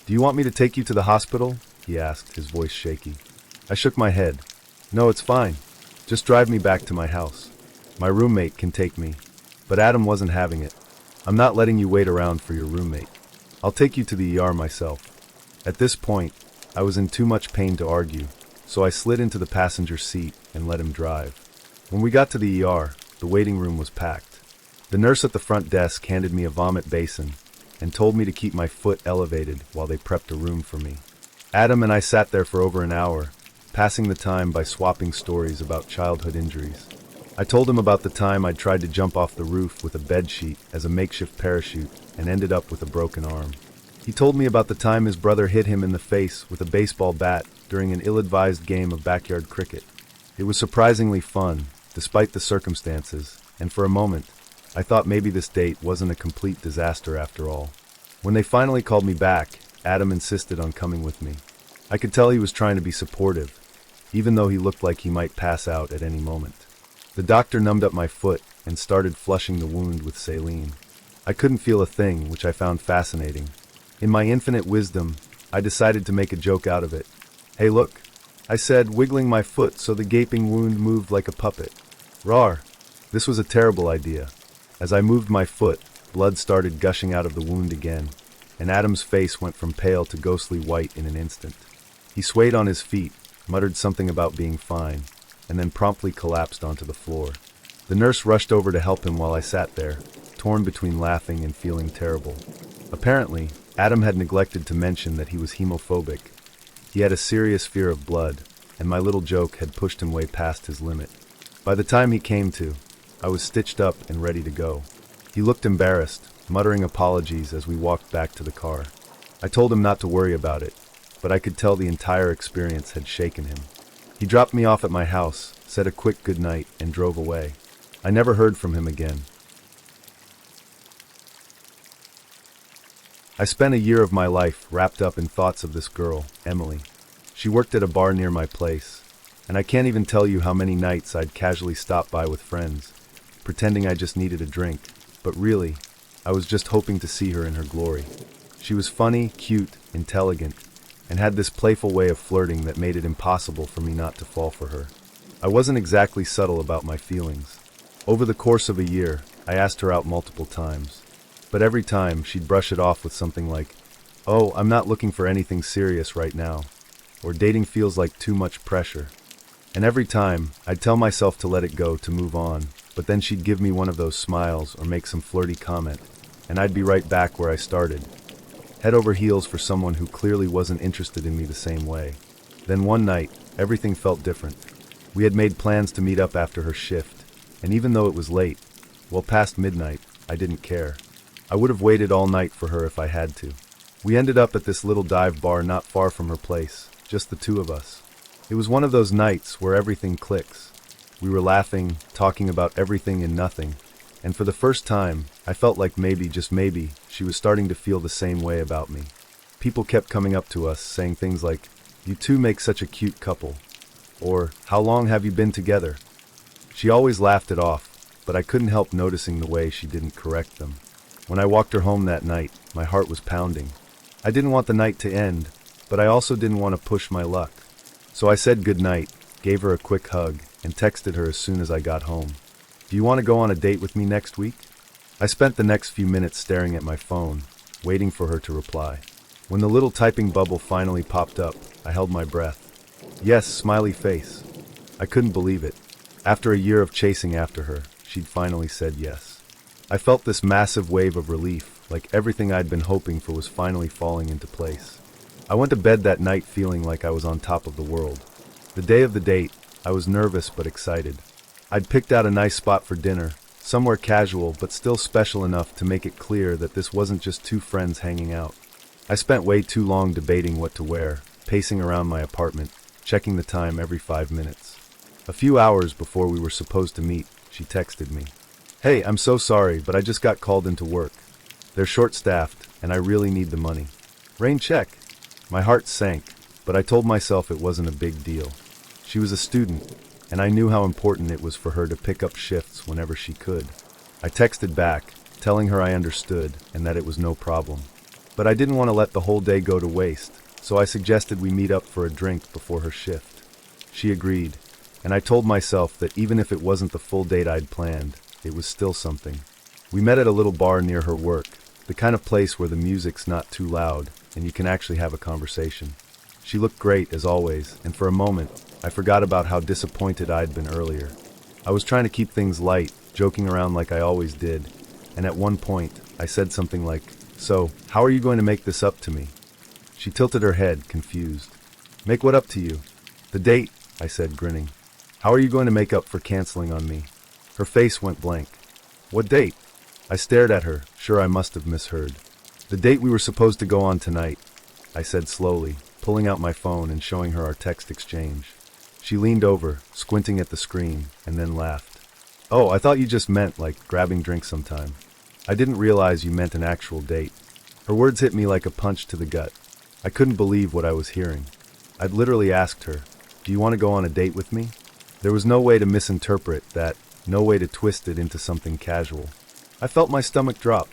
"Do you want me to take you to the hospital?" he asked, his voice shaky. I shook my head. "No, it's fine. Just drive me back to my house. My roommate can take me." But Adam wasn't having it. "I'm not letting you wait around for your roommate. I'll take you to the ER myself." At this point, I was in too much pain to argue, so I slid into the passenger seat and let him drive. When we got to the ER, the waiting room was packed. The nurse at the front desk handed me a vomit basin and told me to keep my foot elevated while they prepped a room for me. Adam and I sat there for over an hour, passing the time by swapping stories about childhood injuries. I told him about the time I'd tried to jump off the roof with a bedsheet as a makeshift parachute and ended up with a broken arm. He told me about the time his brother hit him in the face with a baseball bat during an ill-advised game of backyard cricket. It was surprisingly fun, despite the circumstances, and for a moment, I thought maybe this date wasn't a complete disaster after all. When they finally called me back, Adam insisted on coming with me. I could tell he was trying to be supportive, even though he looked like he might pass out at any moment. The doctor numbed up my foot and started flushing the wound with saline. I couldn't feel a thing, which I found fascinating. In my infinite wisdom, I decided to make a joke out of it. "Hey look," I said, wiggling my foot so the gaping wound moved like a puppet. Rawr. This was a terrible idea. As I moved my foot, blood started gushing out of the wound again, and Adam's face went from pale to ghostly white in an instant. He swayed on his feet, muttered something about being fine, and then promptly collapsed onto the floor. The nurse rushed over to help him while I sat there, torn between laughing and feeling terrible. Apparently, Adam had neglected to mention that he was hemophobic. He had a serious fear of blood, and my little joke had pushed him way past his limit. By the time he came to, I was stitched up and ready to go. He looked embarrassed, muttering apologies as we walked back to the car. I told him not to worry about it, but I could tell the entire experience had shaken him. He dropped me off at my house, said a quick goodnight, and drove away. I never heard from him again. I spent a year of my life wrapped up in thoughts of this girl, Emily. She worked at a bar near my place, and I can't even tell you how many nights I'd casually stop by with friends, pretending I just needed a drink, but really, I was just hoping to see her in her glory. She was funny, cute, intelligent, and had this playful way of flirting that made it impossible for me not to fall for her. I wasn't exactly subtle about my feelings. Over the course of a year, I asked her out multiple times, but every time she'd brush it off with something like, "Oh, I'm not looking for anything serious right now," or "Dating feels like too much pressure." And every time, I'd tell myself to let it go, to move on, but then she'd give me one of those smiles or make some flirty comment, and I'd be right back where I started, head over heels for someone who clearly wasn't interested in me the same way. Then one night, everything felt different. We had made plans to meet up after her shift, and even though it was late, well past midnight, I didn't care. I would have waited all night for her if I had to. We ended up at this little dive bar not far from her place, just the two of us. It was one of those nights where everything clicks. We were laughing, talking about everything and nothing, and for the first time, I felt like maybe, just maybe, she was starting to feel the same way about me. People kept coming up to us, saying things like, "You two make such a cute couple," or "How long have you been together?" She always laughed it off, but I couldn't help noticing the way she didn't correct them. When I walked her home that night, my heart was pounding. I didn't want the night to end, but I also didn't want to push my luck. So I said goodnight, gave her a quick hug, and texted her as soon as I got home. Do you want to go on a date with me next week? I spent the next few minutes staring at my phone, waiting for her to reply. When the little typing bubble finally popped up, I held my breath. Yes, smiley face. I couldn't believe it. After a year of chasing after her, she'd finally said yes. I felt this massive wave of relief, like everything I'd been hoping for was finally falling into place. I went to bed that night feeling like I was on top of the world. The day of the date, I was nervous but excited. I'd picked out a nice spot for dinner, somewhere casual but still special enough to make it clear that this wasn't just two friends hanging out. I spent way too long debating what to wear, pacing around my apartment, checking the time every 5 minutes. A few hours before we were supposed to meet, she texted me. Hey, I'm so sorry, but I just got called into work. They're short-staffed, and I really need the money. Rain check. My heart sank, but I told myself it wasn't a big deal. She was a student, and I knew how important it was for her to pick up shifts whenever she could. I texted back, telling her I understood and that it was no problem. But I didn't want to let the whole day go to waste, so I suggested we meet up for a drink before her shift. She agreed, and I told myself that even if it wasn't the full date I'd planned, it was still something. We met at a little bar near her work, the kind of place where the music's not too loud and you can actually have a conversation. She looked great, as always, and for a moment, I forgot about how disappointed I'd been earlier. I was trying to keep things light, joking around like I always did, and at one point, I said something like, "So, how are you going to make this up to me?" She tilted her head, confused. "Make what up to you?" "The date," I said, grinning. "How are you going to make up for canceling on me?" Her face went blank. "What date?" I stared at her, sure I must have misheard. "The date we were supposed to go on tonight," I said slowly, pulling out my phone and showing her our text exchange. She leaned over, squinting at the screen, and then laughed. "Oh, I thought you just meant, like, grabbing drinks sometime. I didn't realize you meant an actual date." Her words hit me like a punch to the gut. I couldn't believe what I was hearing. I'd literally asked her, "Do you want to go on a date with me?" There was no way to misinterpret that, no way to twist it into something casual. I felt my stomach drop.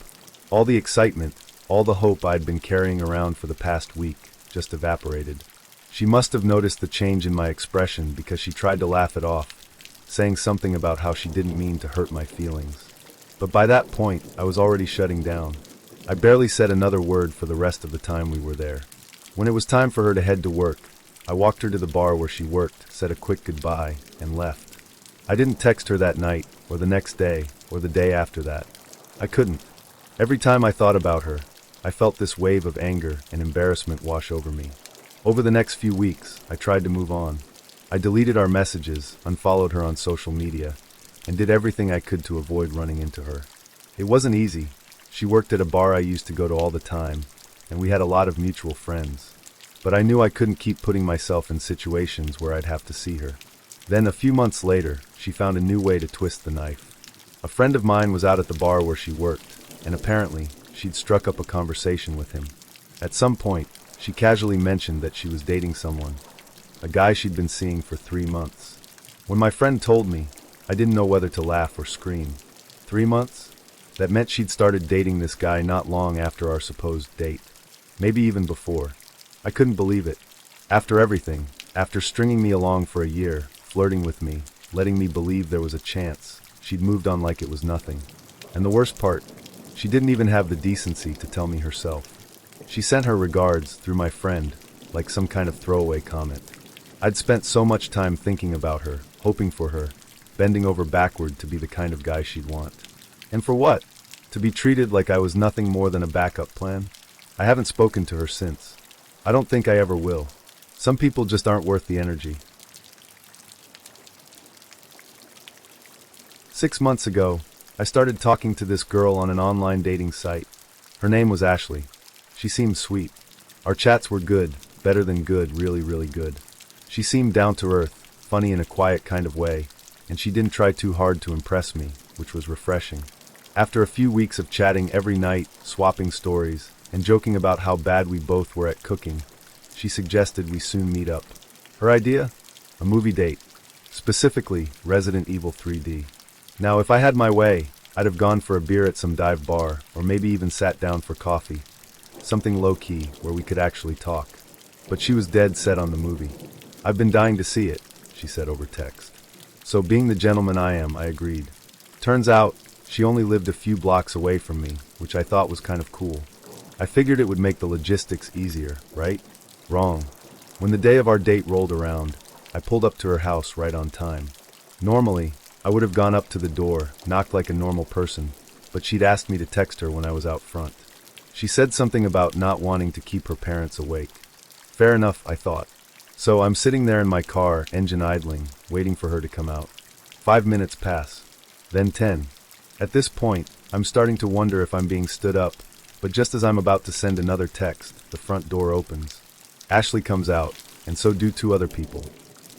All the excitement, all the hope I'd been carrying around for the past week, just evaporated. She must have noticed the change in my expression because she tried to laugh it off, saying something about how she didn't mean to hurt my feelings. But by that point, I was already shutting down. I barely said another word for the rest of the time we were there. When it was time for her to head to work, I walked her to the bar where she worked, said a quick goodbye, and left. I didn't text her that night, or the next day, or the day after that. I couldn't. Every time I thought about her, I felt this wave of anger and embarrassment wash over me. Over the next few weeks, I tried to move on. I deleted our messages, unfollowed her on social media, and did everything I could to avoid running into her. It wasn't easy. She worked at a bar I used to go to all the time, and we had a lot of mutual friends. But I knew I couldn't keep putting myself in situations where I'd have to see her. Then, a few months later, she found a new way to twist the knife. A friend of mine was out at the bar where she worked, and apparently, she'd struck up a conversation with him. At some point, she casually mentioned that she was dating someone, a guy she'd been seeing for 3 months. When my friend told me, I didn't know whether to laugh or scream. 3 months? That meant she'd started dating this guy not long after our supposed date. Maybe even before. I couldn't believe it. After everything, after stringing me along for a year, flirting with me, letting me believe there was a chance, she'd moved on like it was nothing. And the worst part, she didn't even have the decency to tell me herself. She sent her regards through my friend, like some kind of throwaway comment. I'd spent so much time thinking about her, hoping for her, bending over backward to be the kind of guy she'd want. And for what? To be treated like I was nothing more than a backup plan? I haven't spoken to her since. I don't think I ever will. Some people just aren't worth the energy. 6 months ago, I started talking to this girl on an online dating site. Her name was Ashley. She seemed sweet. Our chats were good, better than good, really, really good. She seemed down to earth, funny in a quiet kind of way, and she didn't try too hard to impress me, which was refreshing. After a few weeks of chatting every night, swapping stories, and joking about how bad we both were at cooking, she suggested we soon meet up. Her idea? A movie date. Specifically, Resident Evil 3D. Now, if I had my way, I'd have gone for a beer at some dive bar, or maybe even sat down for coffee. Something low-key, where we could actually talk. But she was dead set on the movie. "I've been dying to see it," she said over text. So being the gentleman I am, I agreed. Turns out, she only lived a few blocks away from me, which I thought was kind of cool. I figured it would make the logistics easier, right? Wrong. When the day of our date rolled around, I pulled up to her house right on time. Normally, I would have gone up to the door, knocked like a normal person, but she'd asked me to text her when I was out front. She said something about not wanting to keep her parents awake. Fair enough, I thought. So I'm sitting there in my car, engine idling, waiting for her to come out. 5 minutes pass. Then 10. At this point, I'm starting to wonder if I'm being stood up, but just as I'm about to send another text, the front door opens. Ashley comes out, and so do 2 other people.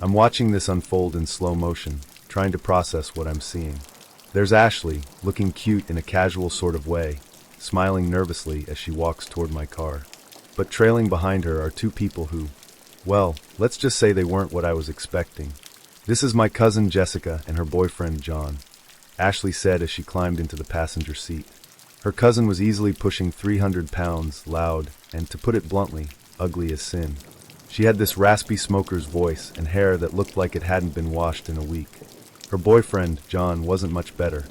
I'm watching this unfold in slow motion, trying to process what I'm seeing. There's Ashley, looking cute in a casual sort of way, smiling nervously as she walks toward my car. But trailing behind her are 2 people who, well, let's just say they weren't what I was expecting. "This is my cousin Jessica and her boyfriend John," Ashley said as she climbed into the passenger seat. Her cousin was easily pushing 300 pounds, loud, and, to put it bluntly, ugly as sin. She had this raspy smoker's voice and hair that looked like it hadn't been washed in a week. Her boyfriend, John, wasn't much better.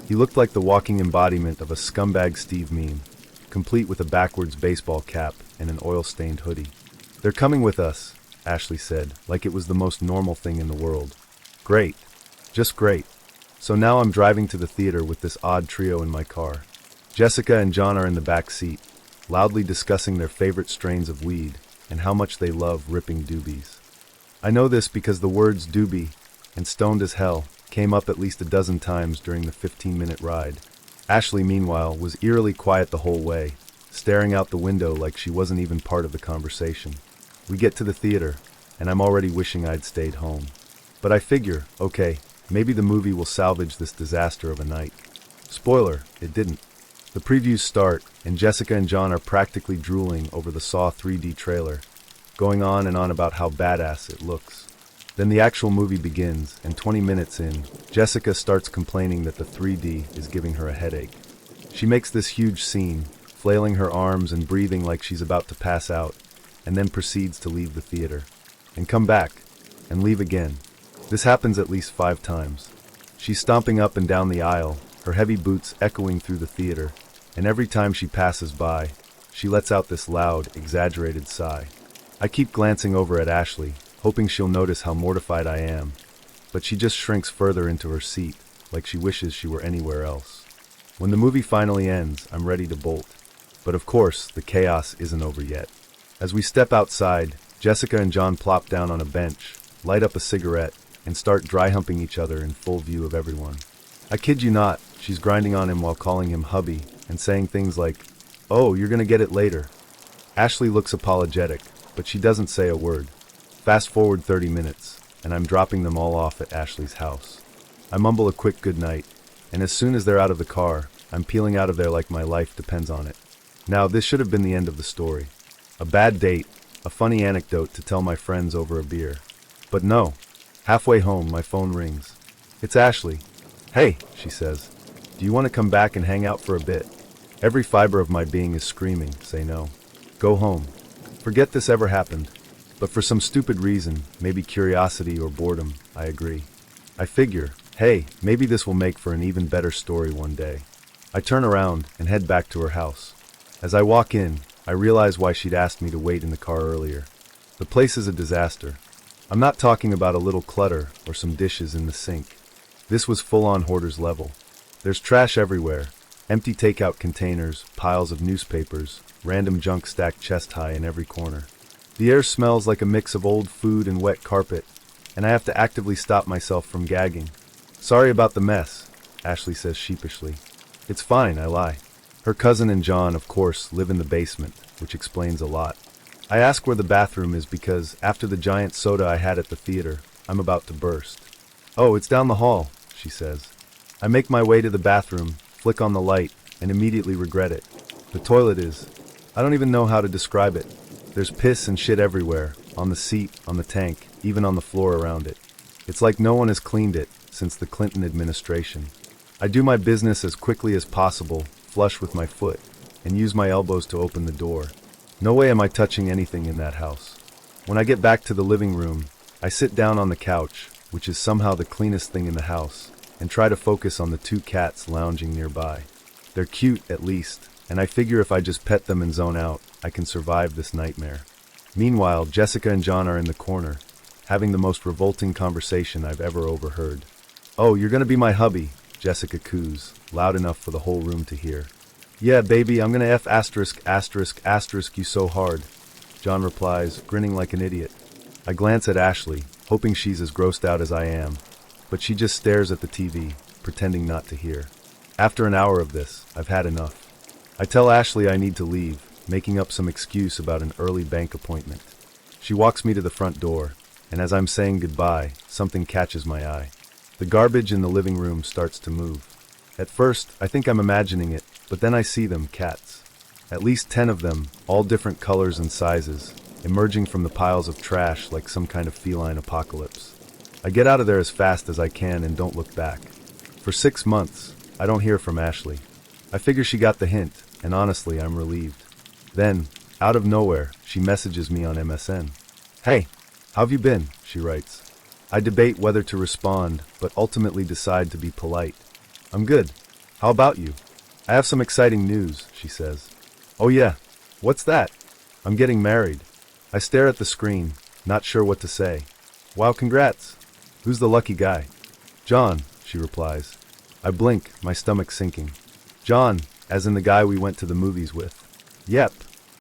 He looked like the walking embodiment of a scumbag Steve meme, complete with a backwards baseball cap and an oil-stained hoodie. "They're coming with us," Ashley said, like it was the most normal thing in the world. "Great. Just great." So now I'm driving to the theater with this odd trio in my car. Jessica and John are in the back seat, loudly discussing their favorite strains of weed and how much they love ripping doobies. I know this because the words doobie and stoned as hell came up at least a dozen times during the 15-minute ride. Ashley, meanwhile, was eerily quiet the whole way, staring out the window like she wasn't even part of the conversation. We get to the theater, and I'm already wishing I'd stayed home. But I figure, okay, maybe the movie will salvage this disaster of a night. Spoiler, it didn't. The previews start, and Jessica and John are practically drooling over the Saw 3D trailer, going on and on about how badass it looks. Then the actual movie begins, and 20 minutes in, Jessica starts complaining that the 3D is giving her a headache. She makes this huge scene, flailing her arms and breathing like she's about to pass out, and then proceeds to leave the theater. And come back, and leave again. This happens at least 5 times. She's stomping up and down the aisle, her heavy boots echoing through the theater, and every time she passes by, she lets out this loud, exaggerated sigh. I keep glancing over at Ashley, hoping she'll notice how mortified I am, but she just shrinks further into her seat, like she wishes she were anywhere else. When the movie finally ends, I'm ready to bolt. But of course, the chaos isn't over yet. As we step outside, Jessica and John plop down on a bench, light up a cigarette, and start dry-humping each other in full view of everyone. I kid you not, she's grinding on him while calling him hubby, and saying things like, "Oh, you're gonna get it later." Ashley looks apologetic, but she doesn't say a word. Fast forward 30 minutes, and I'm dropping them all off at Ashley's house. I mumble a quick goodnight, and as soon as they're out of the car, I'm peeling out of there like my life depends on it. Now, this should have been the end of the story. A bad date, a funny anecdote to tell my friends over a beer. But no. Halfway home, my phone rings. It's Ashley. "Hey," she says, "do you want to come back and hang out for a bit?" Every fiber of my being is screaming, say no. Go home. Forget this ever happened. But for some stupid reason, maybe curiosity or boredom, I agree. I figure, hey, maybe this will make for an even better story one day. I turn around and head back to her house. As I walk in, I realize why she'd asked me to wait in the car earlier. The place is a disaster. I'm not talking about a little clutter or some dishes in the sink. This was full-on hoarder's level. There's trash everywhere, empty takeout containers, piles of newspapers, random junk stacked chest-high in every corner. The air smells like a mix of old food and wet carpet, and I have to actively stop myself from gagging. "Sorry about the mess," Ashley says sheepishly. "It's fine," I lie. Her cousin and John, of course, live in the basement, which explains a lot. I ask where the bathroom is because, after the giant soda I had at the theater, I'm about to burst. "Oh, it's down the hall," she says. I make my way to the bathroom, flick on the light, and immediately regret it. The toilet is... I don't even know how to describe it. There's piss and shit everywhere, on the seat, on the tank, even on the floor around it. It's like no one has cleaned it since the Clinton administration. I do my business as quickly as possible, flush with my foot, and use my elbows to open the door. No way am I touching anything in that house. When I get back to the living room, I sit down on the couch, which is somehow the cleanest thing in the house, and try to focus on the 2 cats lounging nearby. They're cute, at least, and I figure if I just pet them and zone out, I can survive this nightmare. Meanwhile, Jessica and John are in the corner, having the most revolting conversation I've ever overheard. "Oh, you're gonna be my hubby," Jessica coos, loud enough for the whole room to hear. "Yeah, baby, I'm gonna F *** you so hard," John replies, grinning like an idiot. I glance at Ashley, hoping she's as grossed out as I am, but she just stares at the TV, pretending not to hear. After an hour of this, I've had enough. I tell Ashley I need to leave, making up some excuse about an early bank appointment. She walks me to the front door, and as I'm saying goodbye, something catches my eye. The garbage in the living room starts to move. At first, I think I'm imagining it, but then I see them, cats. At least 10 of them, all different colors and sizes, emerging from the piles of trash like some kind of feline apocalypse. I get out of there as fast as I can and don't look back. For 6 months, I don't hear from Ashley. I figure she got the hint, and honestly, I'm relieved. Then, out of nowhere, she messages me on MSN. "Hey, how have you been?" she writes. I debate whether to respond, but ultimately decide to be polite. "I'm good. How about you?" "I have some exciting news," she says. "Oh yeah? What's that?" "I'm getting married." I stare at the screen, not sure what to say. "Wow, congrats. Who's the lucky guy?" "John," she replies. I blink, my stomach sinking. "John, as in the guy we went to the movies with?" "Yep,